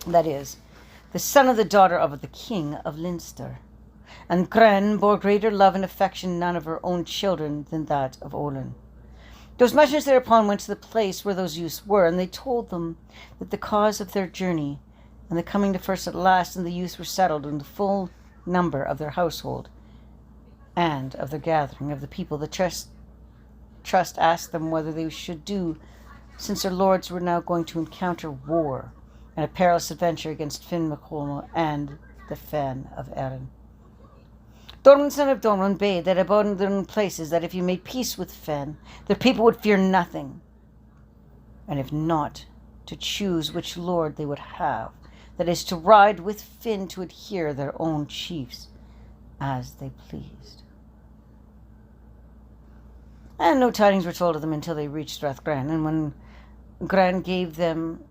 that is, the son of the daughter of the king of Leinster. And Grainne bore greater love and affection none of her own children than that of Olin. Those messengers thereupon went to the place where those youths were, and they told them that the cause of their journey and the coming to first at last, and the youths were settled in the full number of their household, and of the gathering of the people. The trust asked them whether they should do, since their lords were now going to encounter war and a perilous adventure against Finn MacColm and the Fen of Erin. Diarmuid, son of Diarmuid, bade that about in their own places, that if you made peace with Fen, their people would fear nothing, and if not, to choose which lord they would have, that is, to ride with Finn to adhere their own chiefs as they pleased. And no tidings were told of them until they reached Grainne, and when Grainne gave them,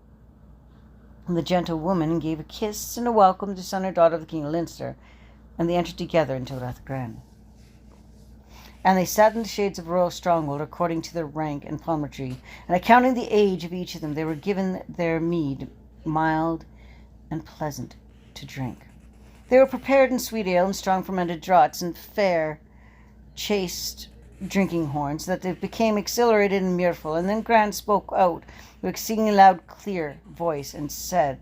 the gentle woman gave a kiss and a welcome to son or daughter of the king of Leinster, and they entered together into Grainne. And they sat in the shades of royal stronghold according to their rank and palmetry, and accounting the age of each of them, they were given their mead, mild and pleasant to drink. They were prepared in sweet ale and strong fermented draughts and fair, chaste drinking horns, that they became exhilarated and mirthful. And then Grainne spoke out with exceedingly loud, clear voice, and said,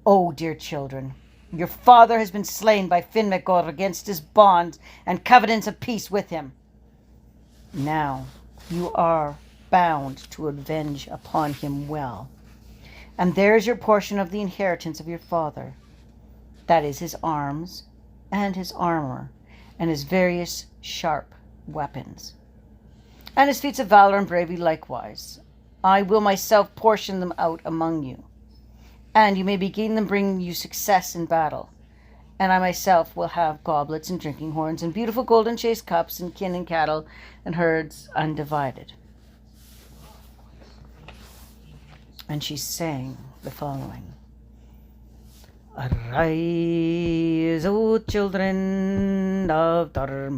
"O dear children, your father has been slain by Finn MacColm against his bonds and covenants of peace with him. Now you are bound to avenge upon him well, and there is your portion of the inheritance of your father, that is, his arms and his armor and his various sharp weapons, and his feats of valor and bravery likewise. I will myself portion them out among you, and you may begin them, bring you success in battle. And I myself will have goblets and drinking horns and beautiful golden chased cups and kin and cattle and herds undivided." And she sang the following: "Arise, O children of Diarmuid,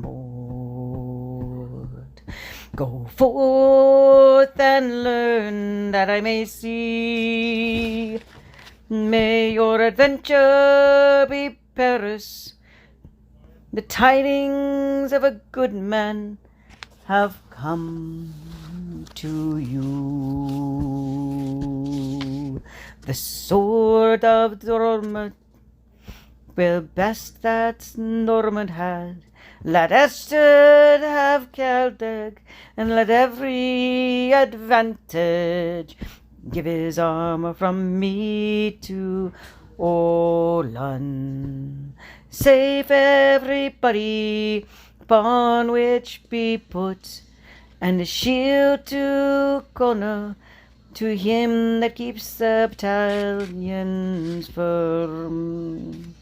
go forth and learn, that I may see. May your adventure be perilous. The tidings of a good man have come to you. The sword of Diarmuid, well, best that Diarmuid had, let Esther have Celtic, and let every advantage Give his armor from me to Orlan. Save everybody upon which be put, and a shield to Connor, to him that keeps the battalions firm.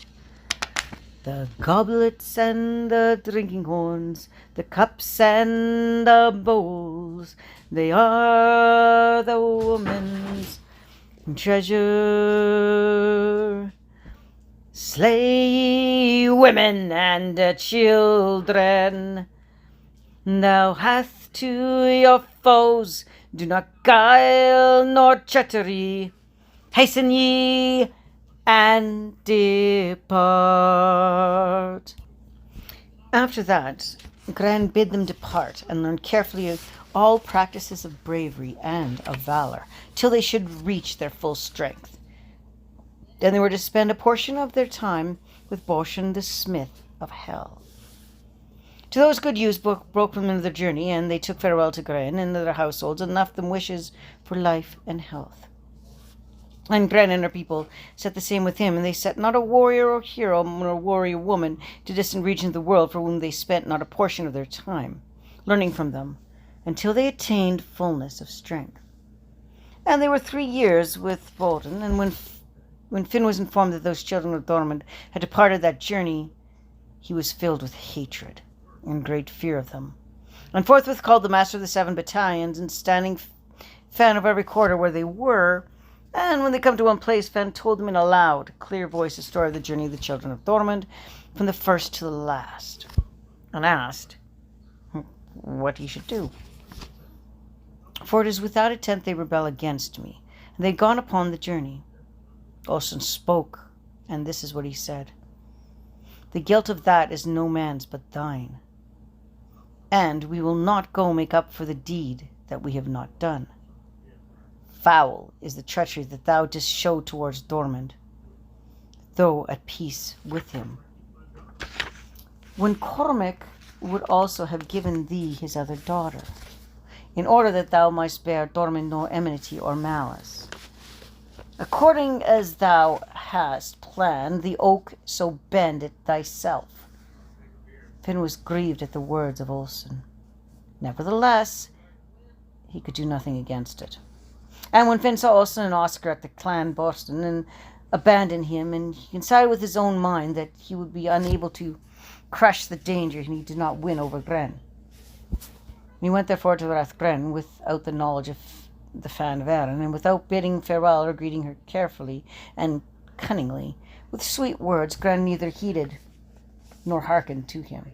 The goblets and the drinking horns, the cups and the bowls, they are the woman's treasure. Slay ye women and the children. Thou hast to your foes, do not guile nor treachery. Hasten ye and depart. After that, Grainne bid them depart and learn carefully all practices of bravery and of valor, till they should reach their full strength. Then they were to spend a portion of their time with Boshan the smith of Hell. To those good youths broke from them their journey, and they took farewell to Grainne and their households, and left them wishes for life and health. And Grainne and her people set the same with him, and they set not a warrior or hero nor warrior woman to distant regions of the world for whom they spent not a portion of their time, learning from them, until they attained fullness of strength. And they were 3 years with Bolton, and when Finn was informed that those children of Diarmuid had departed that journey, he was filled with hatred and great fear of them, and forthwith called the master of the 7 battalions, and standing Fan of every quarter where they were, and when they come to one place, Fan told them in a loud, clear voice the story of the journey of the children of Diarmuid, from the first to the last, and asked what he should do. For it is without intent they rebel against me, and they had gone upon the journey. Olsen spoke, and this is what he said. The guilt of that is no man's but thine, and we will not go make up for the deed that we have not done. Foul is the treachery that thou didst show towards Diarmuid, though at peace with him. When Cormac would also have given thee his other daughter, in order that thou mightst bear Diarmuid no enmity or malice. According as thou hast planned, the oak so bend it thyself. Finn was grieved at the words of Olsen. Nevertheless, he could do nothing against it. And when Finn saw Olsen and Oscar at the clan Boston, and abandoned him, and he considered with his own mind that he would be unable to crush the danger, and he did not win over Grainne. He went therefore to Grainne without the knowledge of the Fan of Erin, and without bidding farewell or greeting her carefully and cunningly. With sweet words, Grainne neither heeded nor hearkened to him,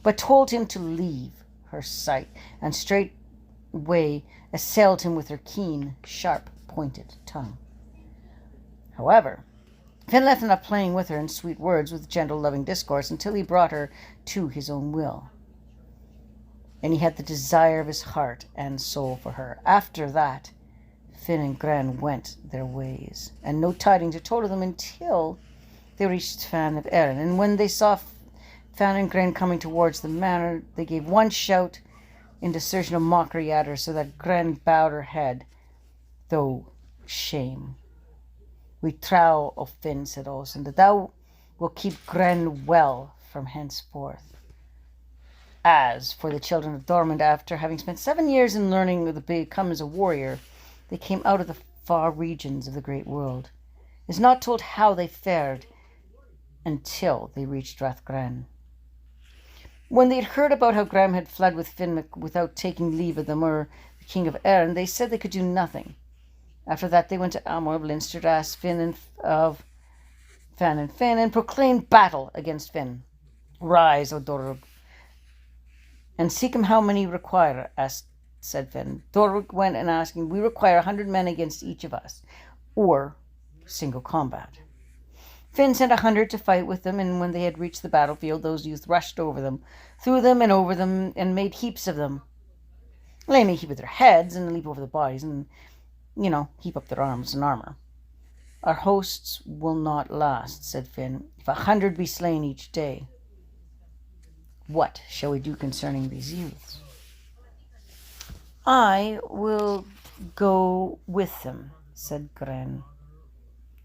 but told him to leave her sight, and straightway assailed him with her keen, sharp-pointed tongue. However, Finn left him not playing with her in sweet words with gentle, loving discourse, until he brought her to his own will, and he had the desire of his heart and soul for her. After that, Finn and Grainne went their ways, and no tidings were told of them until they reached Fan of Erin. And when they saw Fan and Grainne coming towards the manor, they gave one shout in desertion of mockery at her, so that Grainne bowed her head, though shame. We trow, O Finn, said Olsen, that thou wilt keep Grainne well from henceforth. As for the children of Diarmuid, after having spent 7 years in learning to become as a warrior, they came out of the far regions of the great world. It is not told how they fared until they reached Rathgrainne. When they had heard about how Grainne had fled with Finn without taking leave of them or the king of Erin, they said they could do nothing. After that they went to Amor of Leinster to ask Fan and Finn, and proclaimed battle against Finn. Rise, O Dorug, and seek him how many require, said Finn. Dorug went and asking, we require 100 men against each of us, or single combat. Finn sent 100 to fight with them, and when they had reached the battlefield, those youths rushed over them, through them and over them, and made heaps of them. They made heap of their heads, and leap over the bodies, and, heap up their arms and armor. Our hosts will not last, said Finn, if 100 be slain each day. What shall we do concerning these youths? I will go with them, said Grainne,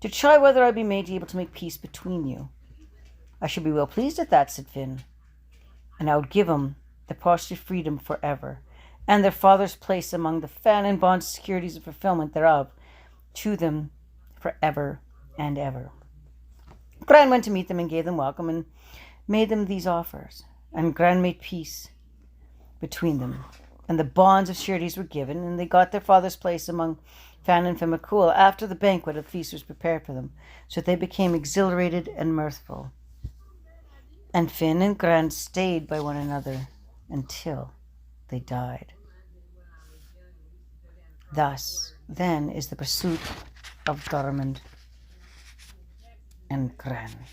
to try whether I be made able to make peace between you. I should be well pleased at that, said Finn, and I would give 'em their partial freedom for ever, and their father's place among the fan and bond securities of fulfilment thereof to them for ever and ever. Grainne went to meet them and gave them welcome and made them these offers, and Grainne made peace between them, and the bonds of sureties were given, and they got their father's place among Fan and Fimacool after the banquet of feast was prepared for them, so that they became exhilarated and mirthful. And Finn and Grainne stayed by one another until they died. Thus, then, is the pursuit of Diarmuid and Grainne.